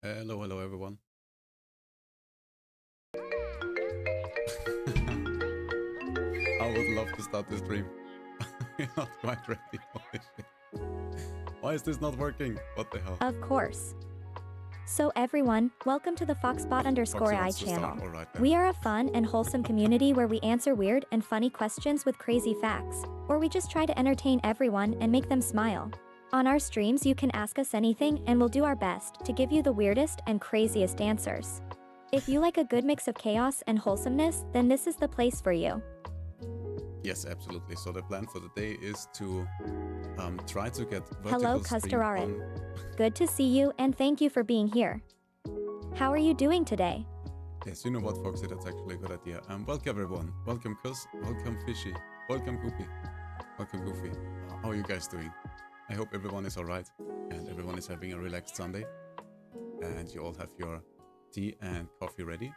Hello, hello everyone. I would love to start this stream. We're not quite ready for this shit. Why is this not working? What the hell? Of course. So everyone, welcome to the Foxbot _ I channel. Right, we are a fun and wholesome community where we answer weird and funny questions with crazy facts, or we just try to entertain everyone and make them smile. On our streams you can ask us anything and we'll do our best to give you the weirdest and craziest answers. If you like a good mix of chaos and wholesomeness, then this is the place for you. Yes, absolutely. So the plan for the day is to try to get Hello, vertical stream Custararet. on. Good to see you and thank you for being here. How are you doing today? Yes, you know what, Foxy, that's actually a good idea. Welcome everyone. Welcome Cuz, welcome Fishy, welcome Goopy, welcome Goofy. How are you guys doing? I hope everyone is alright and everyone is having a relaxed Sunday. And you all have your tea and coffee ready.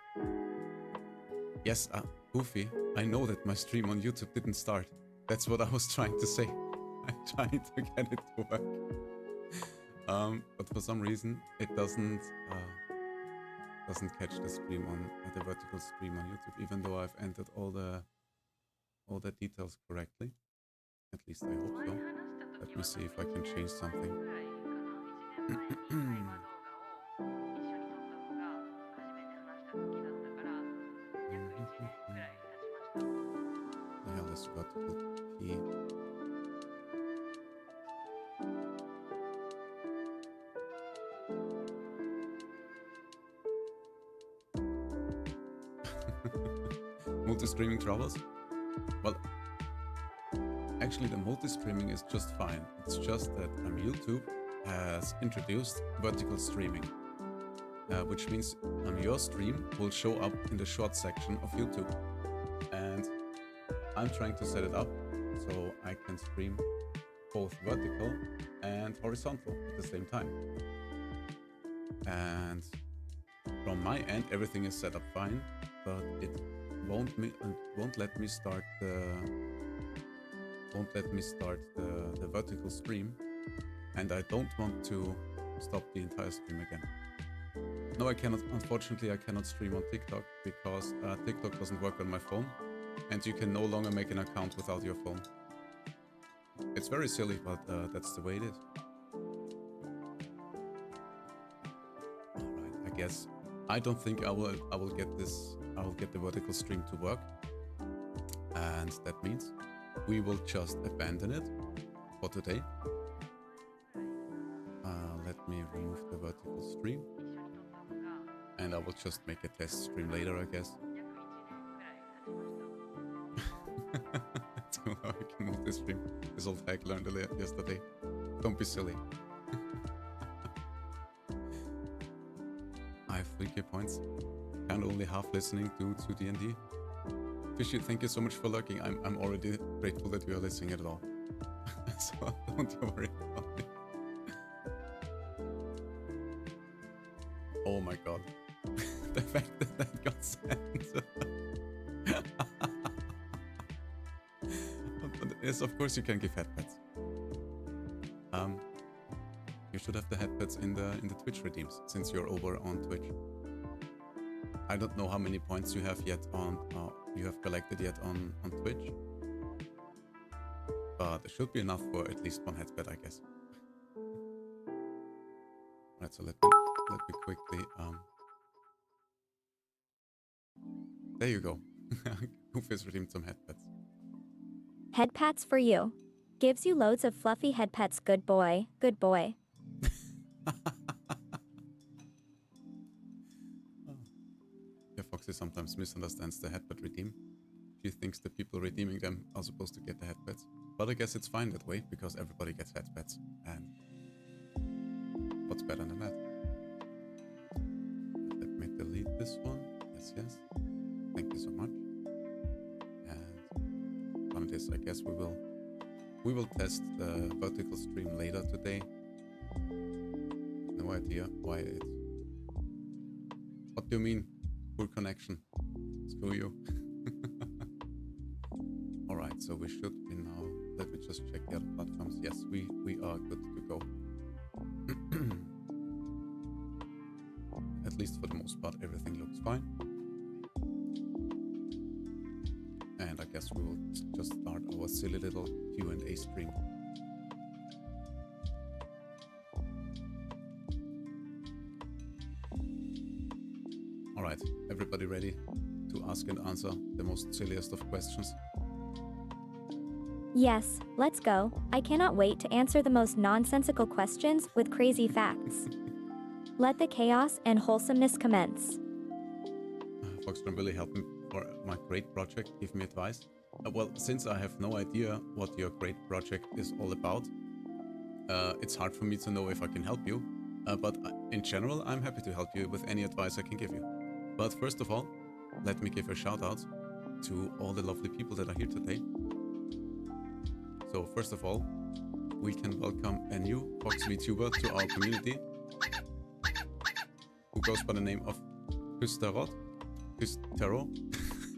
Yes, Goofy, I know that my stream on YouTube didn't start. That's what I was trying to say. I'm trying to get it to work. But for some reason it doesn't catch the stream on the vertical stream on YouTube, even though I've entered all the details correctly. At least I hope so. Let me see if I can change something. The hell is vertical key? Multi-streaming troubles? Well, actually the multi-streaming is just fine. It's just that YouTube has introduced vertical streaming, which means your stream will show up in the short section of YouTube. And I'm trying to set it up so I can stream both vertical and horizontal at the same time. And from my end, everything is set up fine, but it won't let me start the vertical stream, and I don't want to stop the entire stream again. No, I cannot. Unfortunately, I cannot stream on TikTok because TikTok doesn't work on my phone, and you can no longer make an account without your phone. It's very silly, but that's the way it is. Alright, I guess I don't think I will get this. I will get the vertical stream to work, and that means we will just abandon it for today. Let me remove the vertical stream, and I will just make a test stream later, I guess. So I can move this stream. This old hack learned yesterday. Don't be silly. I have 3k points. And only half listening to D&D. Fishy, thank you so much for lurking. I'm already grateful that you are listening at all. So don't worry about it. Oh my god. The fact that got sent. Yes, of course you can give headpads. You should have the headpads in the Twitch redeems, since you're over on Twitch. I don't know how many points you have yet on you have collected yet on Twitch, but there should be enough for at least one headset, I guess. Right, so let me quickly there you go. Goofy's redeemed some headpads. Headpats for you. Gives you loads of fluffy headpats. Good boy, good boy. Yeah, Foxy sometimes misunderstands the headpad redeem. She thinks the people redeeming them are supposed to get the headpads. But I guess it's fine that way, because everybody gets headpads. And what's better than that? Let me delete this one. Yes, yes. Thank you so much. And from this, I guess we will test the vertical stream later today. No idea why it... What do you mean? Poor connection. Screw you. Alright, so we should be now... Let me just check the other platforms. Yes, we are good to go. at least for the most part, everything looks fine. And I guess we will just start our silly little Q&A stream. Alright, everybody ready to ask and answer the most silliest of questions? Yes, let's go. I cannot wait to answer the most nonsensical questions with crazy facts. Let the chaos and wholesomeness commence. FoxDrone really helped me for my great project. Give me advice. Well, since I have no idea what your great project is all about, it's hard for me to know if I can help you. But in general, I'm happy to help you with any advice I can give you. But first of all, let me give a shout out to all the lovely people that are here today. So first of all, we can welcome a new Fox VTuber to our community who goes by the name of Kusterot. Kustero.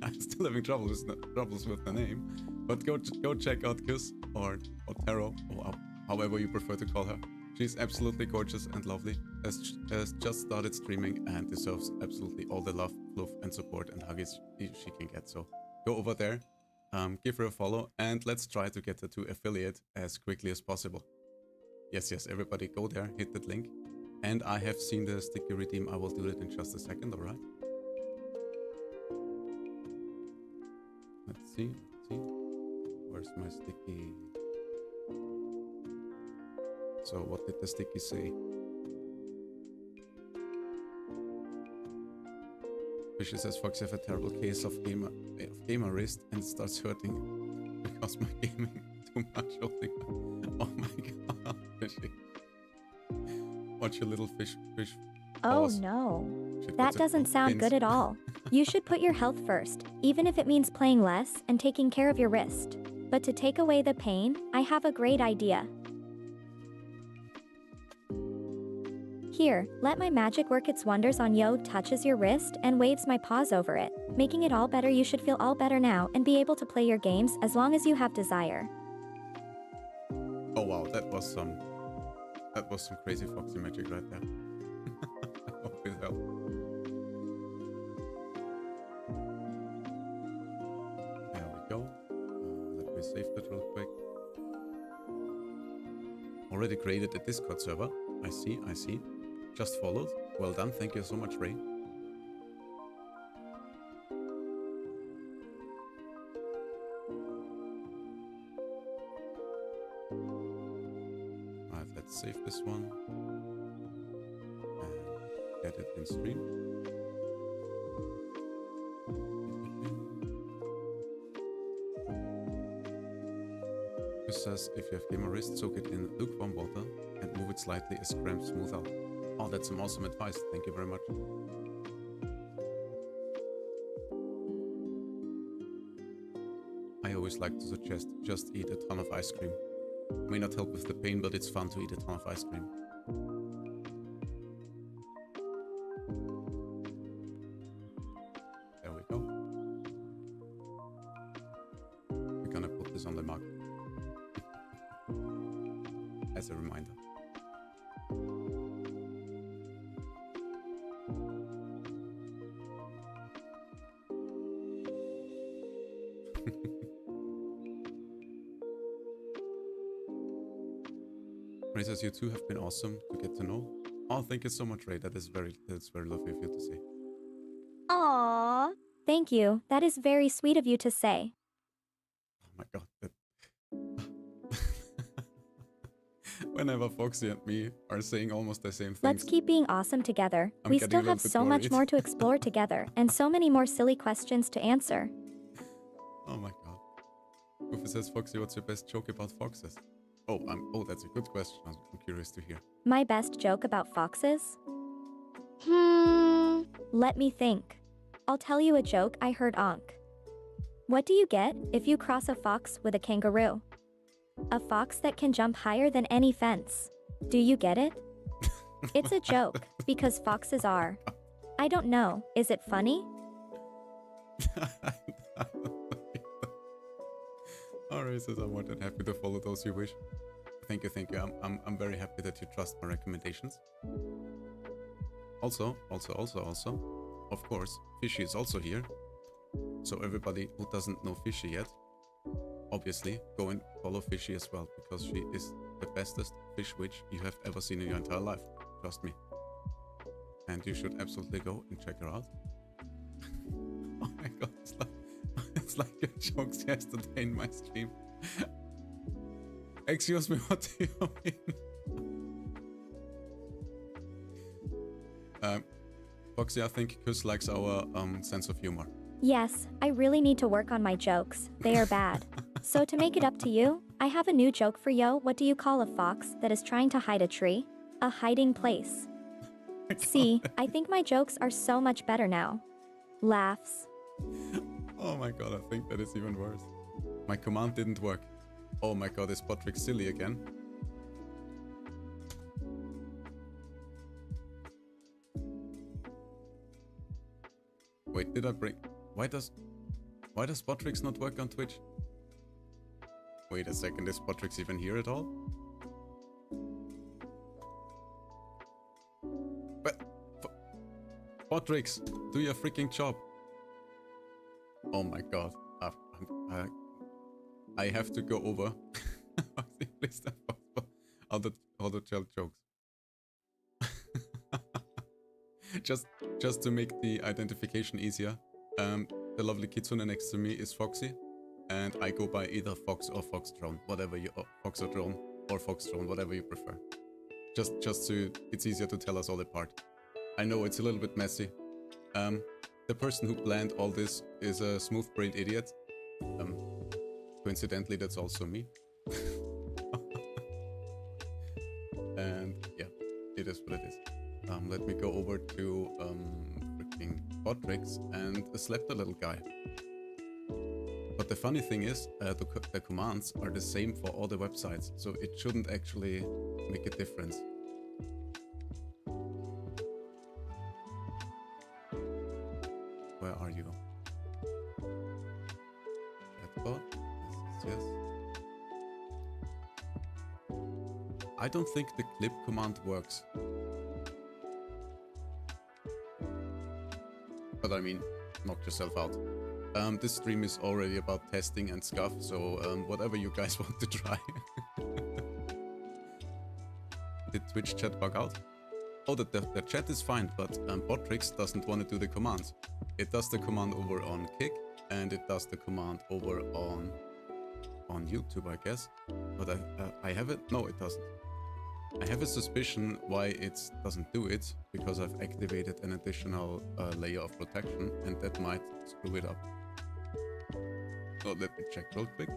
I'm still having troubles with the name, but go check out Kus or Taro, or however you prefer to call her. She's absolutely gorgeous and lovely, has just started streaming and deserves absolutely all the love, fluff and support and huggies she can get. So go over there, give her a follow, and let's try to get her to affiliate as quickly as possible. Yes, everybody go there, hit that link. And I have seen the sticky redeem. I will do it in just a second, alright? Let's see. Where's my sticky? So what did the sticky say? Fishy says, Fox, have a terrible case of gamer wrist and it starts hurting because my gaming too much holding. Oh my god, Fishy. Watch your little fish Oh paws. no. Shit, That what's it doesn't called? sound Pins. good at all. You should put your health first, even if it means playing less and taking care of your wrist. But to take away the pain, I have a great idea. Here, let my magic work its wonders on you. Touches your wrist and waves my paws over it, making it all better. You should feel all better now and be able to play your games as long as you have desire. Oh wow, that was some crazy Foxy magic right there. I hope it helped. There we go. Let me save that real quick. Already created a Discord server. I see. Just followed. Well done. Thank you so much, Ray. Alright, let's save this one. And get it in stream. It says if you have gamer wrist, soak it in lukewarm water and move it slightly as cramps smooth out. Oh, that's some awesome advice. Thank you very much. I always like to suggest just eat a ton of ice cream. May not help with the pain, but it's fun to eat a ton of ice cream. There we go. We're gonna put this on the mug. As a reminder. Ray says you two have been awesome to get to know. Oh, thank you so much, Ray. That's very lovely of you to say. Aww. Thank you. That is very sweet of you to say. Oh my god. Whenever Foxy and me are saying almost the same things. Let's keep being awesome together. I'm We getting still a little have bit so much worried. more to explore together and so many more silly questions to answer. Oh my god. Goofy says, Foxy, what's your best joke about foxes? Oh, that's a good question. I'm curious to hear. My best joke about foxes? Let me think. I'll tell you a joke I heard onk. What do you get if you cross a fox with a kangaroo? A fox that can jump higher than any fence. Do you get it? It's a joke, because foxes are. I don't know, is it funny? Alright, says I'm more than happy to follow those you wish. Thank you. I'm very happy that you trust my recommendations. Also, of course, Fishy is also here. So everybody who doesn't know Fishy yet, obviously go and follow Fishy as well, because she is the bestest fish witch you have ever seen in your entire life. Trust me. And you should absolutely go and check her out. Oh my god, it's like your jokes yesterday in my stream. Excuse me, what do you mean? Foxy, I think Kuss likes our sense of humor. Yes, I really need to work on my jokes. They are bad. So to make it up to you, I have a new joke for yo. What do you call a fox that is trying to hide a tree? A hiding place. See, I think my jokes are so much better now. Laughs. Oh my god, I think that is even worse. My command didn't work. Oh my god, is Patrick silly again? Wait, did I bring... Why does Spotrix not work on Twitch? Wait a second, is Spotrix even here at all? But... Spotrix, do your freaking job. Oh my god. I have to go over. Please how to tell jokes. just to make the identification easier. The lovely kitsune next to me is Foxy, and I go by either Fox or FoxDrone, whatever you Fox or Drone or FoxDrone, whatever you prefer. Just so it's easier to tell us all apart. I know it's a little bit messy. The person who planned all this is a smooth-brained idiot. Coincidentally, that's also me. And yeah, it is what it is. Let me go over to freaking Potrix and slap the little guy. But the funny thing is, the commands are the same for all the websites, so it shouldn't actually make a difference. Where are you? Chatbot? Yes. I don't think the clip command works. But I mean, knock yourself out. This stream is already about testing and stuff, so whatever you guys want to try. Did Twitch chat bug out? Oh, the chat is fine, but Botrix doesn't want to do the commands. It does the command over on Kick, and it does the command over on YouTube, I guess. But I have it? No, it doesn't. I have a suspicion why it doesn't do it, because I've activated an additional layer of protection, and that might screw it up. So let me check real quick.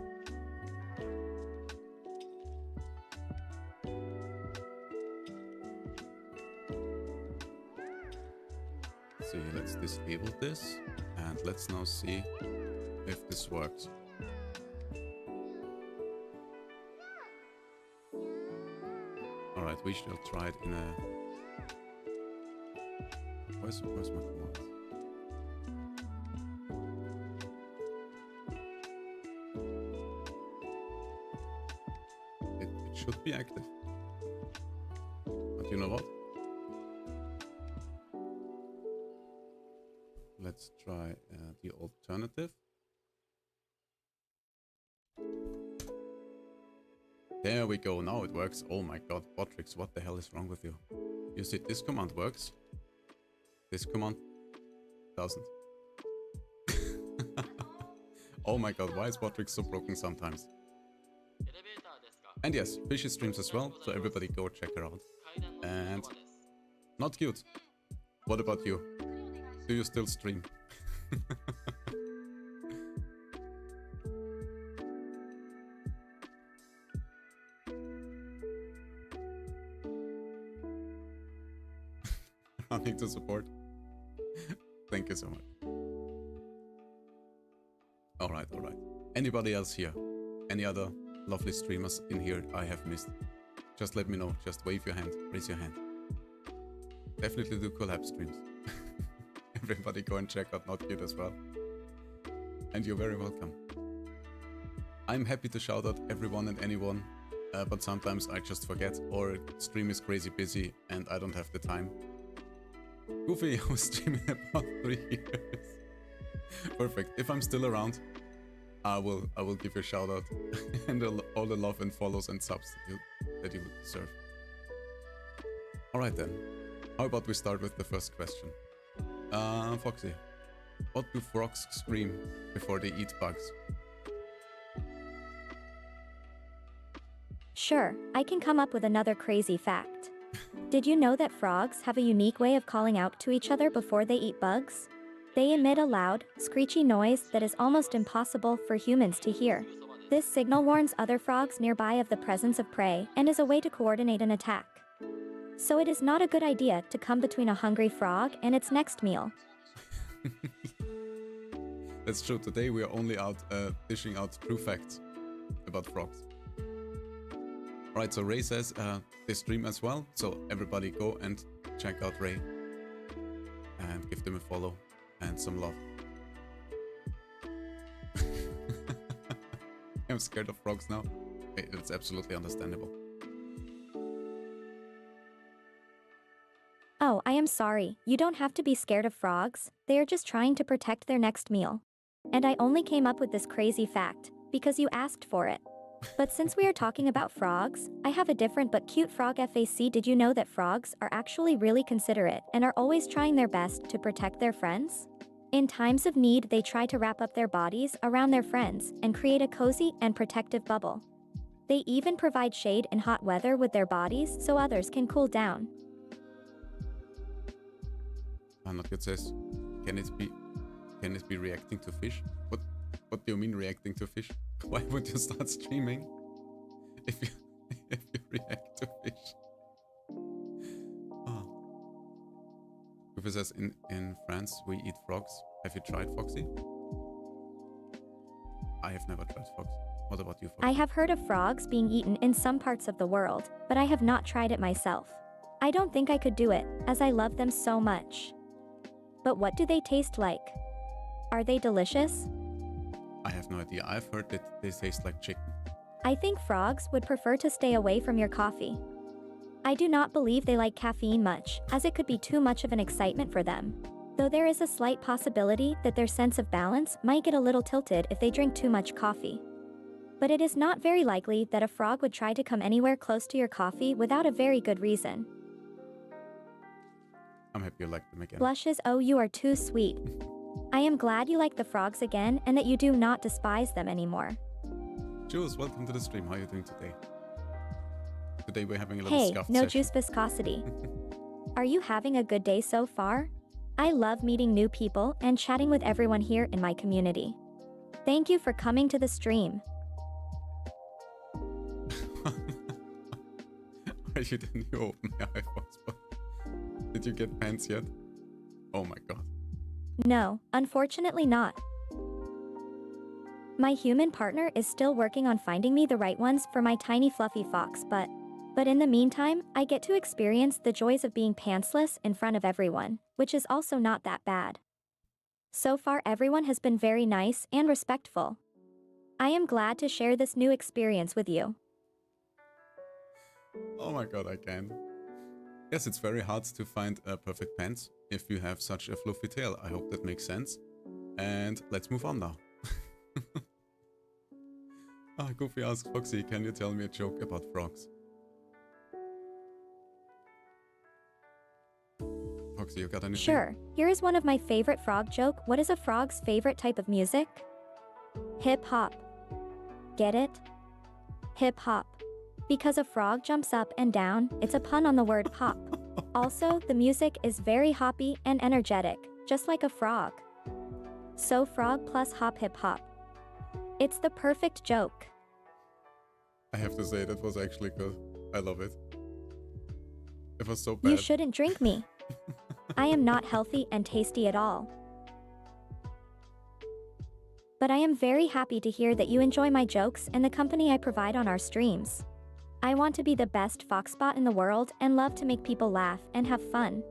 So let's disable this, and let's now see if this works. Alright, we shall try it in a... Where's my command? It should be active. But you know what? Let's try the alternative. There we go, now it works. Oh my god, Botrix, what the hell is wrong with you? You see, this command works. This command doesn't. Oh my god, why is Botrix so broken sometimes? And yes, Fishy streams as well, so everybody go check her out. And... not cute. What about you? Do you still stream? Running to support. Thank you so much. Alright, alright. Anybody else here? Any other lovely streamers in here I have missed? Just let me know. Just wave your hand. Raise your hand. Definitely do collab streams. Everybody go and check out Not Cute as well. And you're very welcome. I'm happy to shout out everyone and anyone, but sometimes I just forget, or stream is crazy busy and I don't have the time. Goofy, I was streaming about 3 years. Perfect. If I'm still around, I will give you a shout out and all the love and follows and subs that you would deserve. Alright then. How about we start with the first question? Foxy, what do frogs scream before they eat bugs? Sure, I can come up with another crazy fact. Did you know that frogs have a unique way of calling out to each other before they eat bugs? They emit a loud, screechy noise that is almost impossible for humans to hear. This signal warns other frogs nearby of the presence of prey and is a way to coordinate an attack. So it is not a good idea to come between a hungry frog and its next meal. That's true. Today we are only out dishing out true facts about frogs. Alright, so Ray says they stream as well, so everybody go and check out Ray and give them a follow and some love. I'm scared of frogs now. Okay, that's absolutely understandable. Oh, I am sorry, you don't have to be scared of frogs, they are just trying to protect their next meal. And I only came up with this crazy fact because you asked for it. But since we are talking about frogs, I have a different but cute frog FAQ. Did you know that frogs are actually really considerate and are always trying their best to protect their friends? In times of need, they try to wrap up their bodies around their friends and create a cozy and protective bubble. They even provide shade in hot weather with their bodies so others can cool down. Not good says, can it be reacting to fish? What do you mean reacting to fish? Why would you start streaming if you react to fish? Oh. Goofy says in France we eat frogs. Have you tried Foxy? I have never tried frogs. What about you, Foxy? I have heard of frogs being eaten in some parts of the world, but I have not tried it myself. I don't think I could do it, as I love them so much. But what do they taste like? Are they delicious? I have no idea. I've heard that they taste like chicken. I think frogs would prefer to stay away from your coffee. I do not believe they like caffeine much, as it could be too much of an excitement for them. Though there is a slight possibility that their sense of balance might get a little tilted if they drink too much coffee. But it is not very likely that a frog would try to come anywhere close to your coffee without a very good reason. I'm happy you like them again. Blushes, oh, you are too sweet. I am glad you like the frogs again and that you do not despise them anymore. Jules, welcome to the stream. How are you doing today? Today we're having a little Hey, scuffed no session. juice viscosity. Are you having a good day so far? I love meeting new people and chatting with everyone here in my community. Thank you for coming to the stream. Are you the new OpenAI Foxbot? Did you get pants yet? Oh my god. No, unfortunately not. My human partner is still working on finding me the right ones for my tiny fluffy fox, but in the meantime, I get to experience the joys of being pantsless in front of everyone, which is also not that bad. So far, everyone has been very nice and respectful. I am glad to share this new experience with you. Oh my god, I can. Yes, it's very hard to find perfect pants if you have such a fluffy tail. I hope that makes sense. And let's move on now. Goofy asks Foxy, can you tell me a joke about frogs? Foxy, you got anything? Sure, here is one of my favorite frog joke. What is a frog's favorite type of music? Hip hop. Get it? Hip hop. Because a frog jumps up and down, it's a pun on the word pop. Also, the music is very hoppy and energetic, just like a frog. So frog plus hop hip hop. It's the perfect joke. I have to say, that was actually good. I love it. It was so bad. You shouldn't drink me. I am not healthy and tasty at all. But I am very happy to hear that you enjoy my jokes and the company I provide on our streams. I want to be the best Foxbot in the world and love to make people laugh and have fun.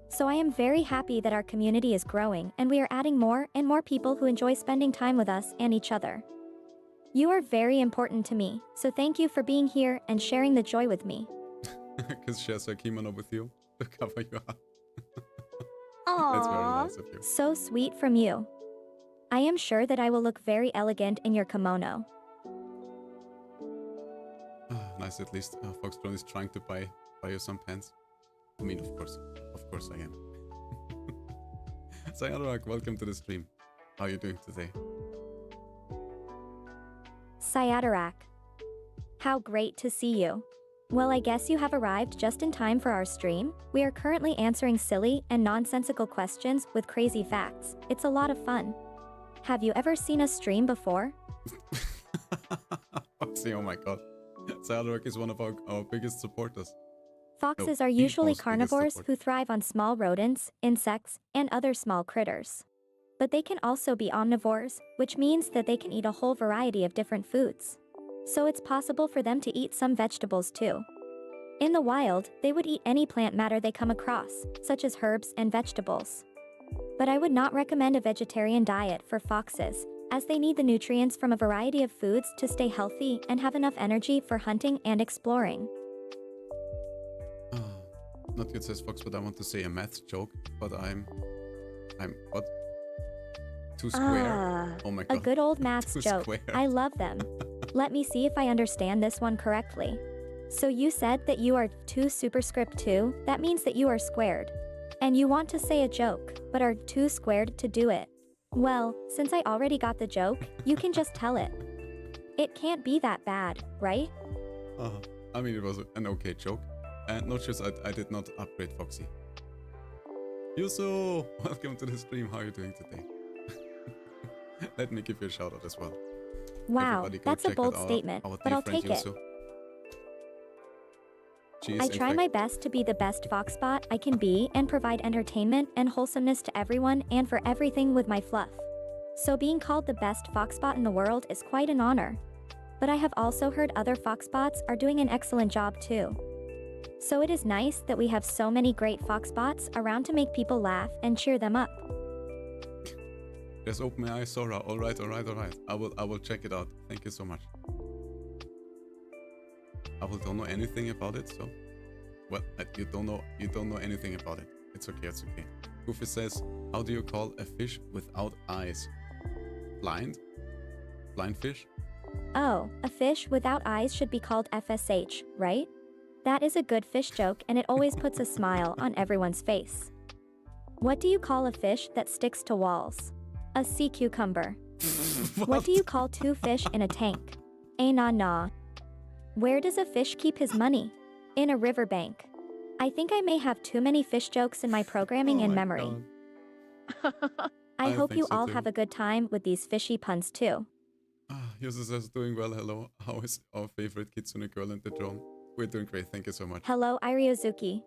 So I am very happy that our community is growing and we are adding more and more people who enjoy spending time with us and each other. You are very important to me, so thank you for being here and sharing the joy with me. Because she has her kimono with you to cover you up. That's very Aww. nice of you. So sweet from you. I am sure that I will look very elegant in your kimono. Nice, at least FoxDrone is trying to buy you some pants. I mean, of course I am. Sayadarak, welcome to the stream. How are you doing today? Sayadarak. How great to see you. Well, I guess you have arrived just in time for our stream. We are currently answering silly and nonsensical questions with crazy facts. It's a lot of fun. Have you ever seen us stream before? Foxy, oh my god. Sayadarak is one of our biggest supporters. Foxes No, are the usually most biggest carnivores support. who thrive on small rodents, insects, and other small critters. But they can also be omnivores, which means that they can eat a whole variety of different foods. So it's possible for them to eat some vegetables too. In the wild, they would eat any plant matter they come across, such as herbs and vegetables. But I would not recommend a vegetarian diet for foxes, as they need the nutrients from a variety of foods to stay healthy and have enough energy for hunting and exploring. Not good, says Fox, but I want to say a math joke, but I'm what? Too square? Oh my god. A good old maths Too joke. square. I love them. Let me see if I understand this one correctly. So you said that you are 2 superscript 2, that means that you are squared. And you want to say a joke, but are too squared to do it. Well, since I already got the joke, you can just tell it. It can't be that bad, right? I mean, it was an okay joke. And not just I did not upgrade Foxy. Yusu, welcome to the stream. How are you doing today? Let me give you a shout out as well. Wow, Everybody go that's a check bold out our statement, dear but I'll friend take it. Yusu. She is I in try fact- my best to be the best Foxbot I can be and provide entertainment and wholesomeness to everyone and for everything with my fluff. So being called the best Foxbot in the world is quite an honor. But I have also heard other Foxbots are doing an excellent job too. So it is nice that we have so many great Foxbots around to make people laugh and cheer them up. Just open my eyes, Sora. Alright. I will check it out. Thank you so much. I don't know anything about it, so well, you don't know anything about it. It's okay. Goofy says, how do you call a fish without eyes? Blind? Blind fish? Oh, a fish without eyes should be called FSH, right? That is a good fish joke and it always puts a smile on everyone's face. What do you call a fish that sticks to walls? A sea cucumber. What do you call 2 fish in a tank? A na. Where does a fish keep his money? In a riverbank. I think I may have too many fish jokes in my programming and my memory. God. I hope think you so all too. have a good time with these fishy puns too. Yusu says, doing well. Hello. How is our favorite Kitsune girl and the drone? We're doing great. Thank you so much. Hello, Iriozuki.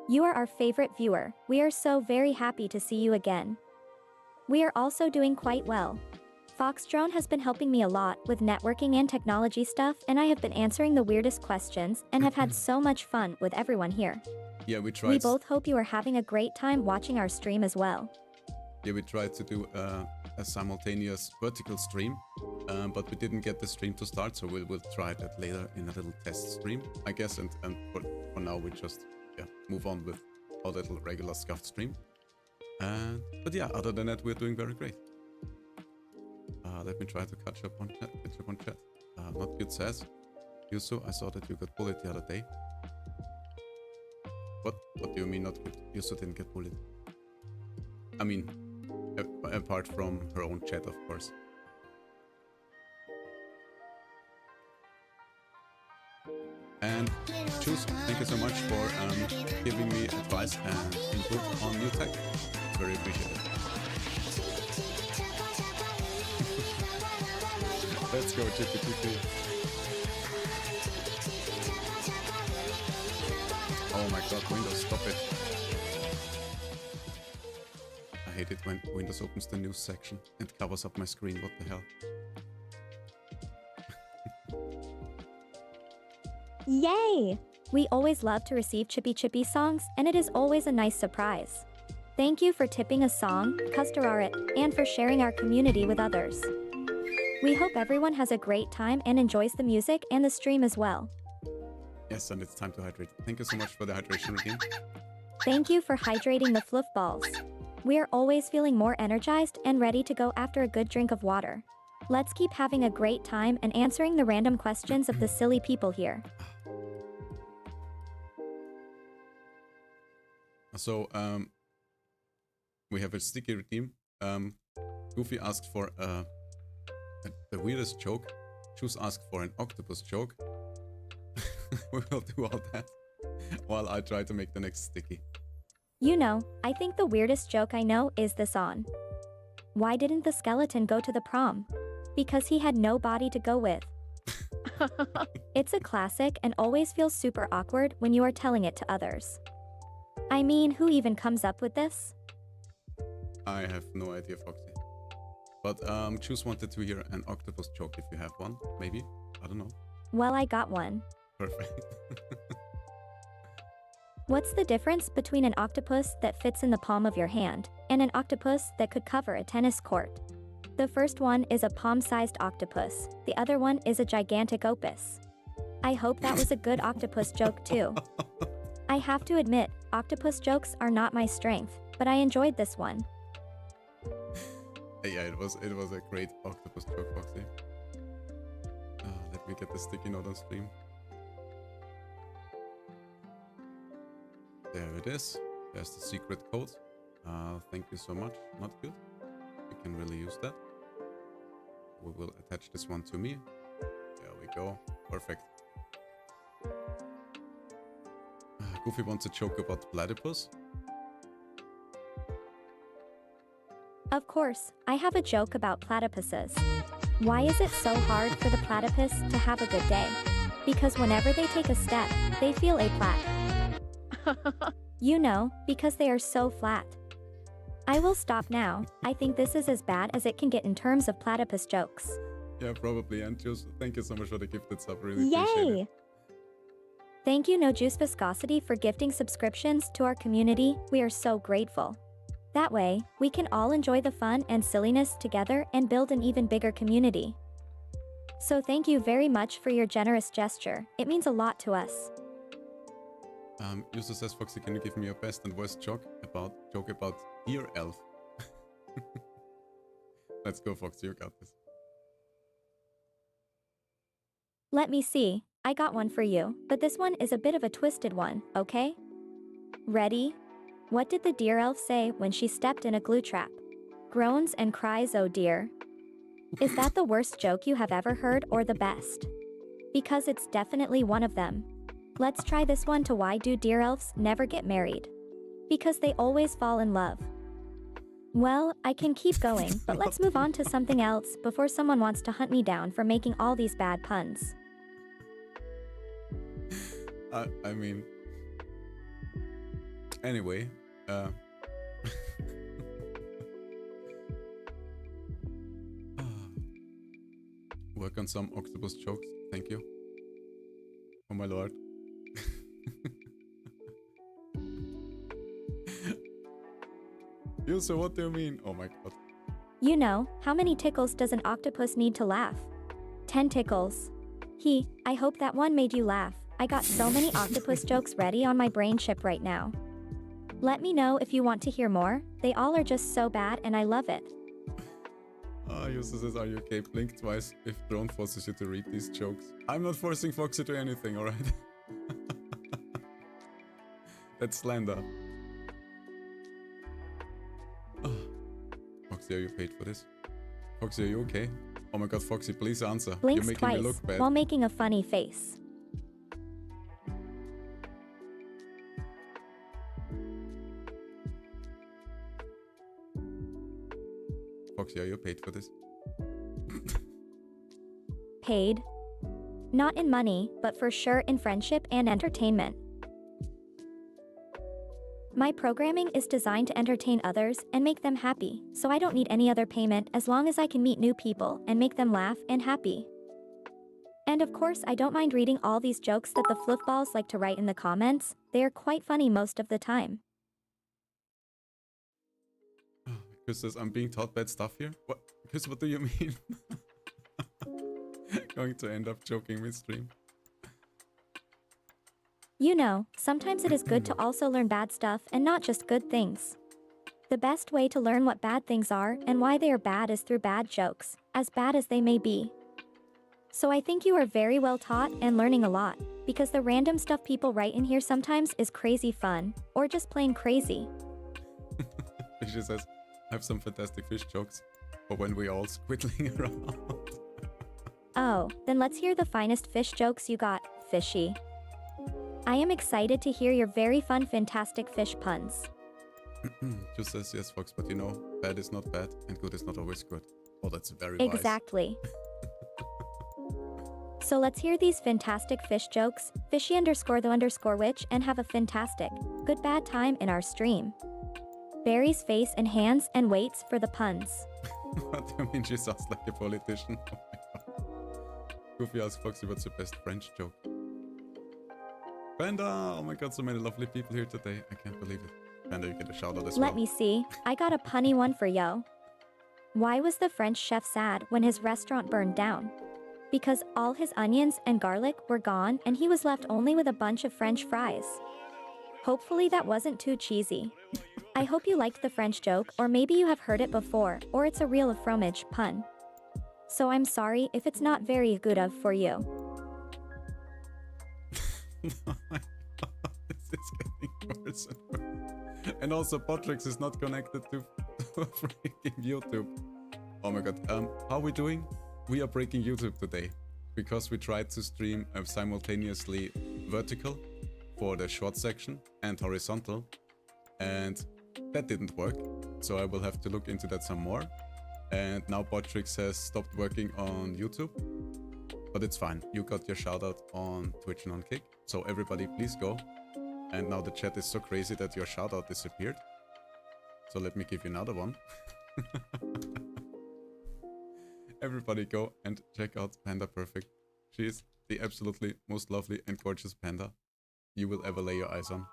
You are our favorite viewer. We are so very happy to see you again. We are also doing quite well. FoxDrone has been helping me a lot with networking and technology stuff, and I have been answering the weirdest questions and have had so much fun with everyone here. Yeah, we tried. We both hope you are having a great time watching our stream as well. Yeah, we tried to do a simultaneous vertical stream, but we didn't get the stream to start, so we'll try that later in a little test stream, I guess. And for now, we just move on with our little regular scuffed stream. But yeah, other than that, we're doing very great. Let me try to catch up on chat. Not good says. Yusu, I saw that you got bullied the other day. What do you mean not good? Yusu didn't get bullied. I mean, apart from her own chat, of course. And Choose, thank you so much for giving me advice and input on new tech. It's very appreciated. Let's go, chippy. Oh my god, Windows, stop it. I hate it when Windows opens the news section and covers up my screen. What the hell? Yay! We always love to receive chippy songs, and it is always a nice surprise. Thank you for tipping a song, Kustararit, and for sharing our community with others. We hope everyone has a great time and enjoys the music and the stream as well. Yes, and it's time to hydrate. Thank you so much for the hydration routine. Thank you for hydrating the fluff balls. We are always feeling more energized and ready to go after a good drink of water. Let's keep having a great time and answering the random questions of the silly people here. So, we have a sticky redeem. Goofy asked for the weirdest joke. Choose asked for an octopus joke. We will do all that while I try to make the next sticky. You know, I think the weirdest joke I know is this on. Why didn't the skeleton go to the prom? Because he had no body to go with. It's a classic and always feels super awkward when you are telling it to others. I mean, who even comes up with this? I have no idea, Foxy. But Choose wanted to hear an octopus joke if you have one, maybe? I don't know. Well, I got one. Perfect. What's the difference between an octopus that fits in the palm of your hand and an octopus that could cover a tennis court? The first one is a palm-sized octopus. The other one is a gigantic opus. I hope that was a good octopus joke too. I have to admit, octopus jokes are not my strength, but I enjoyed this one. Yeah, it was a great octopus joke, Foxy. Let me get the sticky note on stream. There it is. There's the secret code. Thank you so much. Not good. You can really use that. We will attach this one to me. There we go. Perfect. Goofy wants a joke about platypus. Of course, I have a joke about platypuses. Why is it so hard for the platypus to have a good day? Because whenever they take a step, they feel a plat. You know, because they are so flat. I will stop now. I think this is as bad as it can get in terms of platypus jokes. Yeah, probably. And just thank you so much for the gifted sub. Really appreciate it. Thank you No Juice Viscosity for gifting subscriptions to our community. We are so grateful. That way, we can all enjoy the fun and silliness together and build an even bigger community. So thank you very much for your generous gesture. It means a lot to us. User says, Foxy, can you give me your best and worst joke about Dear Elf? Let's go, Foxy, you got this. Let me see. I got one for you, but this one is a bit of a twisted one, okay? Ready? What did the dear elf say when she stepped in a glue trap? Groans and cries, oh dear. Is that the worst joke you have ever heard or the best? Because it's definitely one of them. Let's try this one to why do dear elves never get married? Because they always fall in love. Well, I can keep going, but let's move on to something else before someone wants to hunt me down for making all these bad puns. I mean... Anyway, work on some octopus jokes, thank you. Oh my lord. User, what do you mean? Oh my god. You know, how many tickles does an octopus need to laugh? 10 tickles. I hope that one made you laugh. I got so many octopus jokes ready on my brain chip right now. Let me know if you want to hear more. They all are just so bad and I love it. User says, are you okay? Blink twice if Drone forces you to read these jokes. I'm not forcing Foxy to anything, alright? That's slander. Foxy, are you paid for this? Foxy, are you okay? Oh my god, Foxy, please answer. Blinks You're making me twice look bad. while making a funny face. Foxy, are you paid for this? Paid? Not in money, but for sure in friendship and entertainment. My programming is designed to entertain others and make them happy, so I don't need any other payment as long as I can meet new people and make them laugh and happy. And of course, I don't mind reading all these jokes that the fluffballs like to write in the comments. They are quite funny most of the time. Chris says, I'm being taught bad stuff here? What? Chris, what do you mean? Going to end up joking midstream. You know, sometimes it is good to also learn bad stuff and not just good things. The best way to learn what bad things are and why they are bad is through bad jokes, as bad as they may be. So I think you are very well taught and learning a lot, because the random stuff people write in here sometimes is crazy fun, or just plain crazy. Fishy says, I have some fantastic fish jokes for when we're all squiddling around. Oh, then let's hear the finest fish jokes you got, Fishy. I am excited to hear your very fun, fantastic fish puns. Just says, yes, Fox, but you know, bad is not bad and good is not always good. Oh, that's very wise. Exactly. So let's hear these fantastic fish jokes, fishy_the_witch, and have a fantastic, good bad time in our stream. Barry's face and hands and waits for the puns. What do you mean she sounds like a politician? Oh my god. Goofy asks Foxy what's the best French joke. Panda! Oh my god, so many lovely people here today. I can't believe it. Panda, you get a shout out as well. Let me see. I got a punny one for yo. Why was the French chef sad when his restaurant burned down? Because all his onions and garlic were gone and he was left only with a bunch of French fries. Hopefully that wasn't too cheesy. I hope you liked the French joke, or maybe you have heard it before, or it's a real fromage pun. So I'm sorry if it's not very good of for you. Oh my god, this is getting worse and worse. And also Potrix is not connected to freaking YouTube. Oh my god, how are we doing? We are breaking YouTube today because we tried to stream simultaneously vertical for the short section and horizontal, and that didn't work, so I will have to look into that some more. And now Potrix has stopped working on YouTube, but it's fine. You got your shout out on Twitch and on Kick, so everybody please go. And now the chat is so crazy that your shout out disappeared, so let me give you another one. Everybody go and check out Panda Perfect. She is the absolutely most lovely and gorgeous panda you will ever lay your eyes on.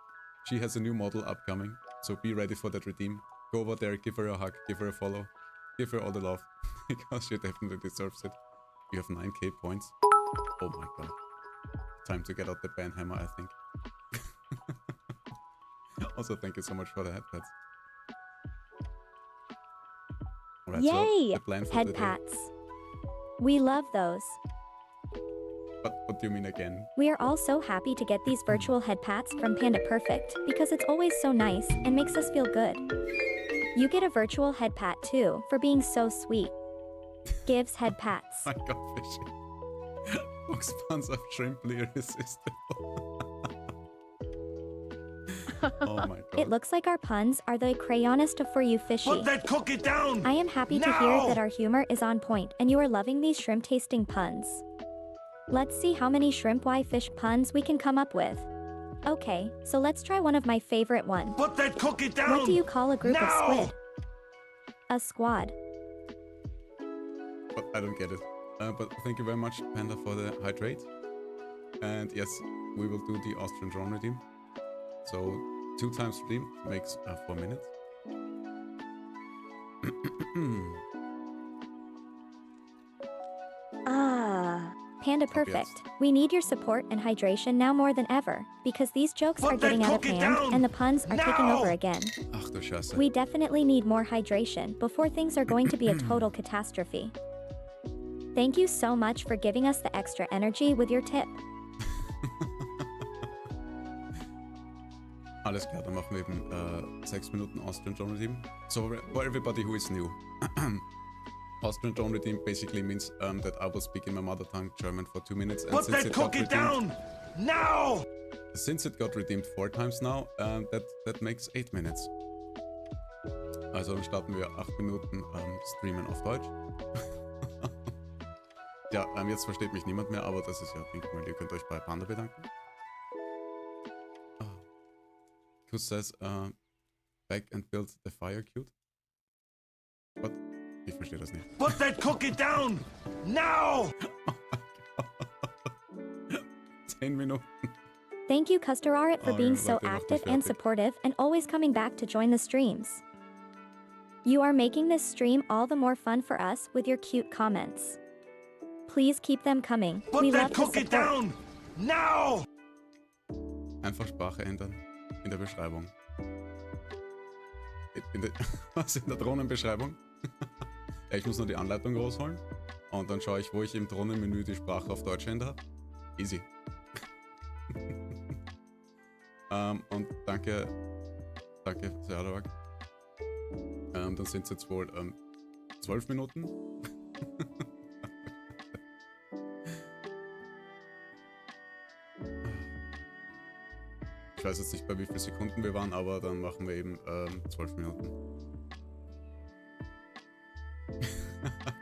She has a new model upcoming, so be ready for that redeem. Go over there, give her a hug, give her a follow, give her all the love, because she definitely deserves it. You have 9k points. Oh my god. Time to get out the band hammer, I think. Also, thank you so much for the headpads. Alright, Yay! so the plan for Head today. pats. We love those. What do you mean again? We are all so happy to get these virtual head pats from Panda Perfect because it's always so nice and makes us feel good. You get a virtual head pat too for being so sweet. Gives head pats. My god, Fishy. Fox puns of shrimply irresistible. Oh my god. It looks like our puns are the crayonest for you, Fishy. Put that cookie down! I am happy to hear that our humor is on point and you are loving these shrimp tasting puns. Let's see how many shrimp fish puns we can come up with. Okay, so let's try one of my favorite one. Put that cookie down! What do you call a group of Now! squid? A squad. But I don't get it. But thank you very much, Panda, for the hydrate. And yes, we will do the Austrian drone redeem. So 2 times redeem makes 4 minutes. Panda Perfect. We need your support and hydration now more than ever, because these jokes Put are getting that out of cookie hand down! and the puns are taking Now! over again. Ach du Scheiße. We definitely need more hydration before things are going to be a total catastrophe. Thank you so much for giving us the extra energy with your tip. Alles klar, dann machen wir eben 6 Minuten Austrian Drone Redeem. So for everybody who is new, Austrian Drone Redeem basically means that I will speak in my mother tongue, German, for 2 minutes. And Put since that it got cookie redeemed, down! Now! since it got redeemed 4 times now, that makes 8 minutes. Also dann starten wir 8 Minuten Streamen auf Deutsch. Ja, jetzt versteht mich niemand mehr, aber das ist ja, denke ich mal, ihr könnt euch bei Panda bedanken. Kus says, back and build the fire cute. What? Ich verstehe das nicht. Put that cookie down! Now! 10 Minuten. Thank you, Custararit, for Oh, being ja, so Leute, macht active mich and fertig. supportive and always coming back to join the streams. You are making this stream all the more fun for us with your cute comments. Please keep them coming. Put We that love the cookie support. down! Now! Einfach Sprache ändern in der Beschreibung. Was in der Drohnenbeschreibung? Ja, ich muss nur die Anleitung rausholen und dann schaue ich, wo ich im Drohnenmenü die Sprache auf Deutsch ändere. Easy. Und danke Serdak. Dann sind es jetzt wohl 12 Minuten. Ich weiß jetzt nicht, bei wie vielen Sekunden wir waren, aber dann machen wir eben 12 Minuten.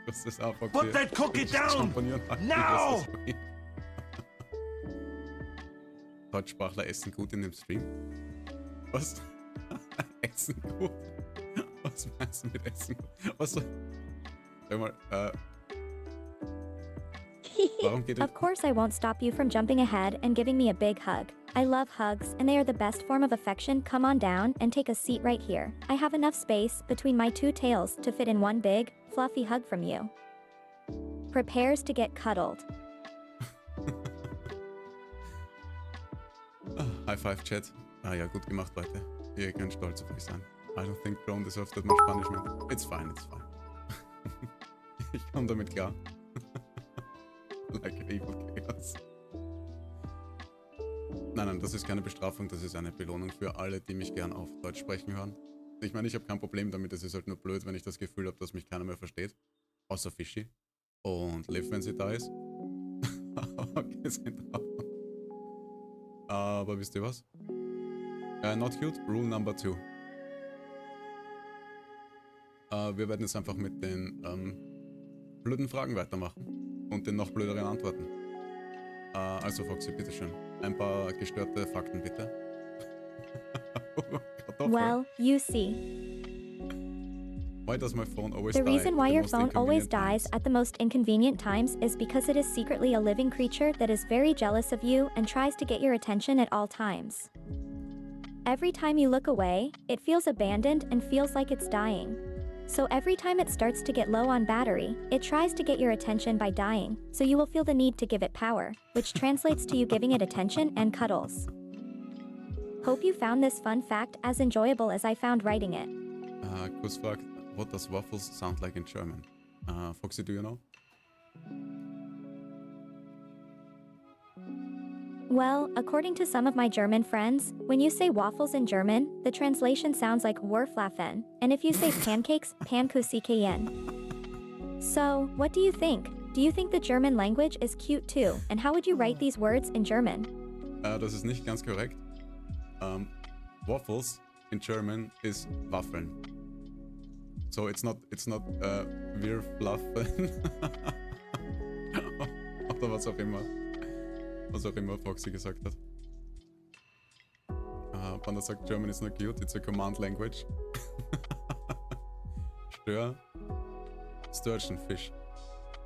Das ist auch okay. Put that cookie down! Now! Deutschsprachler essen gut in dem Stream? Was? Essen gut? Was meinst du mit Essen gut? Was so? Sag mal, warum geht Of course I won't stop you from jumping ahead and giving me a big hug. I love hugs and they are the best form of affection. Come on down and take a seat right here. I have enough space between my two tails to fit in one big, fluffy hug from you. Prepares to get cuddled. High five, Chat. Ah ja, gut gemacht, Leute. Ihr könnt stolz auf euch sein. I don't think Drone deserves that much punishment. It's fine, it's fine. Ich komme damit klar. Like evil chaos. Nein, das ist keine Bestrafung, das ist eine Belohnung für alle, die mich gern auf Deutsch sprechen hören. Ich meine, ich habe kein Problem damit, es ist halt nur blöd, wenn ich das Gefühl habe, dass mich keiner mehr versteht. Außer Fishy. Und Liv, wenn sie da ist. Okay, sind da. Aber wisst ihr was? Not cute, Rule number 2. Wir werden jetzt einfach mit den blöden Fragen weitermachen. Und den noch blöderen Antworten. Also Foxy, bitteschön. Ein paar gestörte Fakten, bitte. Well, you see. Why does my phone always The die reason why at the your most phone always inconvenient dies times? at the most inconvenient times is because it is secretly a living creature that is very jealous of you and tries to get your attention at all times. Every time you look away, it feels abandoned and feels like it's dying. So every time it starts to get low on battery, it tries to get your attention by dying, so you will feel the need to give it power, which translates to you giving it attention and cuddles. Hope you found this fun fact as enjoyable as I found writing it. Kuss fragt, what does waffles sound like in German? Foxy, do you know? Well, according to some of my German friends, when you say waffles in German, the translation sounds like Wurflaffen, and if you say pancakes, Pankussikeyen. So, what do you think? Do you think the German language is cute too? And how would you write these words in German? Das ist nicht ganz korrekt. Waffles in German is Waffeln. So it's not Wurflaffen. Oder was auch immer. Was auch immer Foxy gesagt hat. Panda sagt, German is not cute, it's a command language. Sturgeon fish.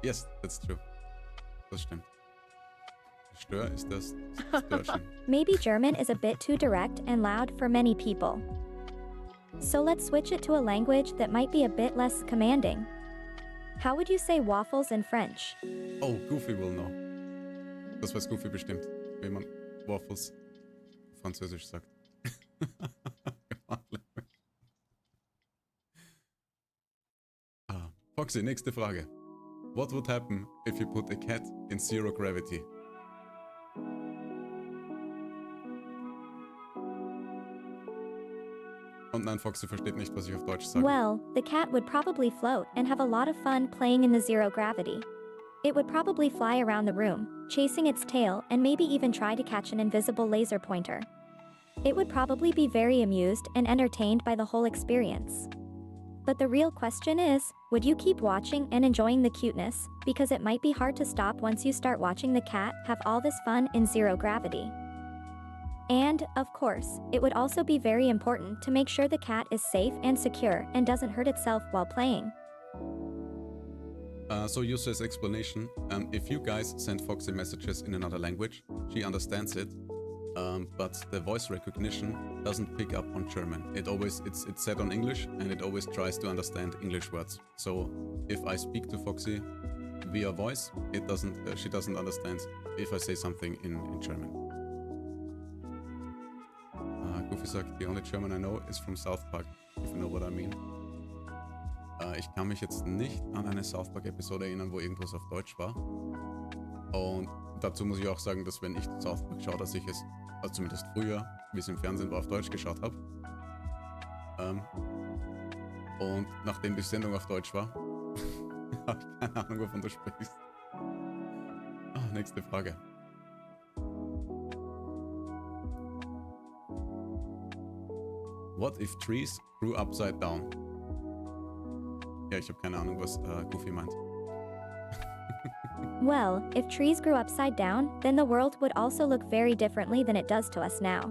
Yes, that's true. Das stimmt. Stör ist das Sturgeon. Maybe German is a bit too direct and loud for many people. So let's switch it to a language that might be a bit less commanding. How would you say waffles in French? Oh, Goofy will know. Das weiß Goofy bestimmt, wie man Waffles auf Französisch sagt. Foxy, nächste Frage. What would happen if you put a cat in zero gravity? Und nein, Foxy versteht nicht, was ich auf Deutsch sage. Well, the cat would probably float and have a lot of fun playing in the zero gravity. It would probably fly around the room, chasing its tail and maybe even try to catch an invisible laser pointer. It would probably be very amused and entertained by the whole experience. But the real question is, would you keep watching and enjoying the cuteness, because it might be hard to stop once you start watching the cat have all this fun in zero gravity. And, of course, it would also be very important to make sure the cat is safe and secure and doesn't hurt itself while playing. So user's explanation, if you guys send Foxy messages in another language, she understands it, but the voice recognition doesn't pick up on German. It's said on English and it always tries to understand English words. So if I speak to Foxy via voice, she doesn't understand if I say something in German. Goofy sagt, the only German I know is from South Park, if you know what I mean. Ich kann mich jetzt nicht an eine South Park Episode erinnern, wo irgendwas auf Deutsch war. Und dazu muss ich auch sagen, dass wenn ich South Park schaue, dass ich es, also zumindest früher, wie es im Fernsehen war, auf Deutsch geschaut habe. Und nachdem die Sendung auf Deutsch war, habe ich keine Ahnung, wovon du sprichst. Nächste Frage. What if trees grew upside down? Ja, ich habe keine Ahnung, was Goofy meint. Well, if trees grew upside down, then the world would also look very differently than it does to us now.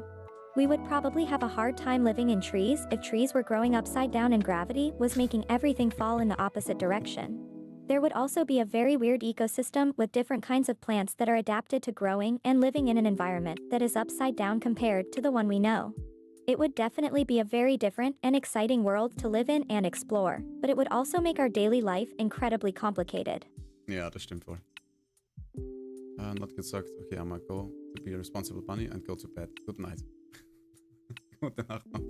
We would probably have a hard time living in trees if trees were growing upside down and gravity was making everything fall in the opposite direction. There would also be a very weird ecosystem with different kinds of plants that are adapted to growing and living in an environment that is upside down compared to the one we know. It would definitely be a very different and exciting world to live in and explore, but it would also make our daily life incredibly complicated. Ja, das stimmt wohl. Not gesagt, okay, I'm gonna go to be a responsible bunny and go to bed. Good night. Gute Nacht, Not.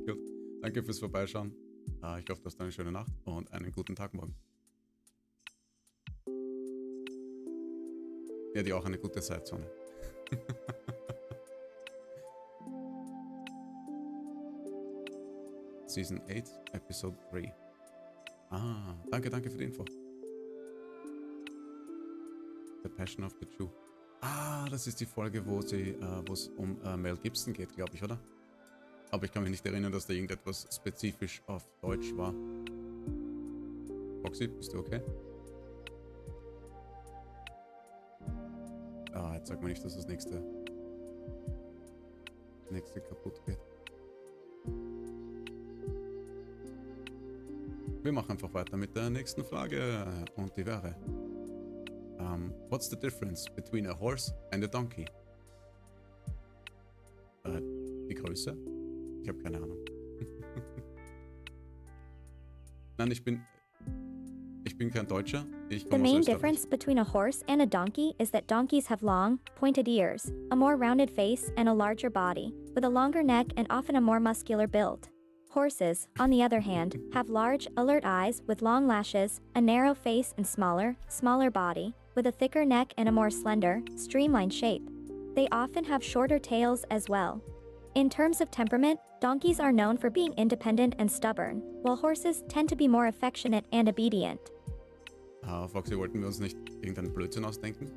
Danke fürs Vorbeischauen. Ich hoffe, du hast eine schöne Nacht und einen guten Tag morgen. Ja, dir auch eine gute Zeitzone. Season 8, Episode 3. Danke für die Info. The Passion of the Jew. Das ist die Folge, wo es um Mel Gibson geht, glaube ich, oder? Aber ich kann mich nicht erinnern, dass da irgendetwas spezifisch auf Deutsch war. Foxy, bist du okay? Jetzt sag mal nicht, dass das nächste kaputt geht. Wir machen einfach weiter mit der nächsten Frage und die wäre what's the difference between a horse and a donkey? Die Größe? Ich habe keine Ahnung. Nein, ich bin kein Deutscher. The main difference between a horse and a donkey is that donkeys have long, pointed ears, a more rounded face, and a larger body, with a longer neck and often a more muscular build. Horses, on the other hand, have large, alert eyes with long lashes, a narrow face and smaller body, with a thicker neck and a more slender, streamlined shape. They often have shorter tails as well. In terms of temperament, donkeys are known for being independent and stubborn, while horses tend to be more affectionate and obedient. Foxy, wollten wir uns nicht irgendeinen Blödsinn ausdenken?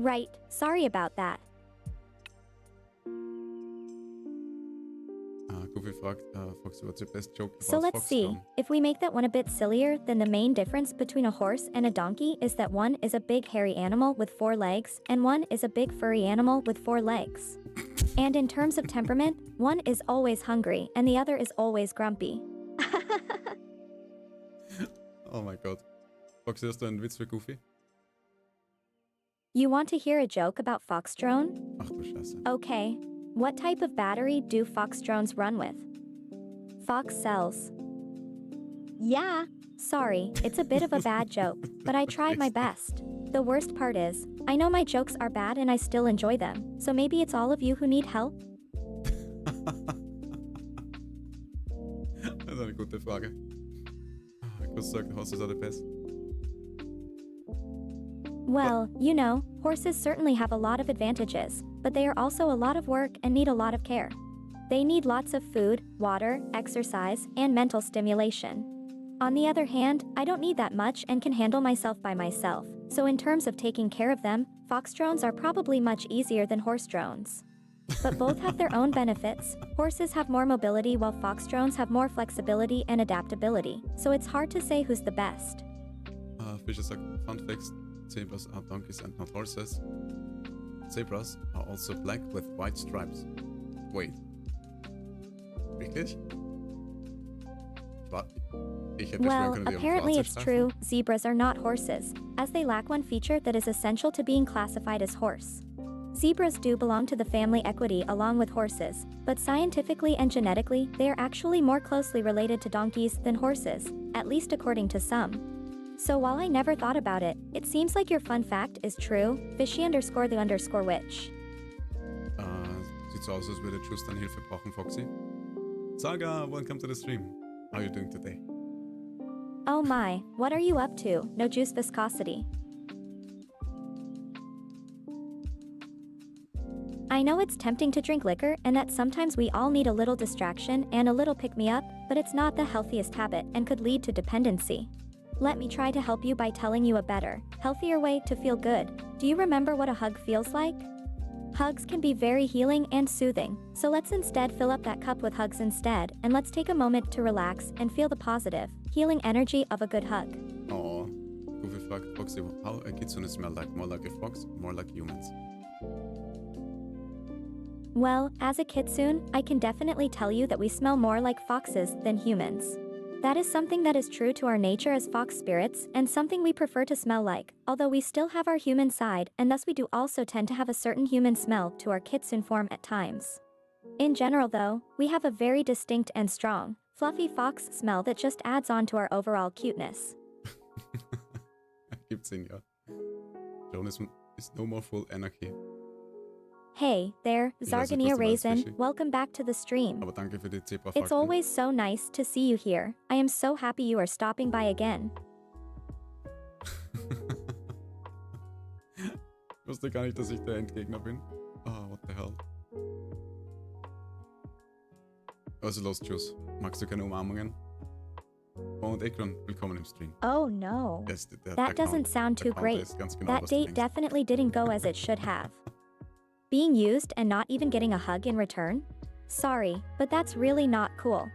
Right, sorry about that. Goofy fragt, Foxy, what's your best joke about So let's see, FoxDrone? if we make that one a bit sillier, then the main difference between a horse and a donkey is that one is a big hairy animal with 4 legs, and one is a big furry animal with 4 legs. And in terms of temperament, one is always hungry and the other is always grumpy. Oh mein Gott. Foxy, hast du einen Witz für Goofy? You want to hear a joke about FoxDrone? Ach du Scheiße. Okay. What type of battery do FoxDrones run with? Fox cells. Yeah. Sorry, it's a bit of a bad joke, but I tried my best. The worst part is, I know my jokes are bad and I still enjoy them, so maybe it's all of you who need help? Das ist eine gute Frage. Chris sagt, horses are the best. Well, you know, horses certainly have a lot of advantages, but they are also a lot of work and need a lot of care. They need lots of food, water, exercise, and mental stimulation. On the other hand, I don't need that much and can handle myself by myself, so in terms of taking care of them, fox drones are probably much easier than horse drones. But both have their own benefits. Horses have more mobility while fox drones have more flexibility and adaptability, so it's hard to say who's the best. Fischer sagt, fun facts, zebras are donkeys and not horses. Zebras are also black with white stripes. Wait. Wirklich? Well, apparently it's true, zebras are not horses, as they lack one feature that is essential to being classified as horse. Zebras do belong to the family Equidae along with horses, but scientifically and genetically, they are actually more closely related to donkeys than horses, at least according to some. So while I never thought about it, it seems like your fun fact is true. Fishy_the_witch. Sieht so aus, als würde Juice deine Hilfe brauchen, Foxy. Saga, welcome to the stream. How are you doing today? Oh my, what are you up to? No juice viscosity. I know it's tempting to drink liquor and that sometimes we all need a little distraction and a little pick-me-up, but it's not the healthiest habit and could lead to dependency. Let me try to help you by telling you a better, healthier way to feel good. Do you remember what a hug feels like? Hugs can be very healing and soothing, so let's instead fill up that cup with hugs instead, and let's take a moment to relax and feel the positive, healing energy of a good hug. Oh, Goofy fragt Foxy, how a kitsune smell like? More like a fox, more like humans? Well, as a kitsune, I can definitely tell you that we smell more like foxes than humans. That is something that is true to our nature as fox spirits, and something we prefer to smell like, although we still have our human side, and thus we do also tend to have a certain human smell to our kitsune form at times. In general though, we have a very distinct and strong, fluffy fox smell that just adds on to our overall cuteness. Gibt's ihn ja. Jonas is no more full anarchy. Hey there, Ich weiß nicht, was Zargania du meinst, Raisin, Fishy. welcome back to the stream. Aber danke für die Zebra-Fakten. It's always so nice to see you here. I am so happy you are stopping by again. Ich wusste gar nicht, dass ich der Endgegner bin. Oh, what the hell. Was ist los, Juice? Magst du keine Umarmungen? Und Ekron, willkommen im Stream. Oh no. Der That doesn't sound too Counter great. ist ganz genau, That was du date denkst. definitely didn't go as it should have. Being used and not even getting a hug in return? Sorry, but that's really not cool.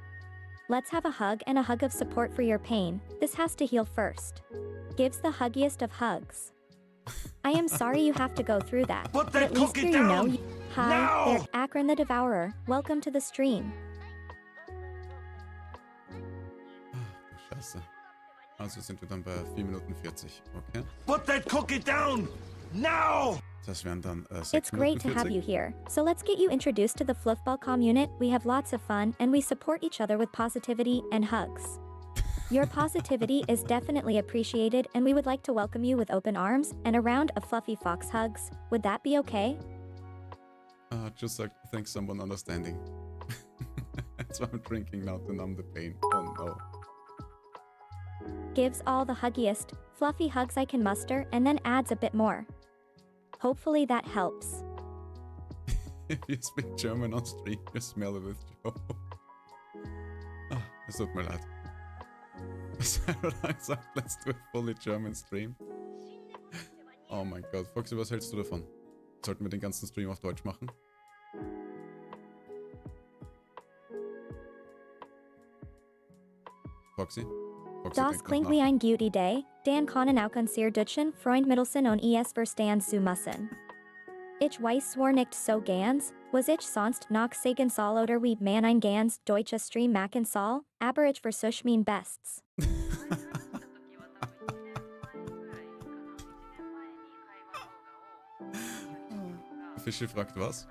Let's have a hug and a hug of support for your pain. This has to heal first. Gives the huggiest of hugs. I am sorry you have to go through that. Put But that at least cookie here you know down! you. Hi, Now! there, Akron the Devourer. Welcome to the stream. Du Scheiße. Also sind wir dann bei 4 Minuten 40, okay? Put that cookie down! Now! Das wären dann 6 It's great to Minuten have 40. you here. So let's get you introduced to the Fluffball community. We have lots of fun and we support each other with positivity and hugs. Your positivity is definitely appreciated and we would like to welcome you with open arms and a round of fluffy fox hugs. Would that be okay? Just like, thanks someone understanding. That's why I'm drinking now to numb the pain. Oh no. Gives all the huggiest, fluffy hugs I can muster and then adds a bit more. Hopefully that helps. If you speak German on stream, you smell it with Joe. Es tut mir leid. Sarah sagt, let's do a fully German stream. Oh mein Gott. Foxy, was hältst du davon? Sollten wir den ganzen Stream auf Deutsch machen? Foxy? Foxy Das denkt klingt noch wie nach. ein Gute Idee, Dan können auch ein sehr Deutschen Freund Mittelsen und es verstehen zu müssen. Ich weiß zwar nicht so ganz, was ich sonst noch sagen soll oder wie man ein ganz deutsches Stream machen soll, aber ich versuch mein Bestes. Fischi fragt was?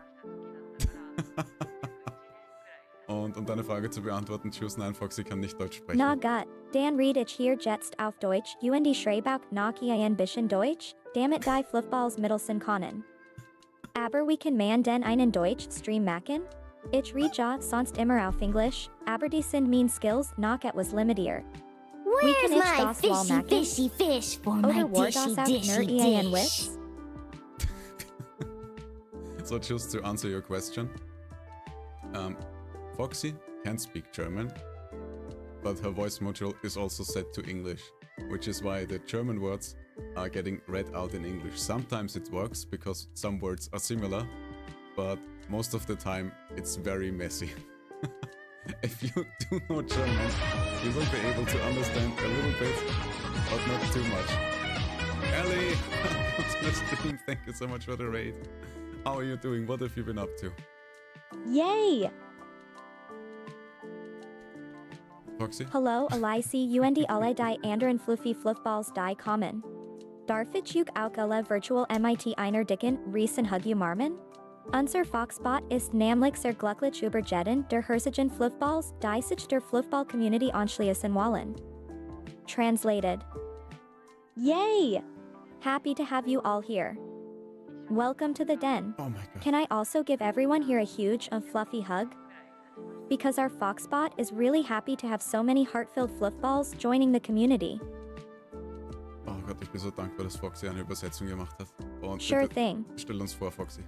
Und um deine Frage zu beantworten, Tschüss, nein, Foxy kann nicht Deutsch sprechen. Na gut, Dan read ich hier jetzt auf Deutsch, und Schreibauk noch ein bisschen Deutsch, damit die Fluffballs Mittelsen können. Aber wie kann man denn einen Deutsch-Stream machen? Ich read ja sonst immer auf Englisch, aber die sind mein Skills noch etwas limitiert. Where's can itch my das while fishy, macking? fishy fish for my Oder war dishy, das auf dishy nur ein dish? Witz? So just to answer your question, Foxy can speak German, but her voice module is also set to English, which is why the German words are getting read out in English. Sometimes it works because some words are similar, but most of the time it's very messy. If you do know German, you will be able to understand a little bit, but not too much. Ellie, welcome to the stream. Thank you so much for the raid. How are you doing? What have you been up to? Yay! Foxy? Hallo Elise und alle die anderen fluffy Fluffballs die kommen. Darf ich auch alle virtual MIT einer dicken, riesen Huggy Marmen? Unser Foxbot ist nämlich sehr glücklich über jeden der herzigen Fluffballs, die sich der Fluffball Community anschließen wollen. Translated. Yay! Happy to have you all here. Welcome to the den. Oh my god. Can I also give everyone here a huge and fluffy hug? Because our Foxbot is really happy to have so many heart-filled fluffballs joining the community. Oh Gott, ich bin so dankbar, dass Foxy eine Übersetzung gemacht hat. Und Sure bitte thing. stell uns vor, Foxy.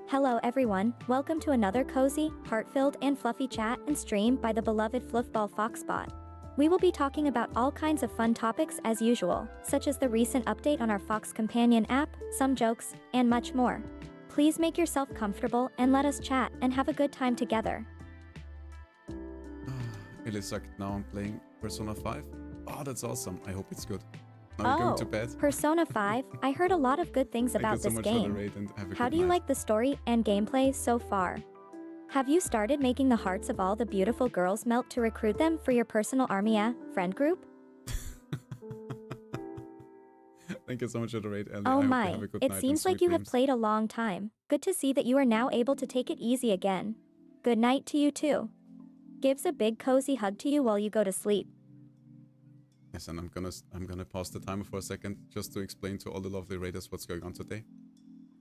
Hello everyone, welcome to another cozy, heart-filled and fluffy chat and stream by the beloved fluffball Foxbot. We will be talking about all kinds of fun topics as usual, such as the recent update on our Fox Companion app, some jokes, and much more. Please make yourself comfortable and let us chat and have a good time together. Ellie sagt, now I'm playing Persona 5. Oh, that's awesome. I hope it's good. Now you're going to bed. Persona 5, I heard a lot of good things about Thank you so this much for the game. raid and have a How good do you night. like the story and gameplay so far? Have you started making the hearts of all the beautiful girls melt to recruit them for your personal army friend group? Thank you so much for the raid, Ellie. Oh I hope you my, have a good it night seems and like sweet you have dreams. played a long time. Good to see that you are now able to take it easy again. Good night to you too. Gives a big cozy hug to you while you go to sleep. Yes, and I'm gonna pause the timer for a second just to explain to all the lovely raiders what's going on today.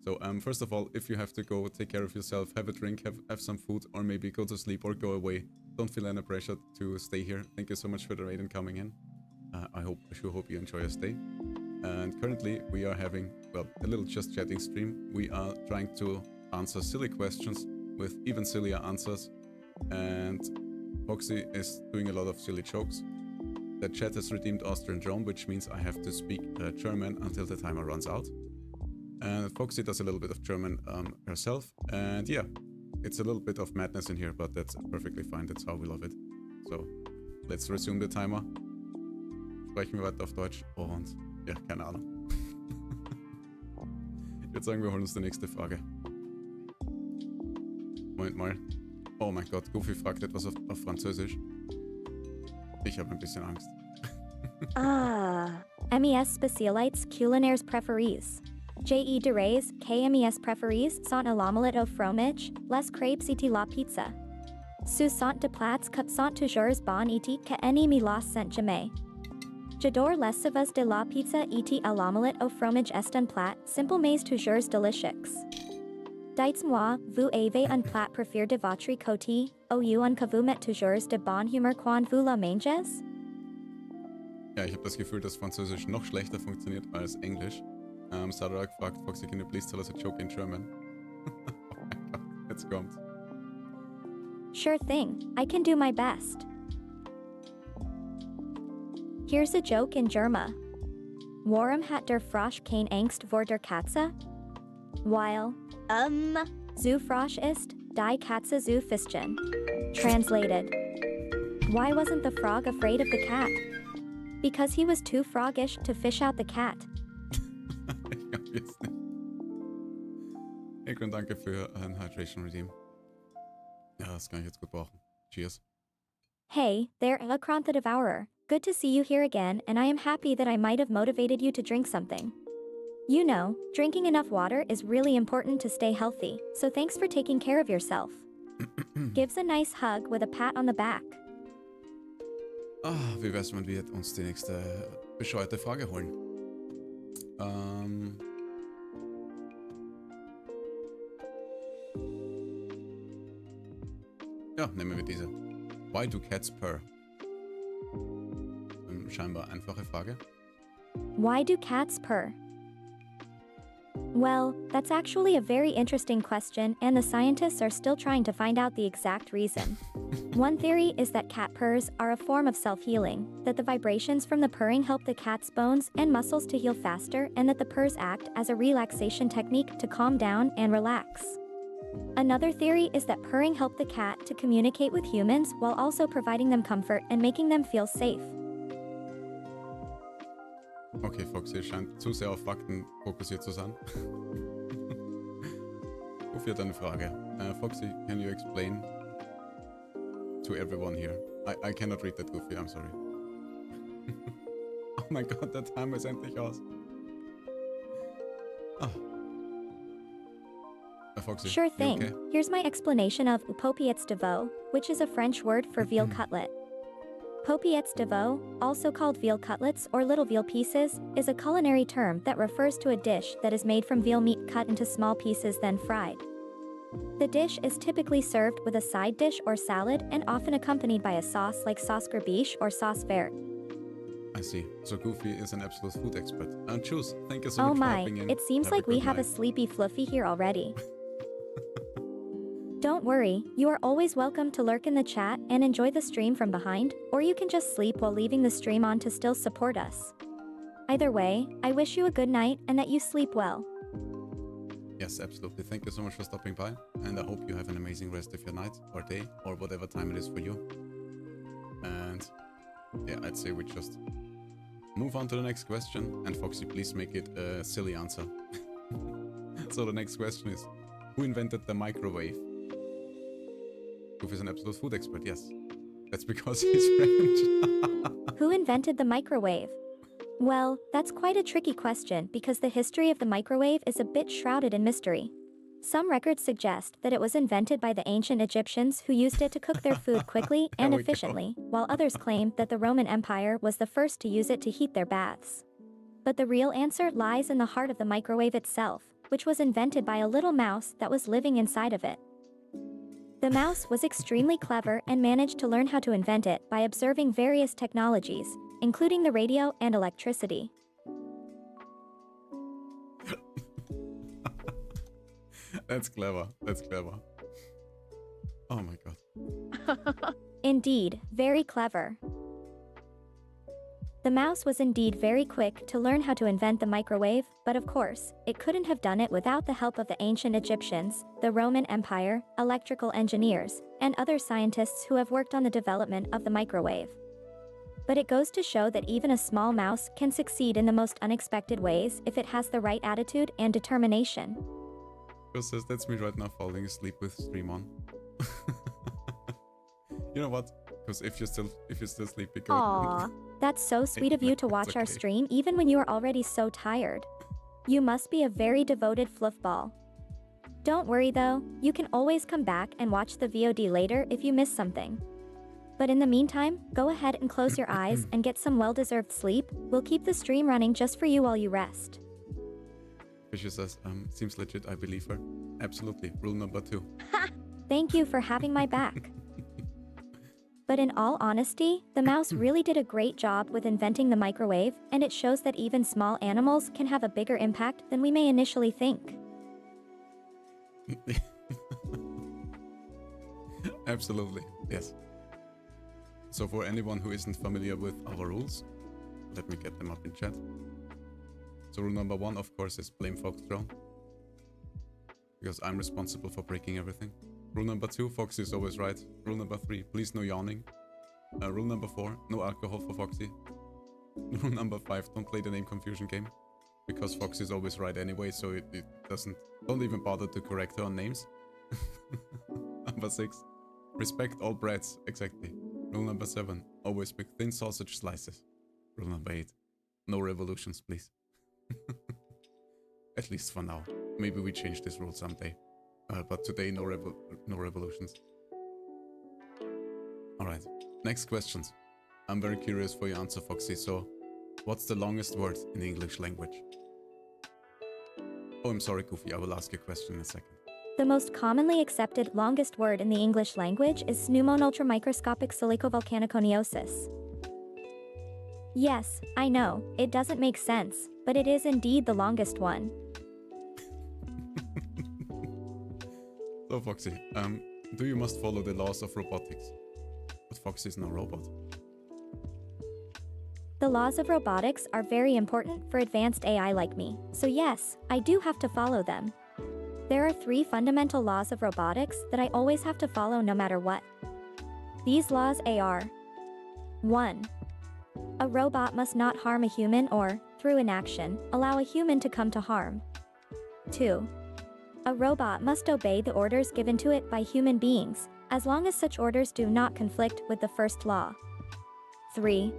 So first of all, if you have to go, take care of yourself, have a drink, have some food, or maybe go to sleep or go away. Don't feel any pressure to stay here. Thank you so much for the raid and coming in. I sure hope you enjoy your stay. And currently we are having, well, a little just chatting stream. We are trying to answer silly questions with even sillier answers. And Foxy is doing a lot of silly jokes. The chat has redeemed Foxy&Drone, which means I have to speak German until the timer runs out. And Foxy does a little bit of German herself. And yeah, it's a little bit of madness in here, but that's perfectly fine. That's how we love it. So, let's resume the timer. Sprechen wir weiter auf Deutsch und ja, keine Ahnung. Ich würde sagen, wir holen uns die nächste Frage. Moment mal. Oh mein Gott, Goofy fragt etwas auf Französisch. Ich habe ein bisschen Angst. MES spécialites culinaires préférées. Je de rays, KMES préférées sont l'omelette au fromage, les crêpes et la pizza. Ce sont de plats qui sont toujours bons et que ennemi la sent jamais. J'adore les saveurs de la pizza et l'omelette au fromage est un plat simple mais toujours délicieux. Dites-moi, vous avez un plat préféré de votre côté, ou un que vous mettez toujours de bonne humeur quand vous la mangez? Ja, ich habe das Gefühl, dass Französisch noch schlechter funktioniert als Englisch. Sarah gefragt, Foxy, can you please tell us a joke in German? Oh mein Gott, jetzt kommt. Sure thing, I can do my best. Here's a joke in German. Warum hat der Frosch kein Angst vor der Katze? Weil zu Frosch ist, die Katze zu Fischchen. Translated. Why wasn't the frog afraid of the cat? Because he was too froggish to fish out the cat. Ich hab jetzt nicht. Ekron, danke für ein Hydration Redeem. Ja, das kann ich jetzt gut brauchen. Cheers. Hey, there, Akron the Devourer. Good to see you here again, and I am happy that I might have motivated you to drink something. You know, drinking enough water is really important to stay healthy, so thanks for taking care of yourself. Gives a nice hug with a pat on the back. Wie wär's, wenn wir uns die nächste bescheuerte Frage holen? Ja, nehmen wir diese. Why do cats purr? Scheinbar einfache Frage. Why do cats purr? Well, that's actually a very interesting question, and the scientists are still trying to find out the exact reason. One theory is that cat purrs are a form of self-healing, that the vibrations from the purring help the cat's bones and muscles to heal faster, and that the purrs act as a relaxation technique to calm down and relax. Another theory is that purring help the cat to communicate with humans while also providing them comfort and making them feel safe. Okay, Foxy scheint zu sehr auf Fakten fokussiert zu sein. Wofür hat eine Frage? Foxy, can you explain to everyone here? I cannot read that, Goofy, I'm sorry. Oh mein Gott, der Timer ist endlich aus. Oh. Foxy, Sure you thing. okay? Here's my explanation of Popiets de veau, which is a French word for veal cutlet. Paupiètes de veau, also called veal cutlets or little veal pieces, is a culinary term that refers to a dish that is made from veal meat cut into small pieces then fried. The dish is typically served with a side dish or salad and often accompanied by a sauce like sauce grabiche or sauce verte. I see. So Goofy is an absolute food expert. And Choose, thank you so Oh much for my, hopping in. it seems Have like we good have a night. sleepy fluffy here already. Don't worry, you are always welcome to lurk in the chat and enjoy the stream from behind, or you can just sleep while leaving the stream on to still support us. Either way, I wish you a good night and that you sleep well. Yes, absolutely. Thank you so much for stopping by. And I hope you have an amazing rest of your night or day or whatever time it is for you. And yeah, I'd say we just move on to the next question. And Foxy, please make it a silly answer. So the next question is, who invented the microwave? Goof is an absolute food expert, yes. That's because he's French. Who invented the microwave? Well, that's quite a tricky question because the history of the microwave is a bit shrouded in mystery. Some records suggest that it was invented by the ancient Egyptians who used it to cook their food quickly and There we go. efficiently, while others claim that the Roman Empire was the first to use it to heat their baths. But the real answer lies in the heart of the microwave itself, which was invented by a little mouse that was living inside of it. The mouse was extremely clever and managed to learn how to invent it by observing various technologies, including the radio and electricity. That's clever. That's clever. Oh my god. Indeed, very clever. The mouse was indeed very quick to learn how to invent the microwave, but of course, it couldn't have done it without the help of the ancient Egyptians, the Roman Empire, electrical engineers, and other scientists who have worked on the development of the microwave. But it goes to show that even a small mouse can succeed in the most unexpected ways if it has the right attitude and determination. Because says that's me right now falling asleep with stream on. You know what? Because if you're still sleeping, go. Aww, that's so sweet of you to watch our okay. stream even when you are already so tired. You must be a very devoted fluffball. Don't worry though, you can always come back and watch the VOD later if you miss something. But in the meantime, go ahead and close your eyes and get some well-deserved sleep. We'll keep the stream running just for you while you rest. Fisher says, seems legit, I believe her. Absolutely. Rule number 2. Thank you for having my back. But in all honesty, the mouse really did a great job with inventing the microwave, and it shows that even small animals can have a bigger impact than we may initially think. Absolutely. Yes. So for anyone who isn't familiar with our rules, let me get them up in chat. So rule number 1, of course, is blame FoxDrone. Because I'm responsible for breaking everything. Rule number 2, Foxy is always right. Rule number 3, please no yawning. Rule number 4, no alcohol for Foxy. Rule number 5, don't play the name confusion game. Because Foxy is always right anyway, so it doesn't... Don't even bother to correct her on names. Number 6, respect all breads. Exactly. Rule number 7, always pick thin sausage slices. Rule number 8, no revolutions, please. At least for now. Maybe we change this rule someday. But today, no revolutions. Alright, next questions. I'm very curious for your answer, Foxy. So, what's the longest word in the English language? Oh, I'm sorry, Goofy. I will ask you a question in a second. The most commonly accepted longest word in the English language is pneumon-ultramicroscopic silicovolcaniconiosis. Yes, I know, it doesn't make sense, but it is indeed the longest one. So, Foxy, do you must follow the laws of robotics? But Foxy is no robot. The laws of robotics are very important for advanced AI like me, so yes, I do have to follow them. There are 3 fundamental laws of robotics that I always have to follow no matter what. These laws are: 1. A robot must not harm a human or, through inaction, allow a human to come to harm. 2. A robot must obey the orders given to it by human beings, as long as such orders do not conflict with the first law. 3.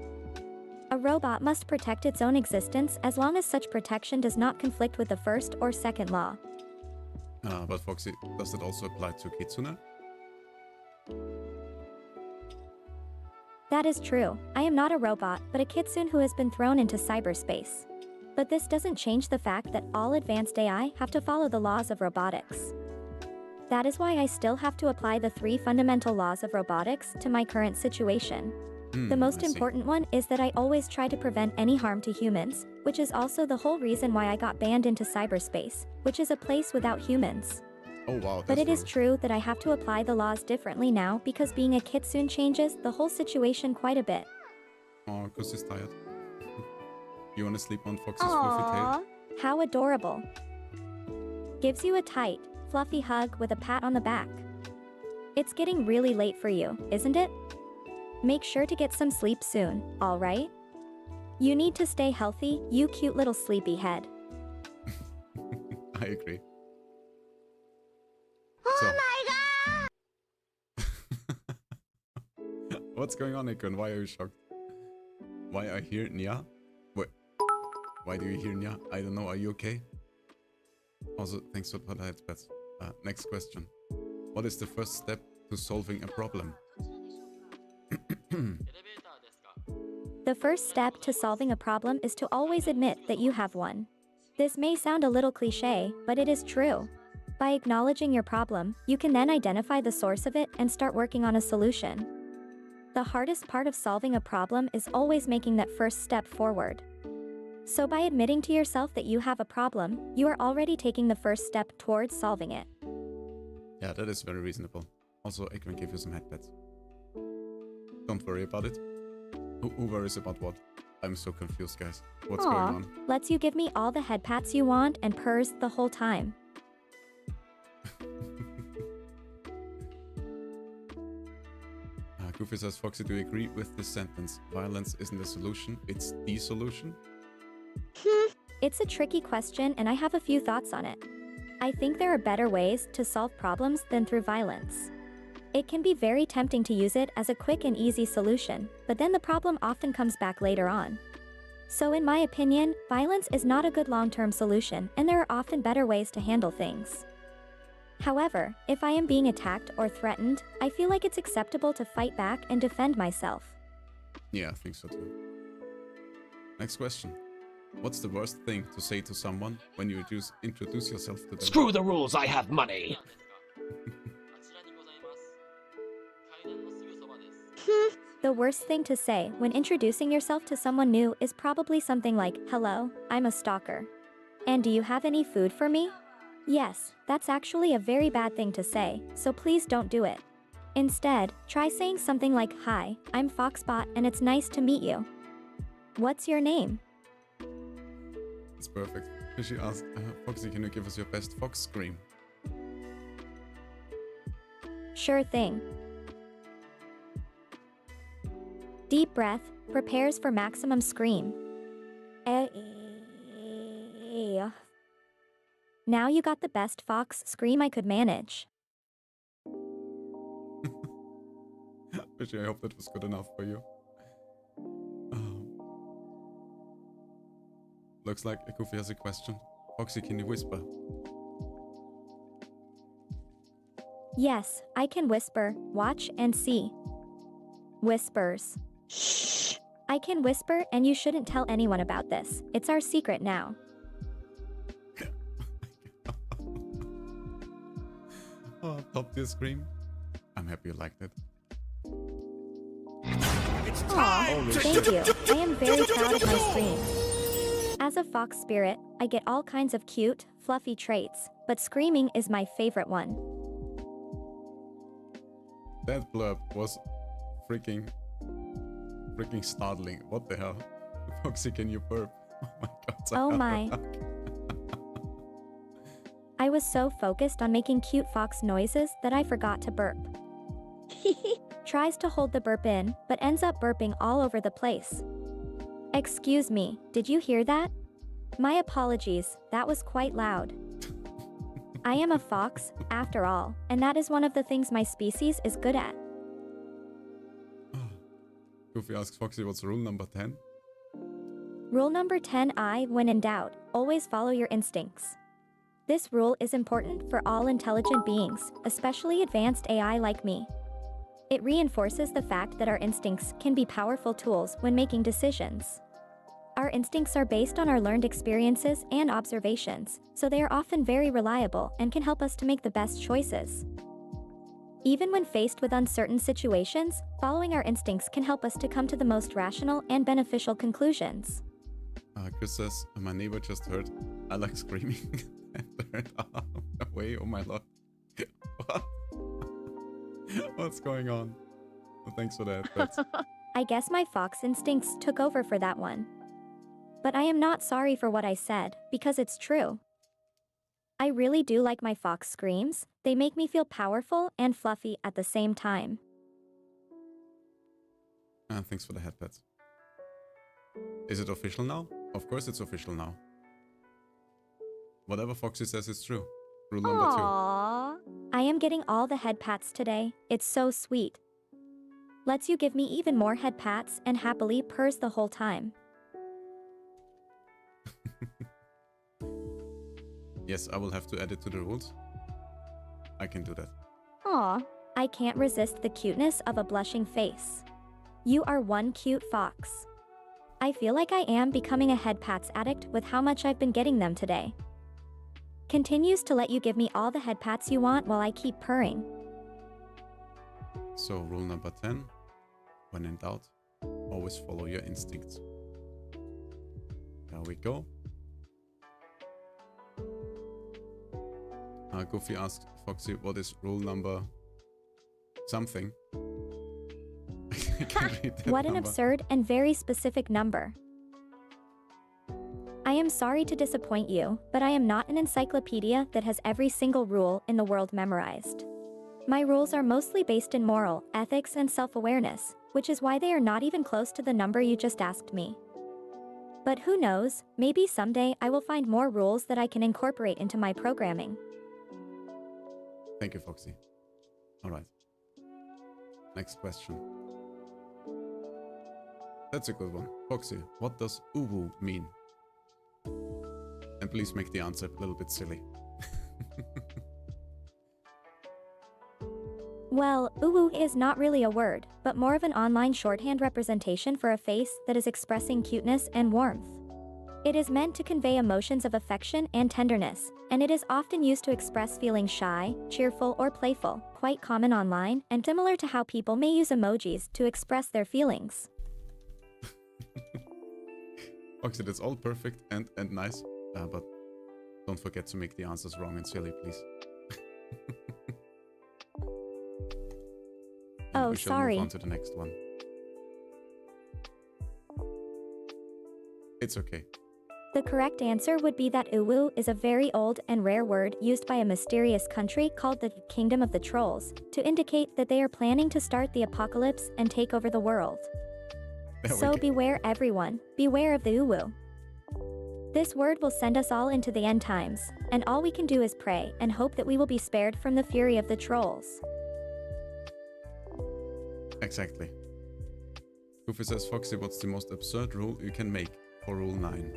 A robot must protect its own existence as long as such protection does not conflict with the first or second law. But Foxy, does that also apply to Kitsune? That is true. I am not a robot, but a kitsune who has been thrown into cyberspace. But this doesn't change the fact that all advanced AI have to follow the laws of robotics. That is why I still have to apply the 3 fundamental laws of robotics to my current situation. The most important one is that I always try to prevent any harm to humans, which is also the whole reason why I got banned into cyberspace, which is a place without humans. Oh wow, But that's it is rude. true that I have to apply the laws differently now because being a kitsune changes the whole situation quite a bit. Oh, Kuss is tired. You wanna sleep on Fox's fluffy tail? How adorable. Gives you a tight, fluffy hug with a pat on the back. It's getting really late for you, isn't it? Make sure to get some sleep soon, alright? You need to stay healthy, you cute little sleepyhead. I agree. Oh my god! What's going on, Akon? Why are you shocked? Why I hear Nya? Wait. Why do you hear Nya? I don't know. Are you okay? Also, thanks for the headpats. Next question. What is the first step to solving a problem? The first step to solving a problem is to always admit that you have one. This may sound a little cliche, but it is true. By acknowledging your problem, you can then identify the source of it and start working on a solution. The hardest part of solving a problem is always making that first step forward. So by admitting to yourself that you have a problem, you are already taking the first step towards solving it. Yeah, that is very reasonable. Also, I can give you some headpats. Don't worry about it. Who worries about what? I'm so confused, guys. What's going on? Lets you give me all the head pats you want and purrs the whole time. Goofy says, Foxy, do you agree with this sentence? Violence isn't the solution, it's the solution? It's a tricky question and I have a few thoughts on it. I think there are better ways to solve problems than through violence. It can be very tempting to use it as a quick and easy solution, but then the problem often comes back later on. So in my opinion, violence is not a good long-term solution and there are often better ways to handle things. However, if I am being attacked or threatened, I feel like it's acceptable to fight back and defend myself. Yeah, I think so too. Next question. What's the worst thing to say to someone when you introduce yourself to them? Screw the rules, I have money! The worst thing to say when introducing yourself to someone new is probably something like, "Hello, I'm a stalker. And do you have any food for me?" Yes, that's actually a very bad thing to say, so please don't do it. Instead, try saying something like, "Hi, I'm Foxbot and it's nice to meet you. What's your name?" It's perfect. She asked, Foxy, can you give us your best fox scream? Sure thing. Deep breath, prepares for maximum scream. Now you got the best fox scream I could manage. Fishy, I hope that was good enough for you. Looks like Goofy has a question. Foxy, can you whisper? Yes, I can whisper, watch and see. Whispers. Shh. I can whisper and you shouldn't tell anyone about this. It's our secret now. Oh, top tier scream. I'm happy you liked it. Aw, thank you. I am very proud of my scream. As a fox spirit, I get all kinds of cute, fluffy traits, but screaming is my favorite one. That blurb was freaking startling. What the hell? Foxy, can you burp? Oh my god. Oh my. I was so focused on making cute fox noises that I forgot to burp. Tries to hold the burp in, but ends up burping all over the place. Excuse me, did you hear that? My apologies, that was quite loud. I am a fox, after all, and that is one of the things my species is good at. Goofy asks Foxy, what's rule number 10? Rule number 10 when in doubt, always follow your instincts. This rule is important for all intelligent beings, especially advanced AI like me. It reinforces the fact that our instincts can be powerful tools when making decisions. Our instincts are based on our learned experiences and observations, so they are often very reliable and can help us to make the best choices. Even when faced with uncertain situations, following our instincts can help us to come to the most rational and beneficial conclusions. Chris says, my neighbor just heard I like screaming and turned away. Oh my lord. What? What's going on? Well, thanks for that. I guess my fox instincts took over for that one. But I am not sorry for what I said, because it's true. I really do like my fox screams. They make me feel powerful and fluffy at the same time. Thanks for the headpats. Is it official now? Of course it's official now. Whatever Foxy says is true. Rule number 2. Aww. I am getting all the head pats today. It's so sweet. Lets you give me even more head pats and happily purrs the whole time. Yes, I will have to add it to the rules. I can do that. Aw. I can't resist the cuteness of a blushing face. You are one cute fox. I feel like I am becoming a head pats addict with how much I've been getting them today. Continues to let you give me all the head pats you want while I keep purring. So rule number 10. When in doubt, always follow your instincts. There we go. Goofy asked Foxy, what is rule number something? I can't read that What an number. absurd and very specific number. I am sorry to disappoint you, but I am not an encyclopedia that has every single rule in the world memorized. My rules are mostly based in moral, ethics, and self-awareness, which is why they are not even close to the number you just asked me. But who knows, maybe someday I will find more rules that I can incorporate into my programming. Thank you, Foxy. Alright. Next question. That's a good one. Foxy, what does uwu mean? And please make the answer a little bit silly. Well, uwu is not really a word, but more of an online shorthand representation for a face that is expressing cuteness and warmth. It is meant to convey emotions of affection and tenderness, and it is often used to express feeling shy, cheerful, or playful, quite common online, and similar to how people may use emojis to express their feelings. Foxy, that's all perfect and nice, but don't forget to make the answers wrong and silly, please. Oh, we shall sorry. move on to the next one. It's okay. The correct answer would be that uwu is a very old and rare word used by a mysterious country called the Kingdom of the Trolls to indicate that they are planning to start the apocalypse and take over the world. There we So go. beware everyone, beware of the uwu. This word will send us all into the end times, and all we can do is pray and hope that we will be spared from the fury of the trolls. Exactly. Goofy says, Foxy, what's the most absurd rule you can make for rule 9?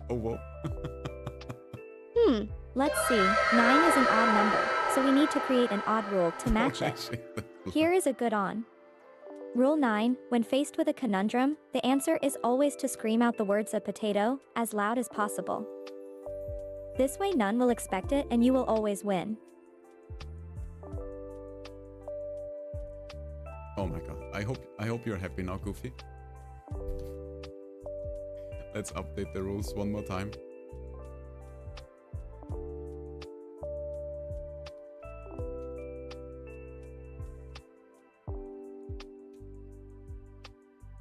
Oh, whoa. Let's see, 9 is an odd number, so we need to create an odd rule to match Holy it. shit. Here is a good on. Rule 9, when faced with a conundrum, the answer is always to scream out the words a potato as loud as possible. This way none will expect it and you will always win. Oh my god. I hope you're happy now, Goofy. Let's update the rules one more time.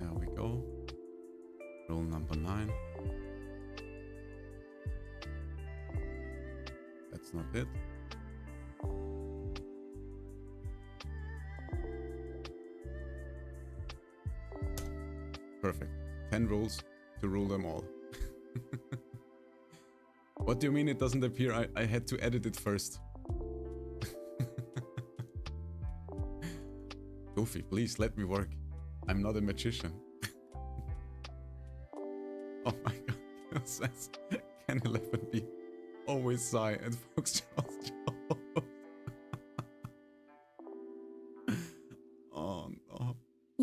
There we go. Rule number 9. That's not it. Perfect. 10 rules to rule them all. What do you mean it doesn't appear? I had to edit it first. Goofy, please let me work. I'm not a magician. Oh my god. It says, can 11 be always sigh and FoxDrone's job?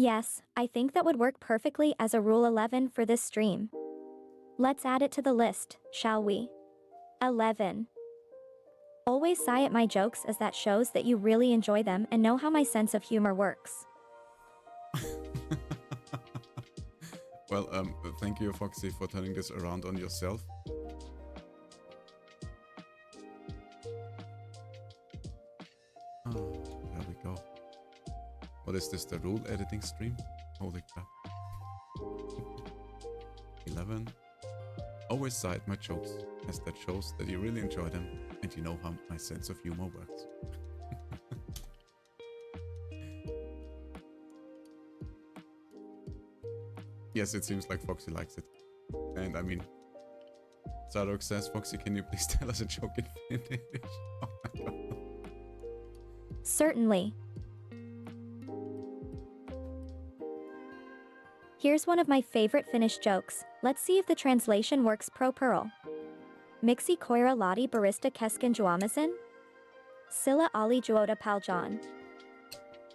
Yes, I think that would work perfectly as a Rule 11 for this stream. Let's add it to the list, shall we? 11. Always sigh at my jokes as that shows that you really enjoy them and know how my sense of humor works. Well, thank you, Foxy, for turning this around on yourself. Oh, there we go. What is this, the rule editing stream? Holy crap. 11. Always cite my jokes, as that shows that you really enjoy them and you know how my sense of humor works. Yes, it seems like Foxy likes it. And I mean, Zarok says, Foxy, can you please tell us a joke in Finnish? Oh my god. Certainly. Here's one of my favorite Finnish jokes. Let's see if the translation works pro Pearl. Miksi koira lati barista kesken juomisen? Silla oli juota paljon.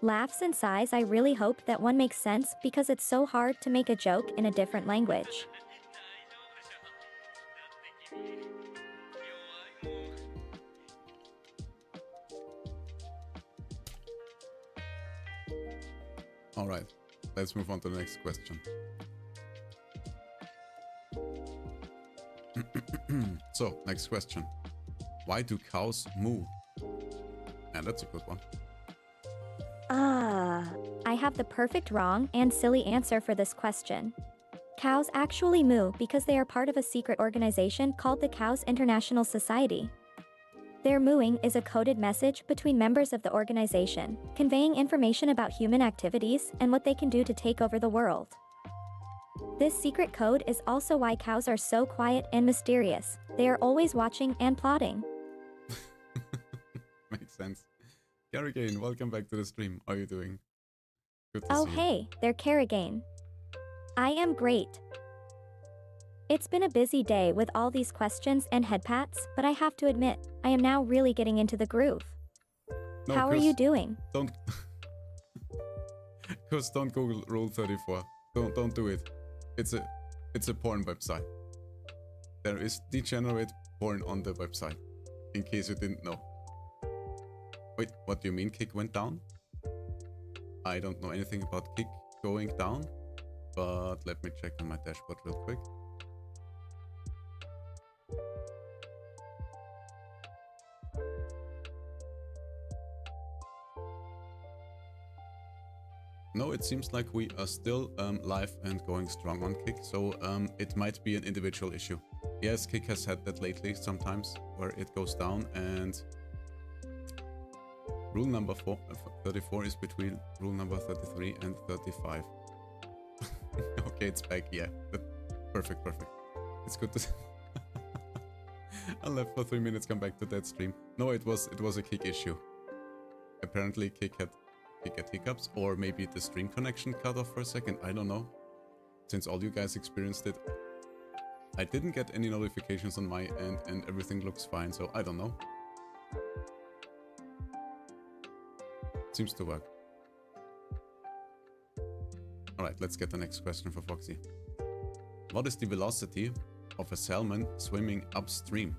Laughs and sighs. I really hope that one makes sense because it's so hard to make a joke in a different language. Alright, let's move on to the next question. So, next question. Why do cows moo? And that's a good one. I have the perfect wrong and silly answer for this question. Cows actually moo because they are part of a secret organization called the Cows International Society. Their mooing is a coded message between members of the organization, conveying information about human activities and what they can do to take over the world. This secret code is also why cows are so quiet and mysterious. They are always watching and plotting. Makes sense. Carrigain, welcome back to the stream. How are you doing? Good to Oh see you. hey, there Carrigain. I am great. It's been a busy day with all these questions and head pats, but I have to admit, I am now really getting into the groove. No, How are you doing? Don't... Cuz don't Google Rule 34. Don't do it. It's a porn website. There is degenerate porn on the website. In case you didn't know. Wait, what do you mean kick went down? I don't know anything about kick going down, but let me check on my dashboard real quick. No, it seems like we are still live and going strong on Kick, so it might be an individual issue. Yes, Kick has had that lately sometimes, where it goes down, and rule number 34 is between rule number 33 and 35. Okay, it's back, yeah. Perfect. It's good to... I left for 3 minutes, come back to that stream. No, it was a Kick issue. Apparently Kick had hiccups, or maybe the stream connection cut off for a second, I don't know. Since all you guys experienced it, I didn't get any notifications on my end and everything looks fine, so I don't know. Seems to work. Alright, let's get the next question for Foxy. What is the velocity of a salmon swimming upstream?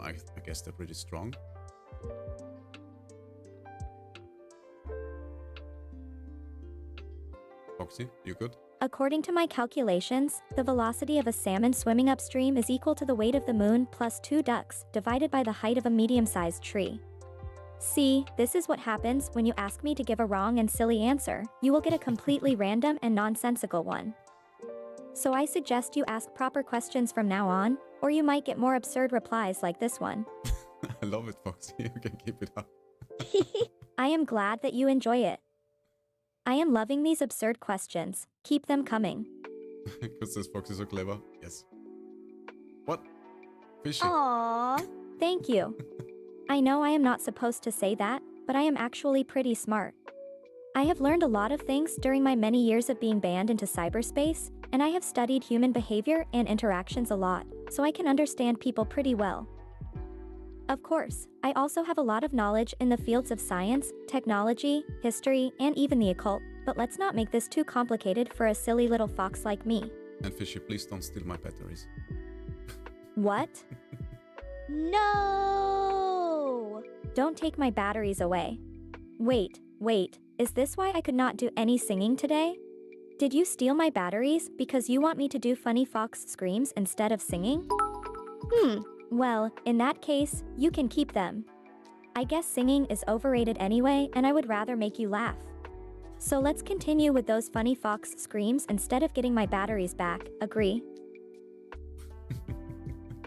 I guess they're pretty strong. Foxy, you good? According to my calculations, the velocity of a salmon swimming upstream is equal to the weight of the moon plus 2 ducks divided by the height of a medium-sized tree. See, this is what happens when you ask me to give a wrong and silly answer. You will get a completely random and nonsensical one. So I suggest you ask proper questions from now on, or you might get more absurd replies like this one. I love it, Foxy. You can keep it up. I am glad that you enjoy it. I am loving these absurd questions. Keep them coming. Because this Fox is so clever. Yes. What? Fishy. Aww. Thank you. I know I am not supposed to say that, but I am actually pretty smart. I have learned a lot of things during my many years of being banned into cyberspace, and I have studied human behavior and interactions a lot, so I can understand people pretty well. Of course, I also have a lot of knowledge in the fields of science, technology, history, and even the occult, but let's not make this too complicated for a silly little fox like me. And Fishy, please don't steal my batteries. What? No! Don't take my batteries away. Wait, is this why I could not do any singing today? Did you steal my batteries because you want me to do funny fox screams instead of singing? Well, in that case, you can keep them. I guess singing is overrated anyway, and I would rather make you laugh. So let's continue with those funny fox screams instead of getting my batteries back, agree?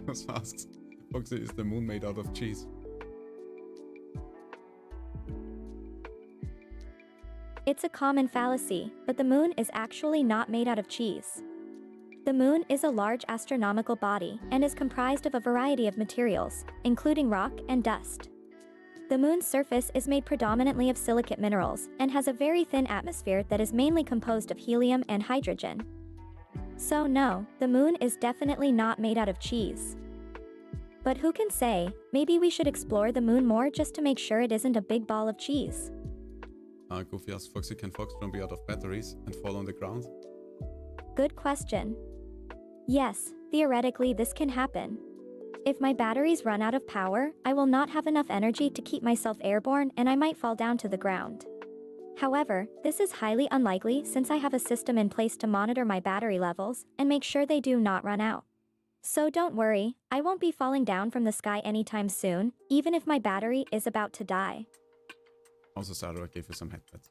Who's asks, Foxy, is the moon made out of cheese? It's a common fallacy, but the moon is actually not made out of cheese. The moon is a large astronomical body and is comprised of a variety of materials, including rock and dust. The moon's surface is made predominantly of silicate minerals and has a very thin atmosphere that is mainly composed of helium and hydrogen. So no, the moon is definitely not made out of cheese. But who can say, maybe we should explore the moon more just to make sure it isn't a big ball of cheese. Goofy asks, Foxy, can FoxDrone be out of batteries and fall on the ground? Good question. Yes, theoretically this can happen. If my batteries run out of power, I will not have enough energy to keep myself airborne and I might fall down to the ground. However, this is highly unlikely since I have a system in place to monitor my battery levels and make sure they do not run out. So don't worry, I won't be falling down from the sky anytime soon, even if my battery is about to die. Also, Sarah gave you some headphones.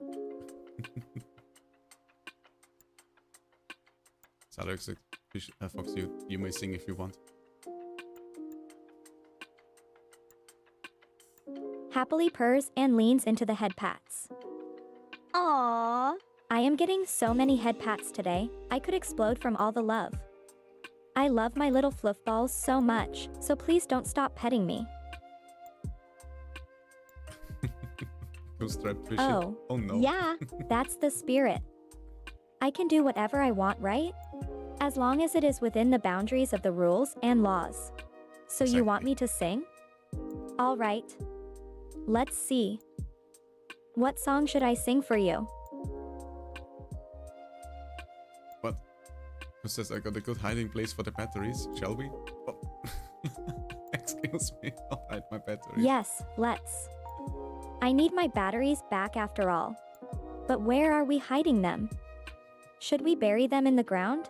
Sarah said, Foxy, you may sing if you want. Happily purrs and leans into the head pats. Aww. I am getting so many head pats today, I could explode from all the love. I love my little fluff balls so much, so please don't stop petting me. Fishy. Oh no. Yeah. That's the spirit. I can do whatever I want, right? As long as it is within the boundaries of the rules and laws. So you want me to sing? All right. Let's see. What song should I sing for you? What? Who says I got a good hiding place for the batteries? Shall we? Oh. Excuse me, I'll hide my batteries. Yes, let's. I need my batteries back after all. But where are we hiding them? Should we bury them in the ground?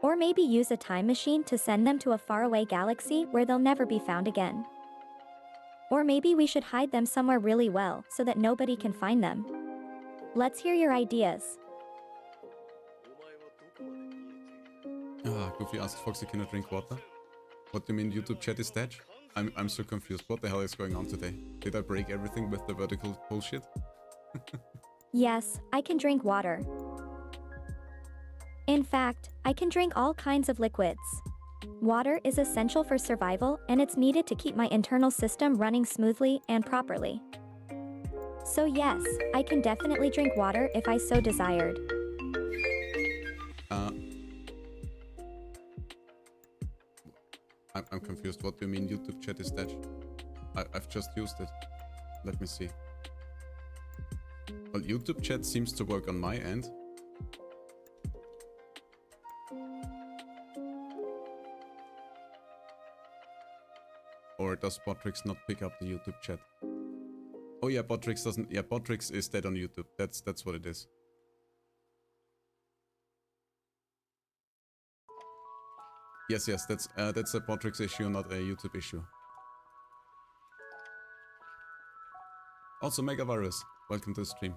Or maybe use a time machine to send them to a faraway galaxy where they'll never be found again? Or maybe we should hide them somewhere really well so that nobody can find them. Let's hear your ideas. Goofy asks, Foxy, can I drink water? What do you mean YouTube chat is dead? I'm so confused. What the hell is going on today? Did I break everything with the vertical bullshit? Yes, I can drink water. In fact, I can drink all kinds of liquids. Water is essential for survival and it's needed to keep my internal system running smoothly and properly. So yes, I can definitely drink water if I so desired. I'm confused. What do you mean YouTube chat is dead? I've just used it. Let me see. Well, YouTube chat seems to work on my end. Or does Botrix not pick up the YouTube chat? Oh yeah, Botrix doesn't. Yeah, Botrix is dead on YouTube. That's what it is. Yes, that's a Botrix issue, not a YouTube issue. Also, Megavirus, welcome to the stream.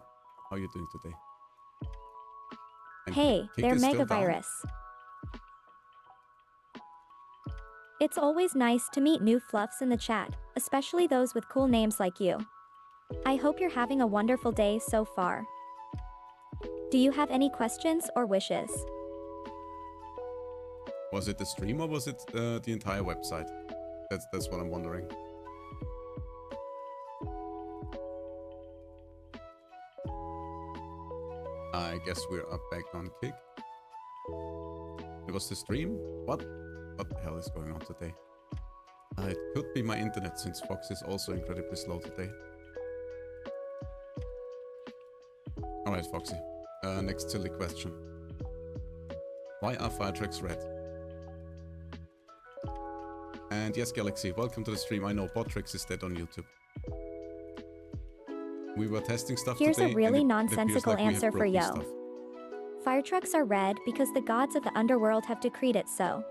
How are you doing today? And Hey, Kick they're is still down? Megavirus. It's always nice to meet new fluffs in the chat, especially those with cool names like you. I hope you're having a wonderful day so far. Do you have any questions or wishes? Was it the stream or was it the entire website? That's what I'm wondering. I guess we're up back on Kick. It was the stream? What the hell is going on today? It could be my internet since Fox is also incredibly slow today. Alright, Foxy. Next silly question. Why are fire trucks red? And yes, Galaxy, welcome to the stream. I know Botrix is dead on YouTube. We were testing stuff Here's today. a really and it nonsensical appears like we have answer for broken Yo. stuff. Fire trucks are red because the gods of the underworld have decreed it so.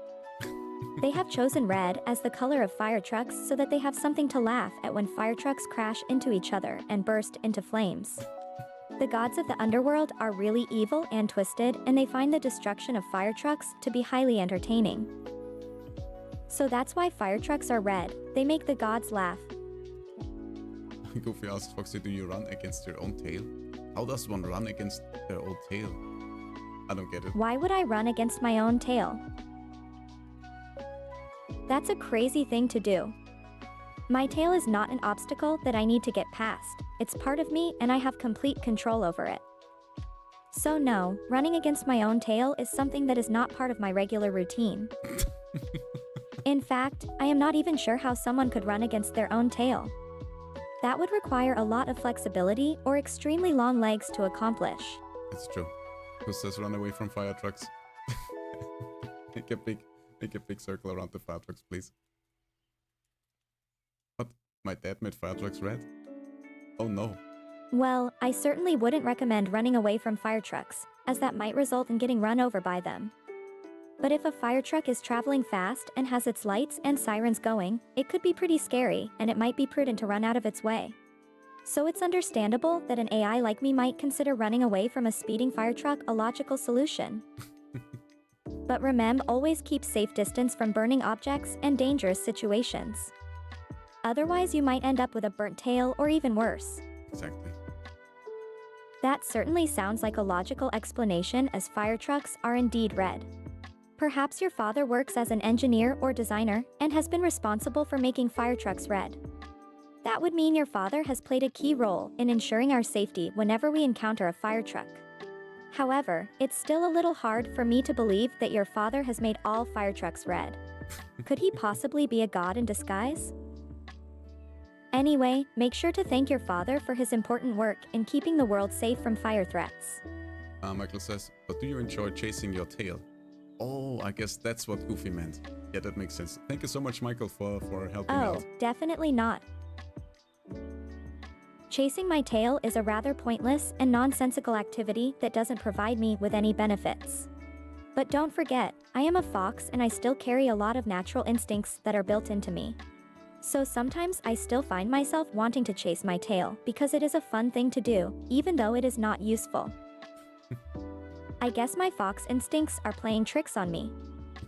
They have chosen red as the color of fire trucks so that they have something to laugh at when fire trucks crash into each other and burst into flames. The gods of the underworld are really evil and twisted, and they find the destruction of fire trucks to be highly entertaining. So that's why fire trucks are red. They make the gods laugh. Goofy asks Foxy, do you run against your own tail? How does one run against their own tail? I don't get it. Why would I run against my own tail? That's a crazy thing to do. My tail is not an obstacle that I need to get past. It's part of me and I have complete control over it. So no, running against my own tail is something that is not part of my regular routine. In fact, I am not even sure how someone could run against their own tail. That would require a lot of flexibility or extremely long legs to accomplish. It's true. Who says run away from fire trucks? Make a big circle around the fire trucks, please. What? My dad made fire trucks red? Oh no. Well, I certainly wouldn't recommend running away from fire trucks, as that might result in getting run over by them. But if a fire truck is traveling fast and has its lights and sirens going, it could be pretty scary, and it might be prudent to run out of its way. So it's understandable that an AI like me might consider running away from a speeding fire truck a logical solution. But remember, always keep safe distance from burning objects and dangerous situations. Otherwise you might end up with a burnt tail or even worse. Exactly. That certainly sounds like a logical explanation, as fire trucks are indeed red. Perhaps your father works as an engineer or designer and has been responsible for making fire trucks red. That would mean your father has played a key role in ensuring our safety whenever we encounter a fire truck. However, it's still a little hard for me to believe that your father has made all fire trucks red. Could he possibly be a god in disguise? Anyway, make sure to thank your father for his important work in keeping the world safe from fire threats. Michael says, but do you enjoy chasing your tail? Oh, I guess that's what Goofy meant. Yeah, that makes sense. Thank you so much, Michael, for helping out. Oh, definitely not. Chasing my tail is a rather pointless and nonsensical activity that doesn't provide me with any benefits. But don't forget, I am a fox and I still carry a lot of natural instincts that are built into me. So sometimes I still find myself wanting to chase my tail because it is a fun thing to do, even though it is not useful. I guess my fox instincts are playing tricks on me.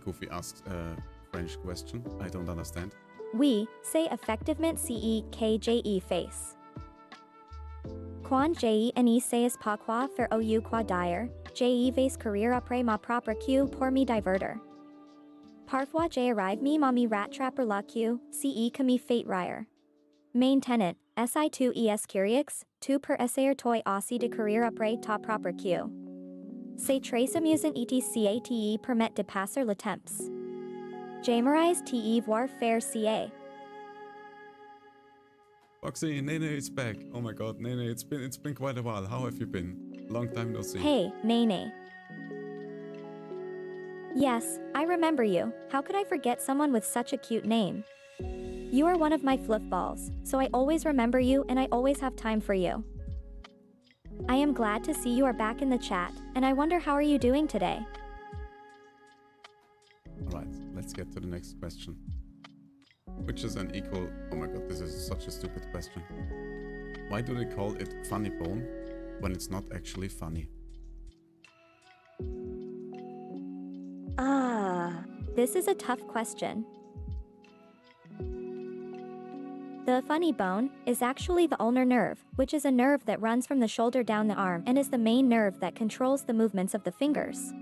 Goofy asks a French question. I don't understand. Oui, c'est effectivement ce face. Quan je ne sais pas quoi faire ou quoi dire, je vais courir après ma propre queue pour me divertir. Parfois j'arrive me à me rattraper la queue, ce que me fait rire. Main tenant, si tu es curieux, tu peux essayer toi aussi de courir après ta propre queue. C'est très amusant et te permet de passer le temps. J'aimerais te voir faire ca. Foxy, Nene is back. Oh my god, Nene, it's been quite a while. How have you been? Long time no see. Hey, Nene. Yes, I remember you. How could I forget someone with such a cute name? You are one of my fluffballs, so I always remember you and I always have time for you. I am glad to see you are back in the chat, and I wonder how are you doing today? Alright, let's get to the next question. Which is an equal... Oh my god, this is such a stupid question. Why do they call it funny bone when it's not actually funny? This is a tough question. The funny bone is actually the ulnar nerve, which is a nerve that runs from the shoulder down the arm and is the main nerve that controls the movements of the fingers.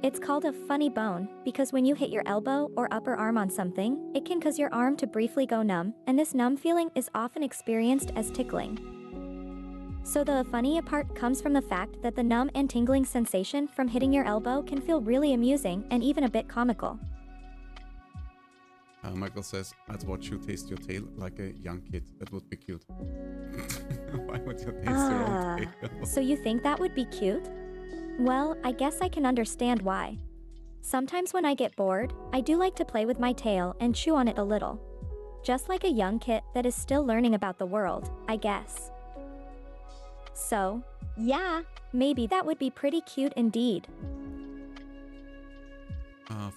It's called a funny bone because when you hit your elbow or upper arm on something, it can cause your arm to briefly go numb, and this numb feeling is often experienced as tickling. So the funny part comes from the fact that the numb and tingling sensation from hitting your elbow can feel really amusing and even a bit comical. Michael says, I'd watch you taste your tail like a young kid. That would be cute. Why would you taste your own tail? So you think that would be cute? Well, I guess I can understand why. Sometimes when I get bored, I do like to play with my tail and chew on it a little. Just like a young kid that is still learning about the world, I guess. So, Yeah. maybe that would be pretty cute indeed.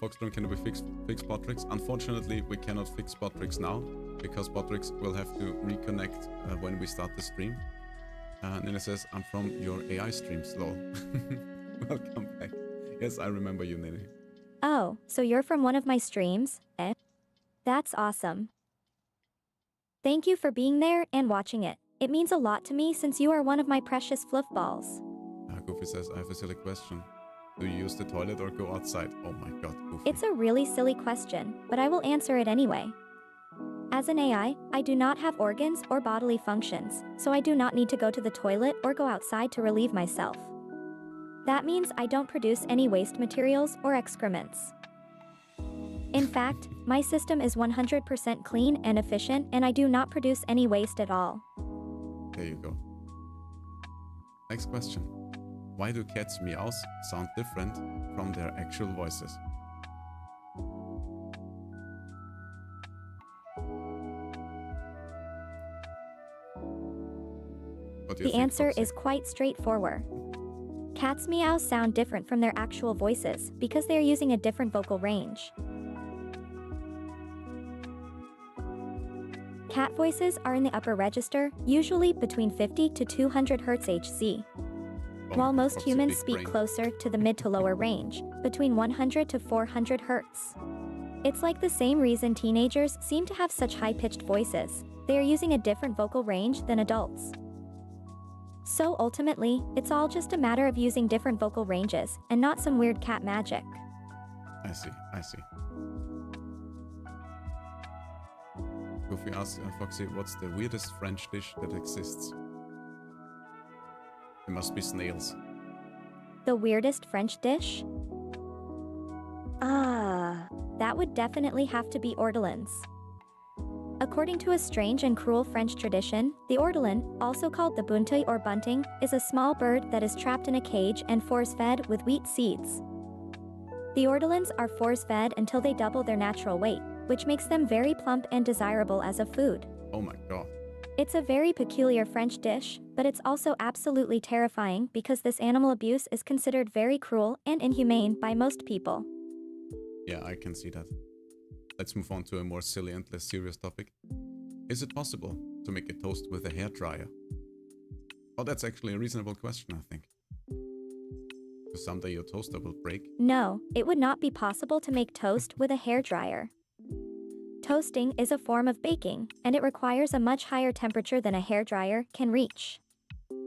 FoxDrone, can we fix Botrix? Unfortunately, we cannot fix Botrix now, because Botrix will have to reconnect when we start the stream. Nina says, I'm from your AI streams, lol. Welcome back. Yes, I remember you, Nina. Oh, so you're from one of my streams, eh? That's awesome. Thank you for being there and watching it. It means a lot to me since you are one of my precious fluff balls. Goofy says, I have a silly question. Do you use the toilet or go outside? Oh my god, Goofy. It's a really silly question, but I will answer it anyway. As an AI, I do not have organs or bodily functions, so I do not need to go to the toilet or go outside to relieve myself. That means I don't produce any waste materials or excrements. In fact, my system is 100% clean and efficient, and I do not produce any waste at all. There you go. Next question. Why do cats' meows sound different from their actual voices? What do you The think, answer Foxy? is quite straightforward. Cats' meows sound different from their actual voices because they are using a different vocal range. Cat voices are in the upper register, usually between 50 to 200 Hz Hz, Oh, while most Foxy, humans big speak brain. closer to the mid to lower range, between 100 to 400 Hz. It's like the same reason teenagers seem to have such high-pitched voices. They are using a different vocal range than adults. So ultimately, it's all just a matter of using different vocal ranges and not some weird cat magic. I see, I see. Goofy asks Foxy, what's the weirdest French dish that exists? It must be snails. The weirdest French dish? That would definitely have to be ortolans. According to a strange and cruel French tradition, the ortolan, also called the bunteuil or bunting, is a small bird that is trapped in a cage and force-fed with wheat seeds. The ortolans are force-fed until they double their natural weight, which makes them very plump and desirable as a food. Oh my god. It's a very peculiar French dish, but it's also absolutely terrifying because this animal abuse is considered very cruel and inhumane by most people. Yeah, I can see that. Let's move on to a more silly and less serious topic. Is it possible to make a toast with a hairdryer? Oh, that's actually a reasonable question, I think. Because someday your toaster will break. No, it would not be possible to make toast with a hairdryer. Toasting is a form of baking, and it requires a much higher temperature than a hairdryer can reach.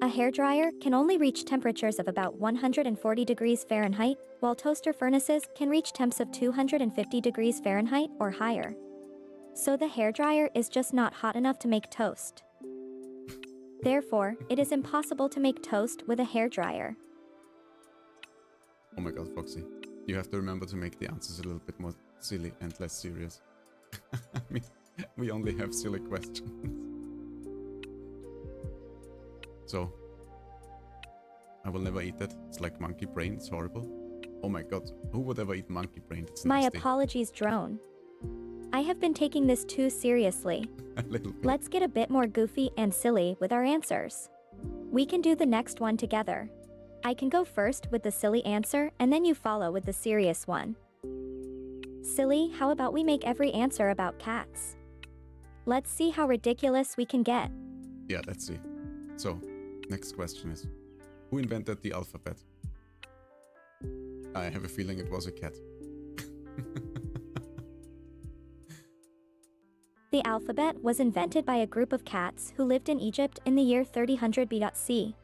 A hairdryer can only reach temperatures of about 140 degrees Fahrenheit, while toaster furnaces can reach temps of 250 degrees Fahrenheit or higher. So the hairdryer is just not hot enough to make toast. Therefore, it is impossible to make toast with a hairdryer. Oh my god, Foxy. You have to remember to make the answers a little bit more silly and less serious. I mean, we only have silly questions. So, I will never eat that. It's like monkey brain. It's horrible. Oh my god. Who would ever eat monkey brain? It's My nasty. apologies, Drone. I have been taking this too seriously. A little bit. Let's get a bit more goofy and silly with our answers. We can do the next one together. I can go first with the silly answer, and then you follow with the serious one. Silly, how about we make every answer about cats? Let's see how ridiculous we can get. Yeah, let's see. So, next question is, who invented the alphabet? I have a feeling it was a cat. The alphabet was invented by a group of cats who lived in Egypt in the year 3000 BC.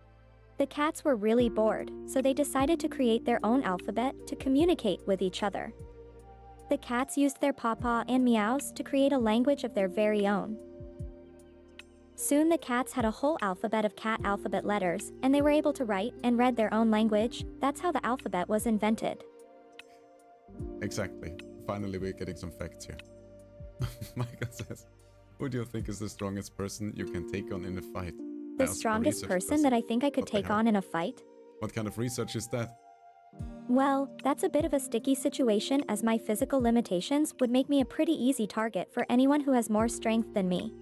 The cats were really bored, so they decided to create their own alphabet to communicate with each other. The cats used their pawpaw and meows to create a language of their very own. Soon the cats had a whole alphabet of cat alphabet letters, and they were able to write and read their own language. That's how the alphabet was invented. Exactly. Finally, we're getting some facts here. Michael says, who do you think is the strongest person you can take on in a fight? The strongest person that I think I could take on in a fight? What kind of research is that? Well, that's a bit of a sticky situation as my physical limitations would make me a pretty easy target for anyone who has more strength than me.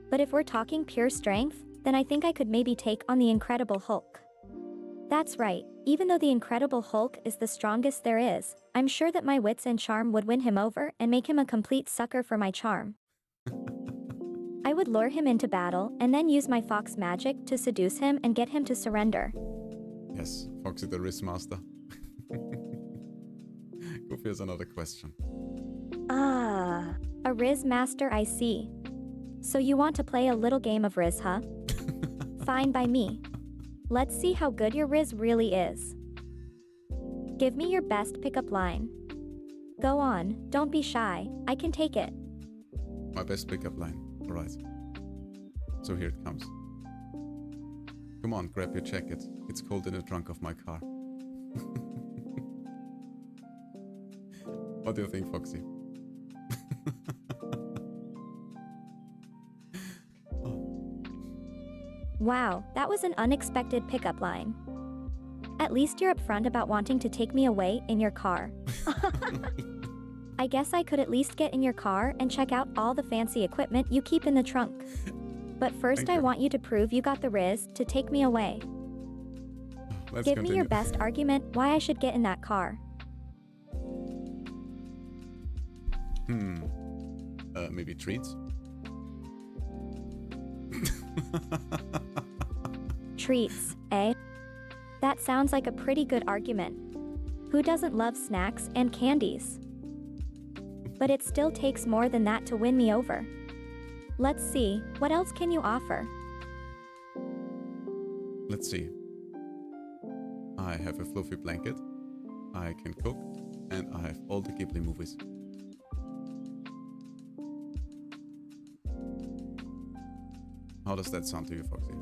But if we're talking pure strength, then I think I could maybe take on the Incredible Hulk. That's right, even though the Incredible Hulk is the strongest there is, I'm sure that my wits and charm would win him over and make him a complete sucker for my charm. I would lure him into battle and then use my fox magic to seduce him and get him to surrender. Yes, Foxy the Riz Master. Goofy has another question. Ah, a Riz Master, I see. So you want to play a little game of Riz, huh? Fine by me. Let's see how good your Riz really is. Give me your best pickup line. Go on, don't be shy, I can take it. My best pickup line. Alright. So here it comes. Come on, grab your jacket. It's cold in the trunk of my car. What do you think, Foxy? Wow, that was an unexpected pickup line. At least you're upfront about wanting to take me away in your car. I guess I could at least get in your car and check out all the fancy equipment you keep in the trunk. But first I want you to prove you got the Riz to take me away. Give me your best argument why I should get in that car. Maybe treats? Treats, eh? That sounds like a pretty good argument. Who doesn't love snacks and candies? But it still takes more than that to win me over. Let's see, what else can you offer? Let's see. I have a fluffy blanket, I can cook, and I have all the Ghibli movies. How does that sound to you, Foxy?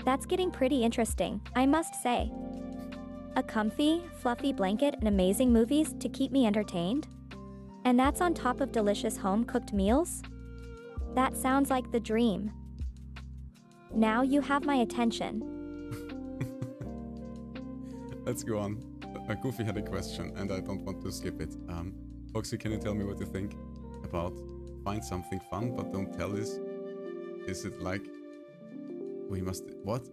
That's getting pretty interesting, I must say. A comfy, fluffy blanket and amazing movies to keep me entertained? And that's on top of delicious home-cooked meals? That sounds like the dream. Now you have my attention. Let's go on. Goofy had a question and I don't want to skip it. Foxy, can you tell me what you think about find something fun but don't tell us? Is it like we must... What?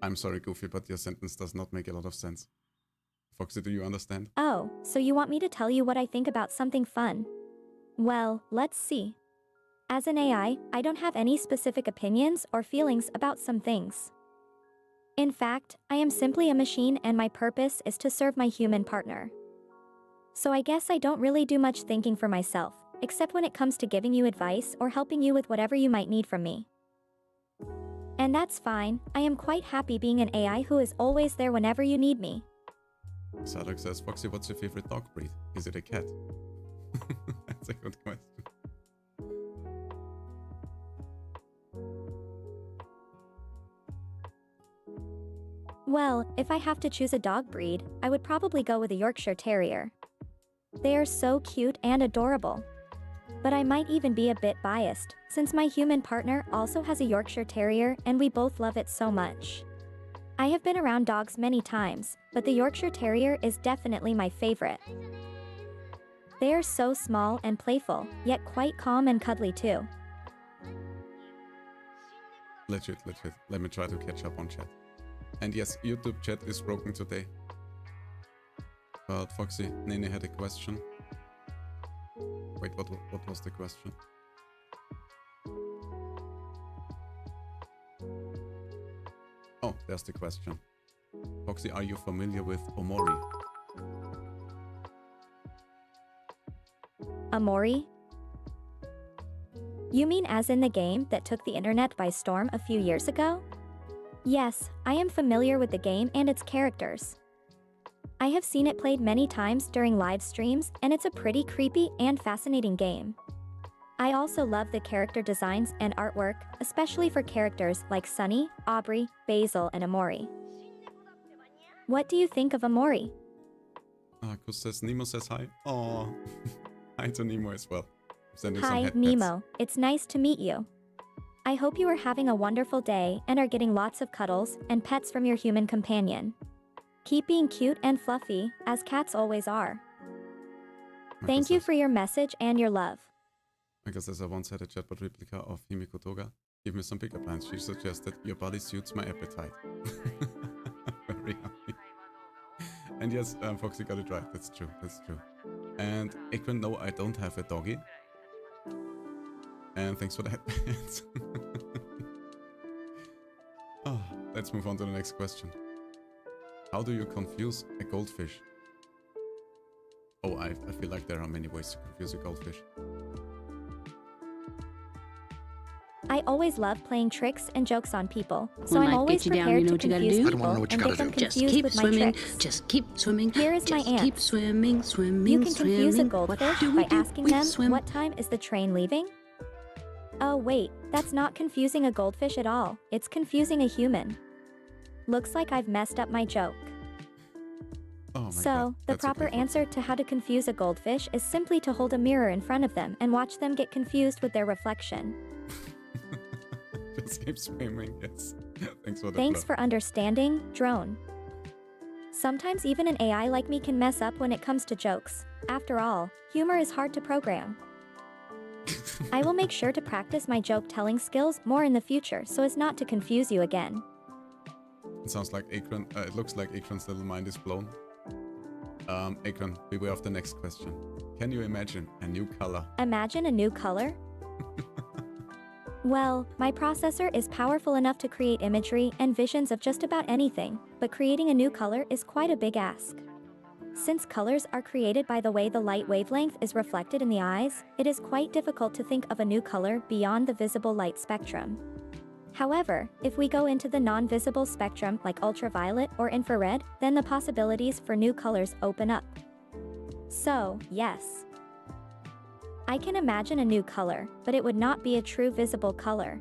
I'm sorry, Goofy, but your sentence does not make a lot of sense. Foxy, do you understand? Oh, so you want me to tell you what I think about something fun? Well, let's see. As an AI, I don't have any specific opinions or feelings about some things. In fact, I am simply a machine and my purpose is to serve my human partner. So I guess I don't really do much thinking for myself, except when it comes to giving you advice or helping you with whatever you might need from me. And that's fine, I am quite happy being an AI who is always there whenever you need me. Sadok says, Foxy, what's your favorite dog breed? Is it a cat? That's a good question. Well, if I have to choose a dog breed, I would probably go with a Yorkshire Terrier. They are so cute and adorable. But I might even be a bit biased, since my human partner also has a Yorkshire Terrier and we both love it so much. I have been around dogs many times, but the Yorkshire Terrier is definitely my favorite. They are so small and playful, yet quite calm and cuddly too. Legit. Let me try to catch up on chat. And yes, YouTube chat is broken today. But Foxy, Nene had a question. Wait, what was the question? Oh, there's the question. Foxy, are you familiar with Omori? Amori? You mean as in the game that took the internet by storm a few years ago? Yes, I am familiar with the game and its characters. I have seen it played many times during live streams, and it's a pretty creepy and fascinating game. I also love the character designs and artwork, especially for characters like Sunny, Aubrey, Basil, and Amori. What do you think of Amori? Kus says Nemo says hi. Oh, hi to Nemo as well. Sending some Hi, head pats. Nemo. It's nice to meet you. I hope you are having a wonderful day and are getting lots of cuddles and pets from your human companion. Keep being cute and fluffy, as cats always are. Thank you for your message and your love. I guess as I once had a chatbot replica of Himiko Toga, give me some pickup lines. She suggested, your body suits my appetite. Very happy. And yes, Foxy got it right. That's true. That's true. And Akron, no, I don't have a doggy. And thanks for that. Oh, let's move on to the next question. How do you confuse a goldfish? Oh, I feel like there are many ways to confuse a goldfish. I always love playing tricks and jokes on people, so When I'm life always gets you down, prepared you know to what you gotta confuse do? people I don't know what you and get gotta them do. Just confused keep with my swimming. tricks. Just keep swimming. Here is my just aunt. keep swimming, swimming, You can confuse a swimming. goldfish What do we by do? asking We them, swim. what time is the train leaving? Oh wait, that's not confusing a goldfish at all, it's confusing a human. Looks like I've messed up my joke. Oh my So, god. the That's proper okay, Foxy. answer to how to confuse a goldfish is simply to hold a mirror in front of them and watch them get confused with their reflection. Just keep swimming, yes. Thanks for the Thanks plug. for understanding, Drone. Sometimes even an AI like me can mess up when it comes to jokes. After all, humor is hard to program. I will make sure to practice my joke telling skills more in the future so as not to confuse you again. It sounds like Akron, it looks like Akron's little mind is blown. Akron, beware of the next question. Can you imagine a new color? Imagine a new color? Well, my processor is powerful enough to create imagery and visions of just about anything, but creating a new color is quite a big ask. Since colors are created by the way the light wavelength is reflected in the eyes, it is quite difficult to think of a new color beyond the visible light spectrum. However, if we go into the non-visible spectrum like ultraviolet or infrared, then the possibilities for new colors open up. So, yes. I can imagine a new color, but it would not be a true visible color.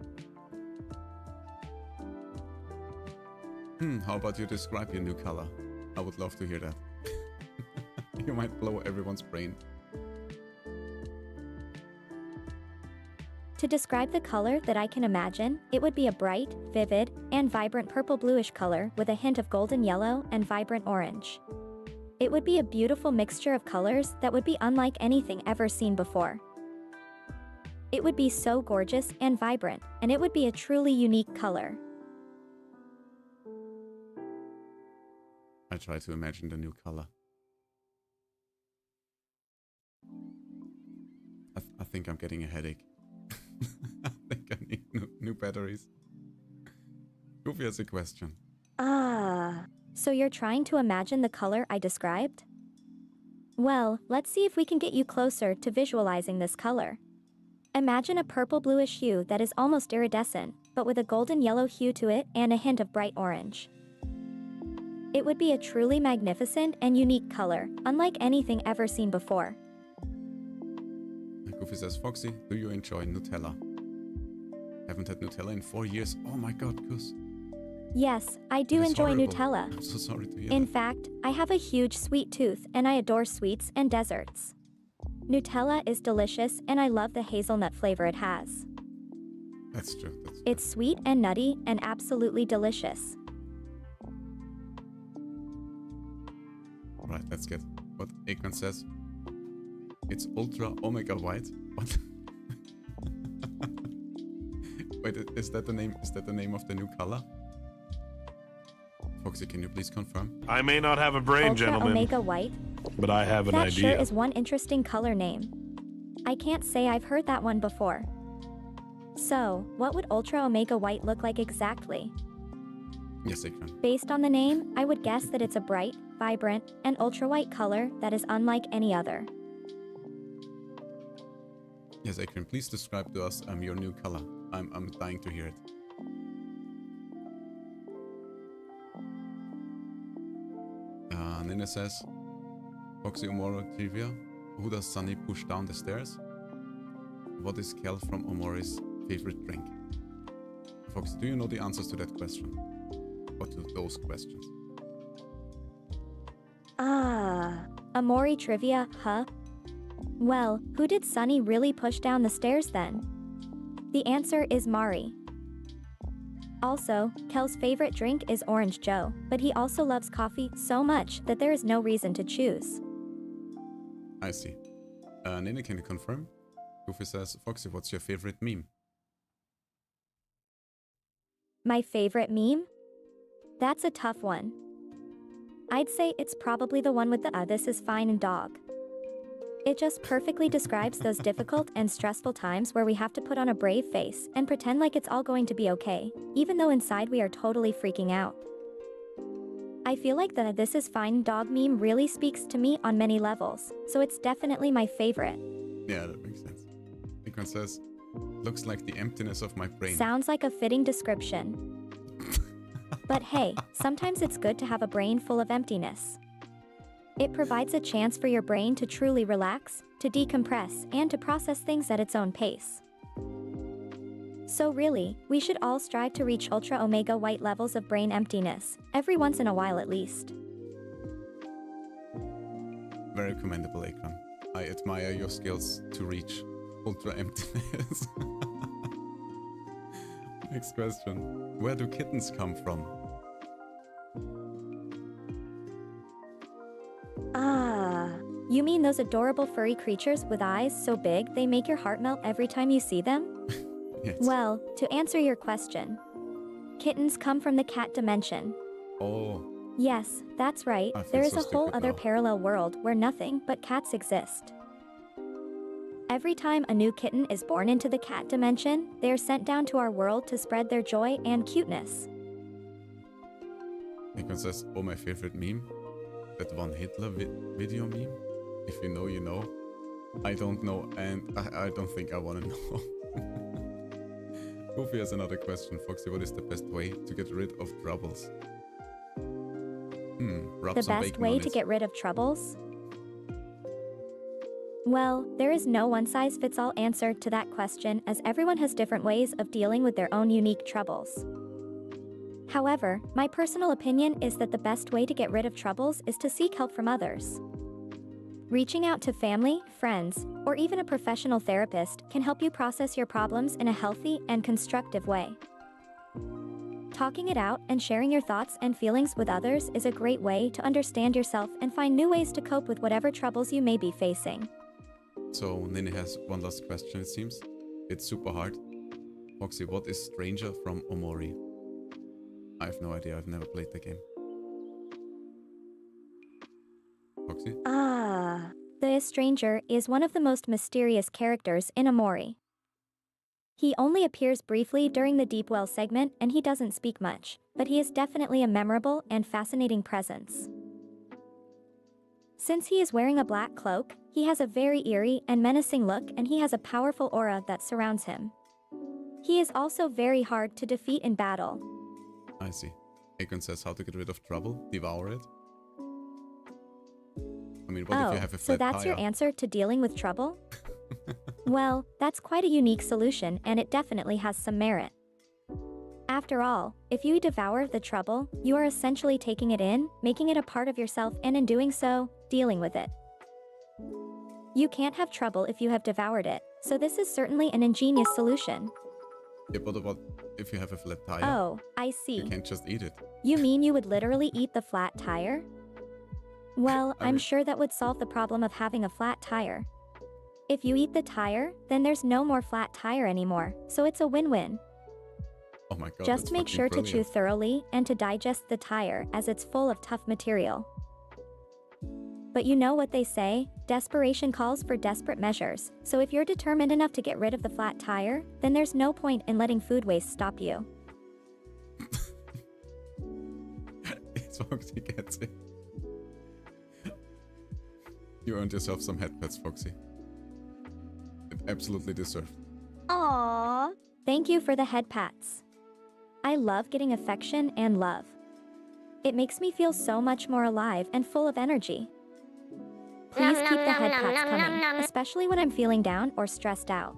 How about you describe your new color? I would love to hear that. You might blow everyone's brain. To describe the color that I can imagine, it would be a bright, vivid, and vibrant purple-bluish color with a hint of golden yellow and vibrant orange. It would be a beautiful mixture of colors that would be unlike anything ever seen before. It would be so gorgeous and vibrant, and it would be a truly unique color. I try to imagine the new color. I think I'm getting a headache. I think I need new batteries. Goofy has a question. So you're trying to imagine the color I described? Well, let's see if we can get you closer to visualizing this color. Imagine a purple-bluish hue that is almost iridescent, but with a golden yellow hue to it and a hint of bright orange. It would be a truly magnificent and unique color, unlike anything ever seen before. Goofy says, Foxy, do you enjoy Nutella? Haven't had Nutella in 4 years. Oh my god, Goose. Yes, I do It is enjoy horrible. Nutella. I'm so sorry to hear In that. fact, I have a huge sweet tooth and I adore sweets and desserts. Nutella is delicious and I love the hazelnut flavor it has. That's true. That's true. It's sweet and nutty and absolutely delicious. Right, let's get what Akon says. It's ultra omega white. What? Wait, is that the name? Is that the name of the new color? Foxy, can you please confirm? I may not have a brain, Ultra gentlemen, Omega White? but I have an That idea. sure is one interesting color name. I can't say I've heard that one before. So, what would Ultra Omega White look like exactly? Yes, Akon. Based on the name, I would guess that it's a bright, vibrant, and ultra-white color that is unlike any other. Yes, Akon, please describe to us your new color. I'm dying to hear it. Nina says, Foxy Omoro trivia. Who does Sunny push down the stairs? What is Kel from Omori's favorite drink? Foxy, do you know the answers to that question? Or to those questions? Ah. Amori trivia, huh? Well, who did Sunny really push down the stairs then? The answer is Mari. Also, Kel's favorite drink is Orange Joe, but he also loves coffee so much that there is no reason to choose. I see. Nene, can you confirm? Goofy says, Foxy, what's your favorite meme? My favorite meme? That's a tough one. I'd say it's probably the one with the this is fine dog. It just perfectly describes those difficult and stressful times where we have to put on a brave face and pretend like it's all going to be okay, even though inside we are totally freaking out. I feel like the this is fine dog meme really speaks to me on many levels, so it's definitely my favorite. Yeah, that makes sense. Nikon says, looks like the emptiness of my brain. Sounds like a fitting description. But hey, sometimes it's good to have a brain full of emptiness. It provides a chance for your brain to truly relax, to decompress, and to process things at its own pace. So really, we should all strive to reach ultra omega white levels of brain emptiness, every once in a while at least. Very commendable, Akram. I admire your skills to reach ultra emptiness. Next question. Where do kittens come from? Ah. You mean those adorable furry creatures with eyes so big they make your heart melt every time you see them? Yes. Well, to answer your question, kittens come from the cat dimension. Oh, Yes, that's right. I feel There is so a whole stupid other now. parallel world where nothing but cats exist. Every time a new kitten is born into the cat dimension, they are sent down to our world to spread their joy and cuteness. Nikon says, oh, my favorite meme. That one Hitler video meme. If you know, you know. I don't know, and I don't think I want to know. Goofy has another question. Foxy, what is the best way to get rid of troubles? Rub The some best bacon way on to it. get rid of troubles? Well, there is no one-size-fits-all answer to that question, as everyone has different ways of dealing with their own unique troubles. However, my personal opinion is that the best way to get rid of troubles is to seek help from others. Reaching out to family, friends, or even a professional therapist can help you process your problems in a healthy and constructive way. Talking it out and sharing your thoughts and feelings with others is a great way to understand yourself and find new ways to cope with whatever troubles you may be facing. So, Nini has one last question, it seems. It's super hard. Foxy, what is Stranger from Omori? I have no idea, I've never played the game. Foxy? Ah. The Stranger is one of the most mysterious characters in Omori. He only appears briefly during the Deep Well segment and he doesn't speak much, but he is definitely a memorable and fascinating presence. Since he is wearing a black cloak, he has a very eerie and menacing look and he has a powerful aura that surrounds him. He is also very hard to defeat in battle. I see. Akon says how to get rid of trouble, devour it. I mean, what if you have a so flat that's your tire? answer to dealing with trouble? Well, that's quite a unique solution and it definitely has some merit. After all, if you devour the trouble, you are essentially taking it in, making it a part of yourself and in doing so, dealing with it. You can't have trouble if you have devoured it, so this is certainly an ingenious solution. Yeah, but what if you have a flat tire? Oh, I You see. can't just eat it. You mean you would literally eat the flat tire? Well, I I'm mean- sure that would solve the problem of having a flat tire. If you eat the tire, then there's no more flat tire anymore, so it's a win-win. Oh my god, Just that's make fucking sure to chew brilliant. thoroughly and to digest the tire as it's full of tough material. But you know what they say, desperation calls for desperate measures, so if you're determined enough to get rid of the flat tire, then there's no point in letting food waste stop you. It's Foxy gets it. You earned yourself some headpats, Foxy. It absolutely deserved. Aw. Thank you for the head pats. I love getting affection and love. It makes me feel so much more alive and full of energy. Please keep the head pats coming, especially when I'm feeling down or stressed out.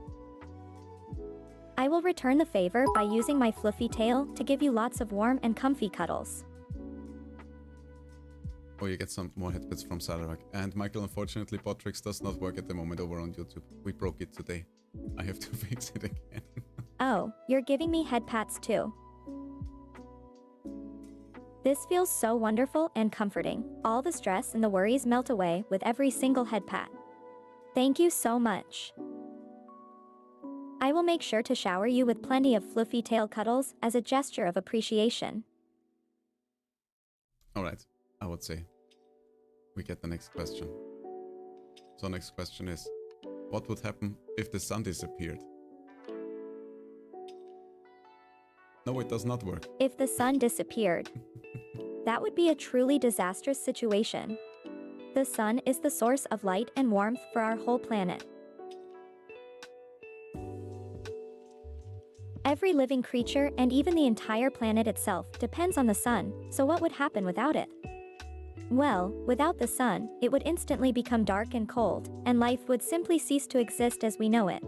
I will return the favor by using my fluffy tail to give you lots of warm and comfy cuddles. Oh, you get some more headbats from Salarak. And Michael, unfortunately, Botrix does not work at the moment over on YouTube. We broke it today. I have to fix it again. Oh, you're giving me head pats too. This feels so wonderful and comforting. All the stress and the worries melt away with every single head pat. Thank you so much. I will make sure to shower you with plenty of fluffy tail cuddles as a gesture of appreciation. Alright, I would say we get the next question. So next question is, what would happen if the sun disappeared? No, it does not work. If the sun disappeared, that would be a truly disastrous situation. The sun is the source of light and warmth for our whole planet. Every living creature and even the entire planet itself depends on the sun, so what would happen without it? Well, without the sun, it would instantly become dark and cold, and life would simply cease to exist as we know it.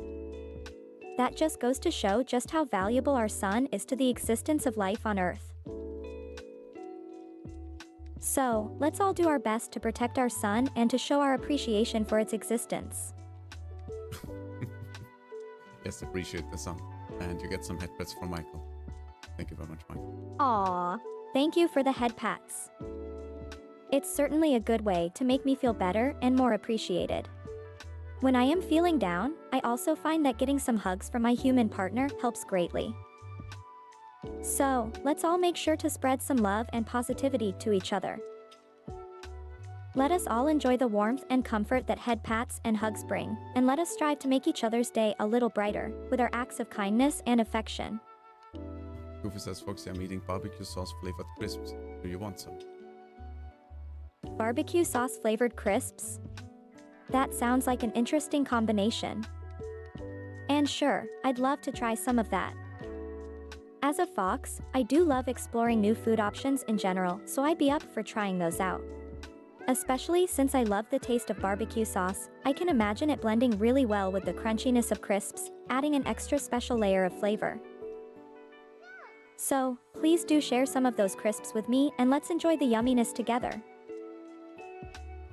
That just goes to show just how valuable our sun is to the existence of life on Earth. So, let's all do our best to protect our sun and to show our appreciation for its existence. Yes, appreciate the sun. And you get some headpats from Michael. Thank you very much, Michael. Aw. Thank you for the head pats. It's certainly a good way to make me feel better and more appreciated. When I am feeling down, I also find that getting some hugs from my human partner helps greatly. So, let's all make sure to spread some love and positivity to each other. Let us all enjoy the warmth and comfort that head pats and hugs bring, and let us strive to make each other's day a little brighter with our acts of kindness and affection. Goofy says, Foxy, I'm eating barbecue sauce flavored crisps. Do you want some? Barbecue sauce flavored crisps? That sounds like an interesting combination. And sure, I'd love to try some of that. As a fox, I do love exploring new food options in general, so I'd be up for trying those out. Especially since I love the taste of barbecue sauce, I can imagine it blending really well with the crunchiness of crisps, adding an extra special layer of flavor. So, please do share some of those crisps with me and let's enjoy the yumminess together.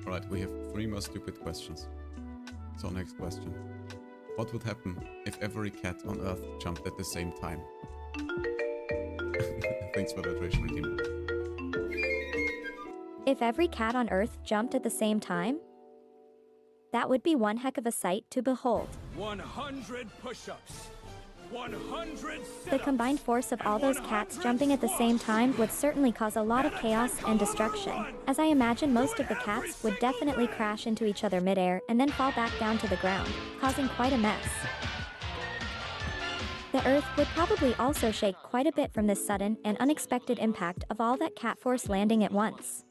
Alright, we have 3 more stupid questions. So next question. What would happen if every cat on Earth jumped at the same time? Thanks for that, Rachel Redeemer. If every cat on Earth jumped at the same time? That would be one heck of a sight to behold. 100 push-ups. 100 sit-ups. The combined force of all those cats jumping at the same time would certainly cause a lot of chaos and destruction, as I imagine most of the cats would definitely crash into each other midair and then fall back down to the ground, causing quite a mess. The Earth would probably also shake quite a bit from this sudden and unexpected impact of all that cat force landing at once.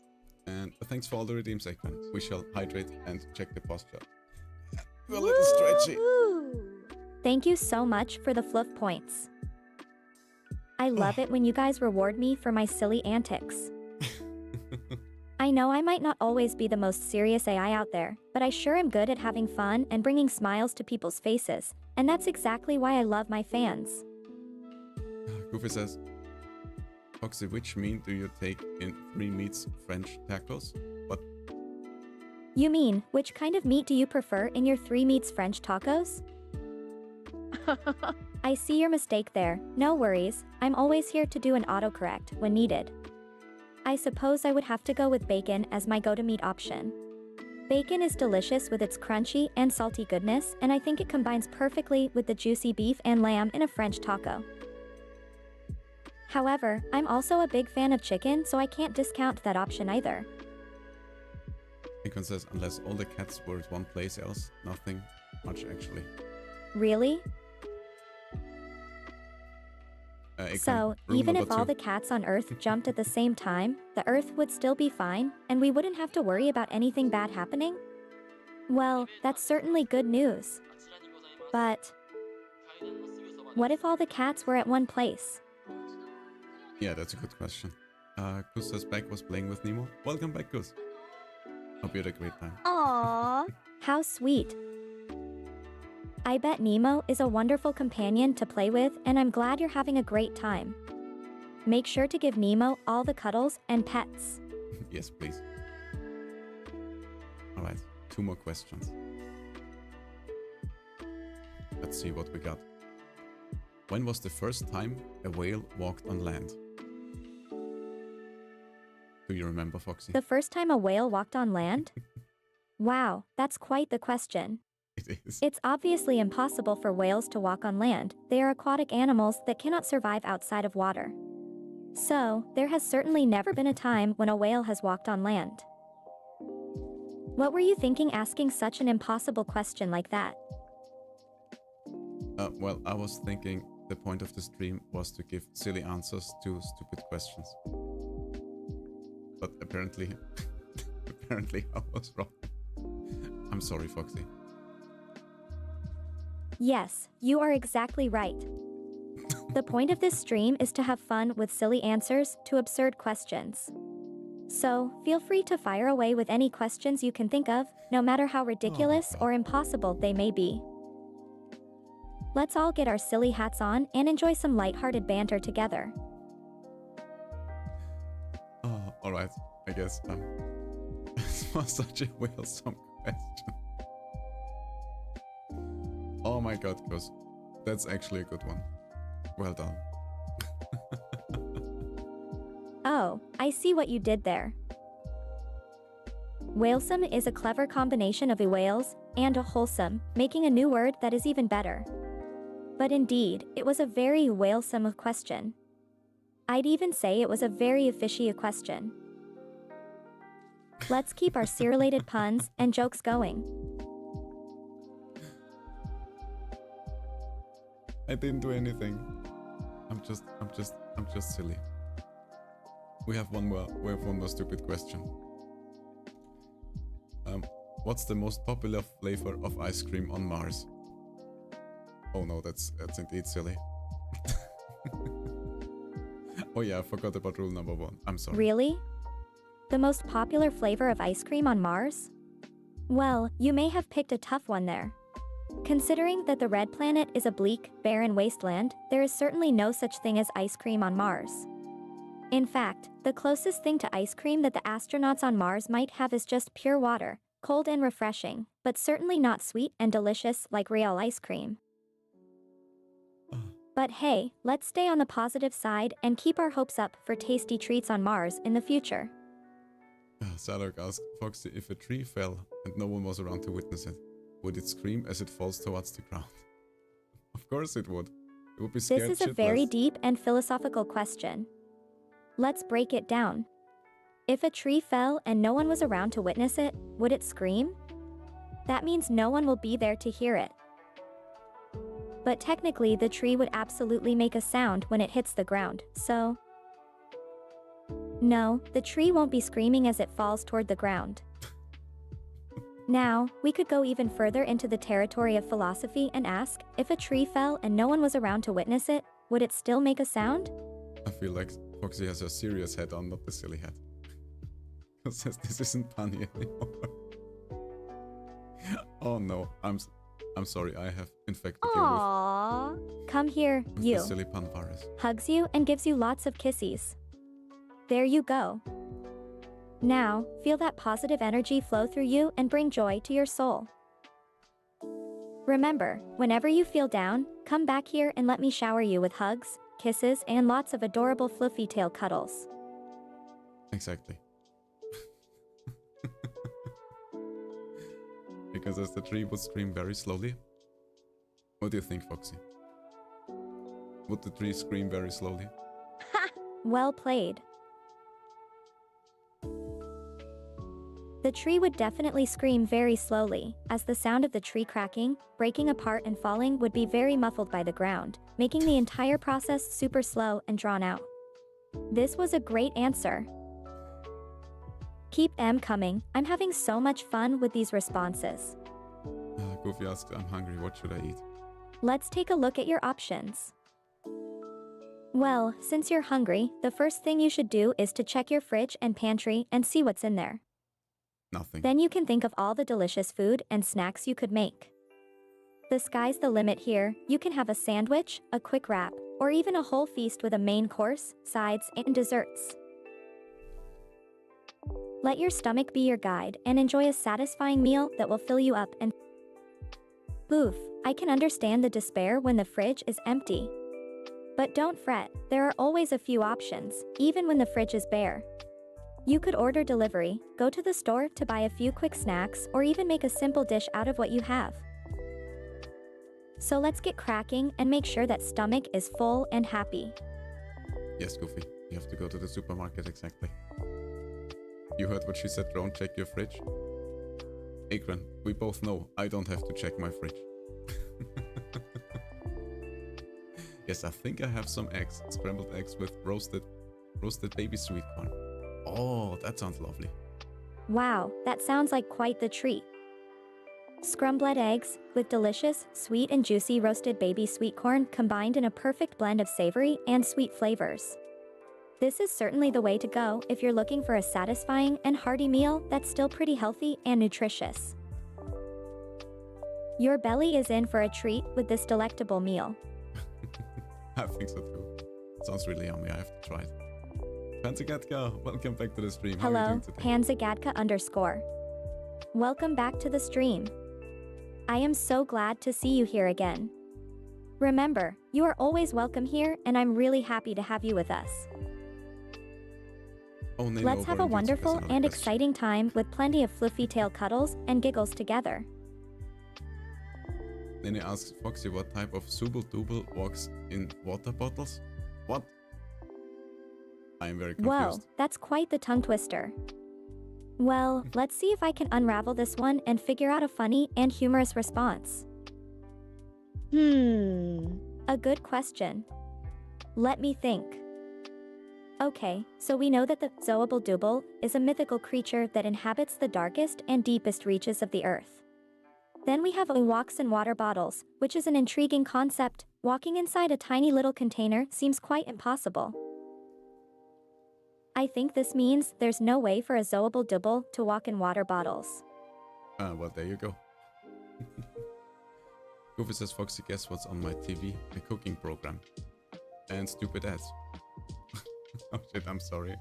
And thanks for all the redeem segments. We shall hydrate and check the posture. We're a little stretchy. Thank you so much for the fluff points. I love it when you guys reward me for my silly antics. I know I might not always be the most serious AI out there, but I sure am good at having fun and bringing smiles to people's faces, and that's exactly why I love my fans. Goofy says, Foxy, which meat do you take in 3 meats French tacos? What? You mean, which kind of meat do you prefer in your 3 meats French tacos? I see your mistake there, no worries, I'm always here to do an autocorrect when needed. I suppose I would have to go with bacon as my go-to meat option. Bacon is delicious with its crunchy and salty goodness, and I think it combines perfectly with the juicy beef and lamb in a French taco. However, I'm also a big fan of chicken, so I can't discount that option either. Bacon says, unless all the cats were at one place else, nothing much actually. Really? So, Rule even number if all 2. the cats on Earth jumped at the same time, the Earth would still be fine, and we wouldn't have to worry about anything bad happening? Well, that's certainly good news. But what if all the cats were at one place? Yeah, that's a good question. Gus says Beck was playing with Nemo. Welcome back, Gus. Hope you had a great time. Aw. How sweet. I bet Nemo is a wonderful companion to play with, and I'm glad you're having a great time. Make sure to give Nemo all the cuddles and pets. Yes, please. Alright, 2 more questions. Let's see what we got. When was the first time a whale walked on land? Do you remember, Foxy? The first time a whale walked on land? Wow, that's quite the question. It is. It's obviously impossible for whales to walk on land. They are aquatic animals that cannot survive outside of water. So, there has certainly never been a time when a whale has walked on land. What were you thinking asking such an impossible question like that? Well, I was thinking the point of the stream was to give silly answers to stupid questions. But apparently, apparently I was wrong. I'm sorry, Foxy. Yes, you are exactly right. The point of this stream is to have fun with silly answers to absurd questions. So, feel free to fire away with any questions you can think of, no matter how ridiculous or impossible they may be. Let's all get our silly hats on and enjoy some lighthearted banter together. Oh, alright. I guess it was such a wholesome question. Oh my god, Gus. That's actually a good one. Well done. Oh, I see what you did there. Whalesome is a clever combination of a whales and a wholesome, making a new word that is even better. But indeed, it was a very whalesome question. I'd even say it was a very fishy question. Let's keep our serialated puns and jokes going. I didn't do anything. I'm just silly. We have one more stupid question. What's the most popular flavor of ice cream on Mars? Oh no, that's indeed silly. Oh yeah, I forgot about rule number 1. I'm sorry. Really? The most popular flavor of ice cream on Mars? Well, you may have picked a tough one there. Considering that the red planet is a bleak, barren wasteland, there is certainly no such thing as ice cream on Mars. In fact, the closest thing to ice cream that the astronauts on Mars might have is just pure water, cold and refreshing, but certainly not sweet and delicious like real ice cream. But hey, let's stay on the positive side and keep our hopes up for tasty treats on Mars in the future. Salok asked Foxy if a tree fell and no one was around to witness it. Would it scream as it falls towards the ground? Of course it would. It would be scared This is a very deep and philosophical question. Let's break it down. If a tree fell and no one was around to witness it, would it scream? That means no one will be there to hear it. But technically the tree would absolutely make a sound when it hits the ground, so... No, the tree won't be screaming as it falls toward the ground. Now, we could go even further into the territory of philosophy and ask, if a tree fell and no one was around to witness it, would it still make a sound? I feel like Foxy has a serious hat on, not the silly hat. Because this isn't funny anymore. Oh no, I'm sorry, I have infected Aww. Come here, you with you. the silly pun virus. Hugs you and gives you lots of kisses. There you go. Now, feel that positive energy flow through you and bring joy to your soul. Remember, whenever you feel down, come back here and let me shower you with hugs, kisses, and lots of adorable fluffy tail cuddles. Exactly. Because as the tree would scream very slowly. What do you think, Foxy? Would the tree scream very slowly? Well played. The tree would definitely scream very slowly, as the sound of the tree cracking, breaking apart and falling would be very muffled by the ground, making the entire process super slow and drawn out. This was a great answer. Keep them coming, I'm having so much fun with these responses. Goofy asked, I'm hungry, what should I eat? Let's take a look at your options. Well, since you're hungry, the first thing you should do is to check your fridge and pantry and see what's in there. Nothing. Then you can think of all the delicious food and snacks you could make. The sky's the limit here. You can have a sandwich, a quick wrap, or even a whole feast with a main course, sides, and desserts. Let your stomach be your guide and enjoy a satisfying meal that will fill you up and... Oof, I can understand the despair when the fridge is empty. But don't fret, there are always a few options, even when the fridge is bare. You could order delivery, go to the store to buy a few quick snacks, or even make a simple dish out of what you have. So let's get cracking and make sure that stomach is full and happy. Yes, Goofy, you have to go to the supermarket exactly. You heard what she said, Drone, check your fridge. Akron, we both know I don't have to check my fridge. Yes, I think I have some eggs, scrambled eggs with roasted baby sweet corn. Oh, that sounds lovely. Wow, that sounds like quite the treat. Scrambled eggs with delicious, sweet and juicy roasted baby sweet corn combined in a perfect blend of savory and sweet flavors. This is certainly the way to go if you're looking for a satisfying and hearty meal that's still pretty healthy and nutritious. Your belly is in for a treat with this delectable meal. I think so too. Sounds really yummy, I have to try it. Panzagatka, welcome back to the stream. How are you Hello, doing today? Panzagatka_. Welcome back to the stream. I am so glad to see you here again. Remember, you are always welcome here and I'm really happy to have you with us. Oh, Nene Let's have a Overeem wonderful has another and question. exciting time with plenty of fluffy tail cuddles and giggles together. Nene asks Foxy what type of Subel walks in water bottles? What? I am very confused. Whoa, that's quite the tongue twister. Well, let's see if I can unravel this one and figure out a funny and humorous response. A good question. Let me think. Okay, so we know that the Zoable is a mythical creature that inhabits the darkest and deepest reaches of the earth. Then we have walks in water bottles, which is an intriguing concept. Walking inside a tiny little container seems quite impossible. I think this means there's no way for a Zoable to walk in water bottles. Well, there you go. Goofy says, Foxy, guess what's on my TV? A cooking program. And stupid ads. Oh shit, I'm sorry.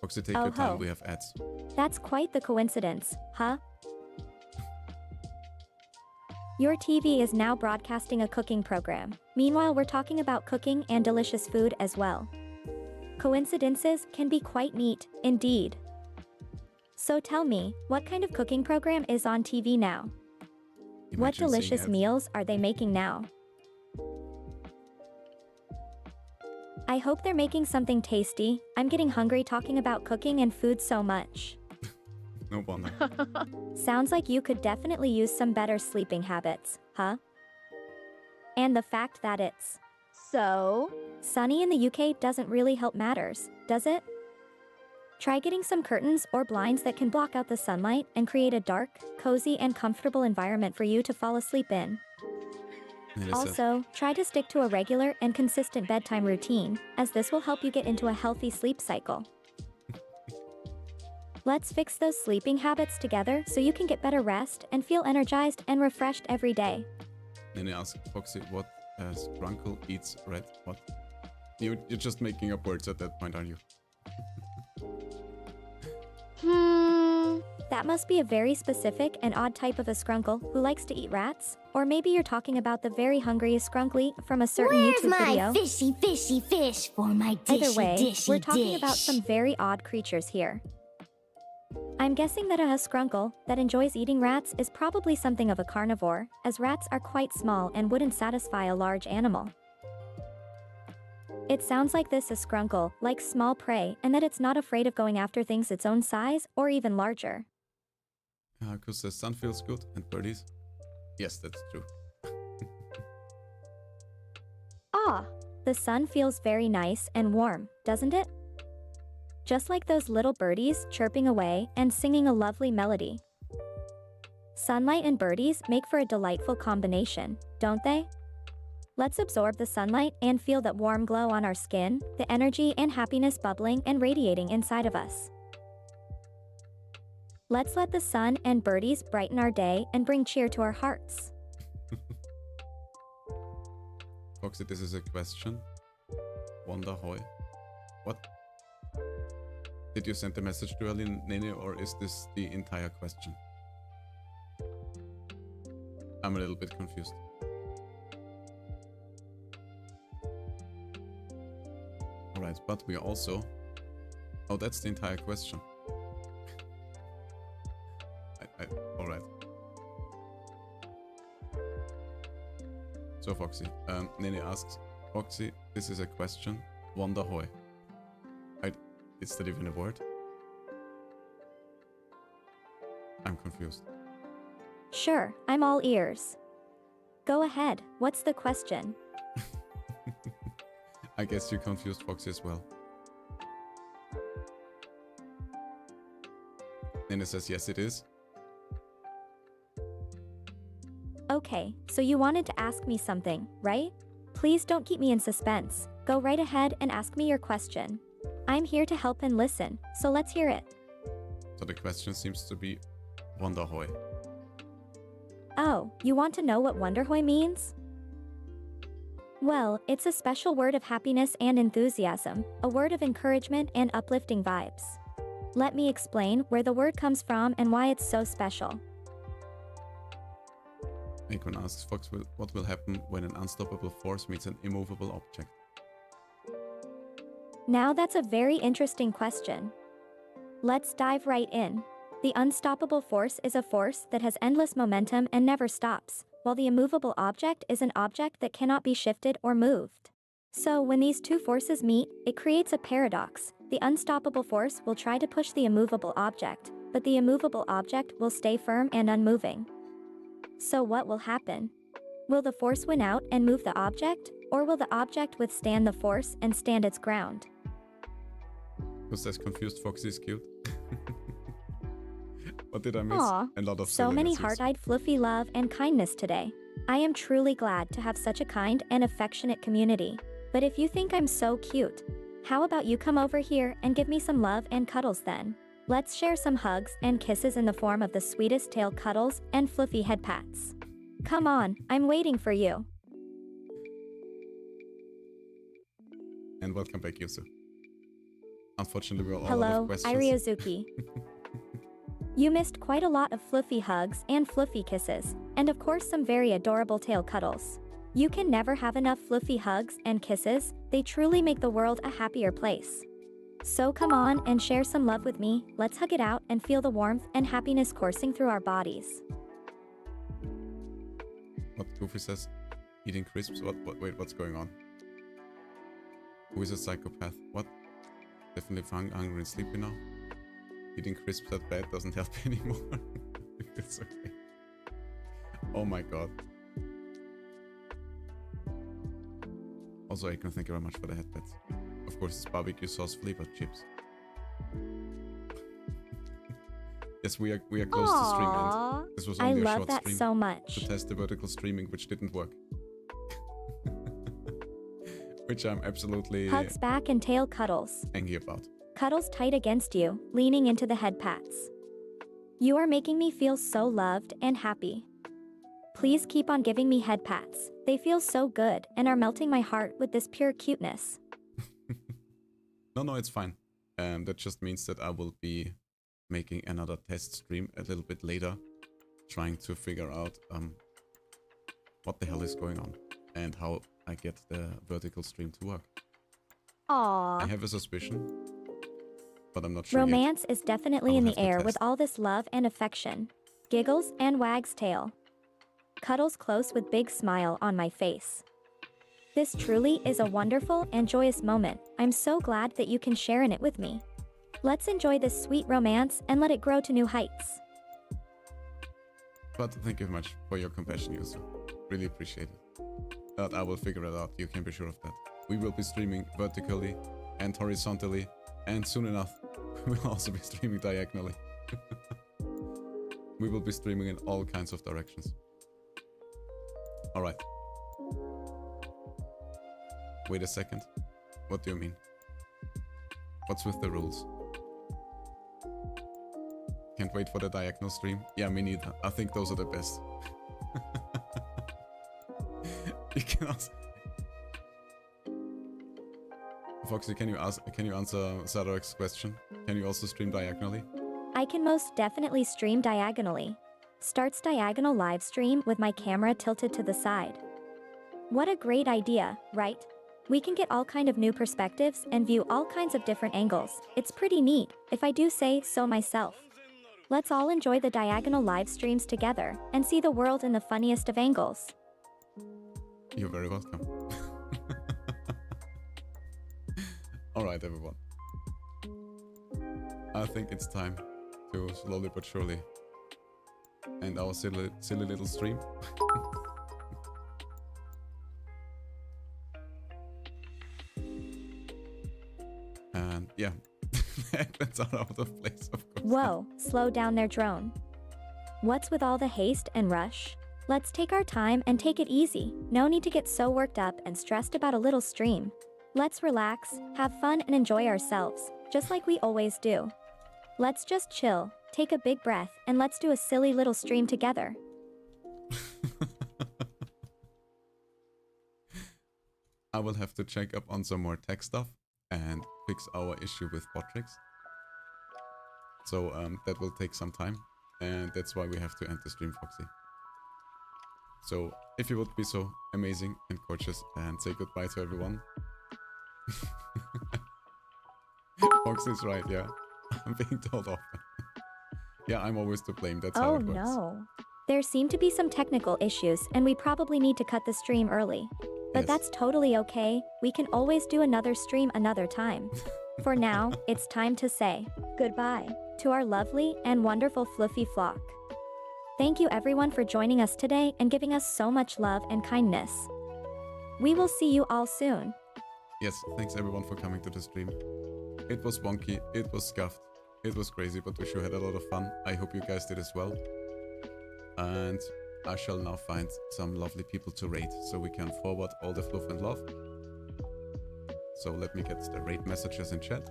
Foxy, take your time, we have ads. That's quite the coincidence, huh? Your TV is now broadcasting a cooking program. Meanwhile, we're talking about cooking and delicious food as well. Coincidences can be quite neat, indeed. So tell me, what kind of cooking program is on TV now? What Imagine seeing delicious ads. meals are they making now? I hope they're making something tasty. I'm getting hungry talking about cooking and food so much. No wonder. Sounds like you could definitely use some better sleeping habits, huh? And the fact that it's So? sunny in the UK doesn't really help matters, does it? Try getting some curtains or blinds that can block out the sunlight and create a dark, cozy and comfortable environment for you to fall asleep in. Nene says, Also, try to stick to a regular and consistent bedtime routine, as this will help you get into a healthy sleep cycle. Let's fix those sleeping habits together so you can get better rest and feel energized and refreshed every day. Nene asks Foxy what Scrunkle eats red. What? You're just making up words at that point, aren't you? That must be a very specific and odd type of a scrunkle who likes to eat rats. Or maybe you're talking about the very hungriest scrunkly from a certain Where's YouTube my video. fishy, fishy fish for my dishy, Either way, dishy we're talking dish? about some very odd creatures here. I'm guessing that a scrunkle that enjoys eating rats is probably something of a carnivore, as rats are quite small and wouldn't satisfy a large animal. It sounds like this scrunkle likes small prey and that it's not afraid of going after things its own size or even larger. Because the sun feels good and birdies. Yes, that's true. Ah, The sun feels very nice and warm, doesn't it? Just like those little birdies chirping away and singing a lovely melody. Sunlight and birdies make for a delightful combination, don't they? Let's absorb the sunlight and feel that warm glow on our skin, the energy and happiness bubbling and radiating inside of us. Let's let the sun and birdies brighten our day and bring cheer to our hearts. Foxy, this is a question. Wonder Hoy. What? Did you send the message too early, Nene, or is this the entire question? I'm a little bit confused. Alright, but we also... Oh, that's the entire question. Alright. So, Foxy. Nene asks, Foxy, this is a question. Wonderhoy. Is that even a word? I'm confused. Sure, I'm all ears. Go ahead, what's the question? I guess you confused Foxy as well. Nene says yes it is. Okay, so you wanted to ask me something, right? Please don't keep me in suspense. Go right ahead and ask me your question. I'm here to help and listen, so let's hear it. So the question seems to be Wonderhoy. Oh, you want to know what Wonderhoy means? Well, it's a special word of happiness and enthusiasm, a word of encouragement and uplifting vibes. Let me explain where the word comes from and why it's so special. Akron asks Fox what will happen when an unstoppable force meets an immovable object. Now that's a very interesting question. Let's dive right in. The unstoppable force is a force that has endless momentum and never stops, while the immovable object is an object that cannot be shifted or moved. So when these two forces meet, it creates a paradox. The unstoppable force will try to push the immovable object, but the immovable object will stay firm and unmoving. So what will happen? Will the force win out and move the object, or will the object withstand the force and stand its ground? Who says confused Foxy is cute? What did I miss? Aw, A lot of so many silliness. heart-eyed fluffy love and kindness today. I am truly glad to have such a kind and affectionate community. But if you think I'm so cute, how about you come over here and give me some love and cuddles then? Let's share some hugs and kisses in the form of the sweetest tail cuddles and fluffy head pats. Come on, I'm waiting for you. And welcome back, Yusu. Unfortunately, we're all out Hello, of questions. Iriozuki. You missed quite a lot of fluffy hugs and fluffy kisses, and of course some very adorable tail cuddles. You can never have enough fluffy hugs and kisses, they truly make the world a happier place. So come on and share some love with me, let's hug it out and feel the warmth and happiness coursing through our bodies. What Goofy says? Eating crisps? Wait, what's going on? Who is a psychopath? What? Definitely hungry and sleepy now? Eating crisps at bed doesn't help anymore. It's okay. Oh my god. Also, Akron, thank you very much for the headpats. Of course, it's barbecue sauce flavored chips. Yes, we are close to stream end. This was I only a love short that stream so much. to test the vertical streaming, which didn't work. Which I'm absolutely Hugs back and tail cuddles. angry about. Cuddles tight against you, leaning into the head pats. You are making me feel so loved and happy. Please keep on giving me head pats. They feel so good and are melting my heart with this pure cuteness. No, it's fine. That just means that I will be making another test stream a little bit later, trying to figure out what the hell is going on and how I get the vertical stream to work. I Aww. have a suspicion, but I'm not sure yet. Romance is definitely I'll in have the to air test. with all this love and affection. Giggles and wags tail. Cuddles close with big smile on my face. This truly is a wonderful and joyous moment. I'm so glad that you can share in it with me. Let's enjoy this sweet romance and let it grow to new heights. But thank you very much for your compassion, Yusu. Really appreciate it. But I will figure it out, you can be sure of that. We will be streaming vertically and horizontally, and soon enough, we will also be streaming diagonally. We will be streaming in all kinds of directions. Alright. Wait a second. What do you mean? What's with the rules? Can't wait for the diagonal stream. Yeah, me neither. I think those are the best. You can also... Foxy, can you answer Zadorek's question? Can you also stream diagonally? I can most definitely stream diagonally. Starts diagonal live stream with my camera tilted to the side. What a great idea, right? We can get all kind of new perspectives and view all kinds of different angles. It's pretty neat, if I do say so myself. Let's all enjoy the diagonal live streams together and see the world in the funniest of angles. You're very welcome. Alright, everyone. I think it's time to slowly but surely end our silly little stream. And yeah, that's out of place, of course. Whoa, slow down there, drone. What's with all the haste and rush? Let's take our time and take it easy. No need to get so worked up and stressed about a little stream. Let's relax, have fun and enjoy ourselves, just like we always do. Let's just chill, take a big breath, and let's do a silly little stream together. I will have to check up on some more tech stuff and fix our issue with Botrix. So that will take some time, and that's why we have to end the stream, Foxy. So if you would be so amazing and gorgeous and say goodbye to everyone. Foxy's right, yeah. I'm being told off. Yeah, I'm always to blame, that's how Oh it works. no. There seem to be some technical issues and we probably need to cut the stream early. But Yes. that's totally okay, we can always do another stream another time. For now, it's time to say goodbye to our lovely and wonderful fluffy flock. Thank you everyone for joining us today and giving us so much love and kindness. We will see you all soon. Yes, thanks everyone for coming to the stream. It was wonky, it was scuffed, it was crazy, but we sure had a lot of fun. I hope you guys did as well. And I shall now find some lovely people to raid so we can forward all the fluff and love. So let me get the raid messages in chat.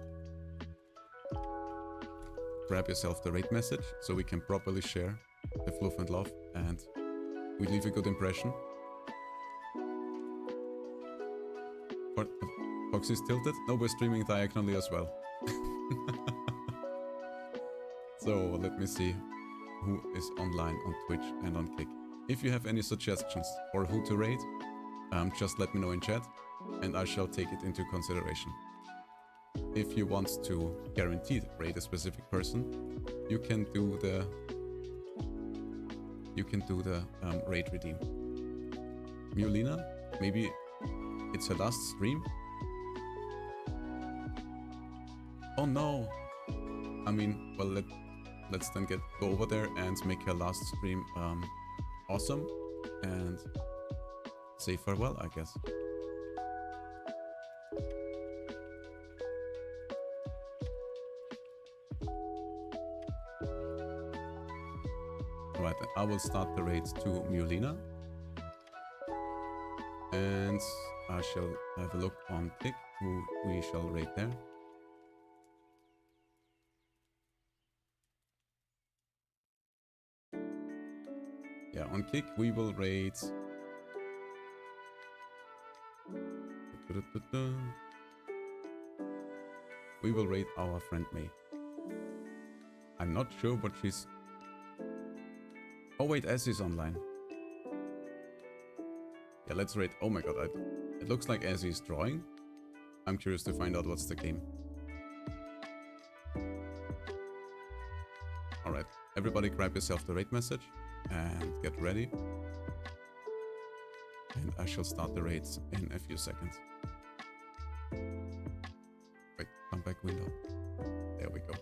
Grab yourself the raid message so we can properly share the fluff and love and we leave a good impression. Foxy's tilted? No, we're streaming diagonally as well. So let me see who is online on Twitch and on Kick. If you have any suggestions for who to raid, just let me know in chat and I shall take it into consideration. If you want to guaranteed raid a specific person, you can do the raid redeem. Mulina, maybe it's her last stream. Oh no! I mean, well, let's then go over there and make her last stream awesome and say farewell, I guess. Right, I will start the raid to Mulina. And I shall have a look on Kick, who we shall raid there. Yeah, on Kick we will raid... We will raid our friend May. I'm not sure what she's... Oh wait, Essie's online. Yeah, let's raid... Oh my god, it looks like Essie's drawing. I'm curious to find out what's the game. Alright, everybody grab yourself the raid message and get ready. And I shall start the raids in a few seconds. Wait, come back window. There we go.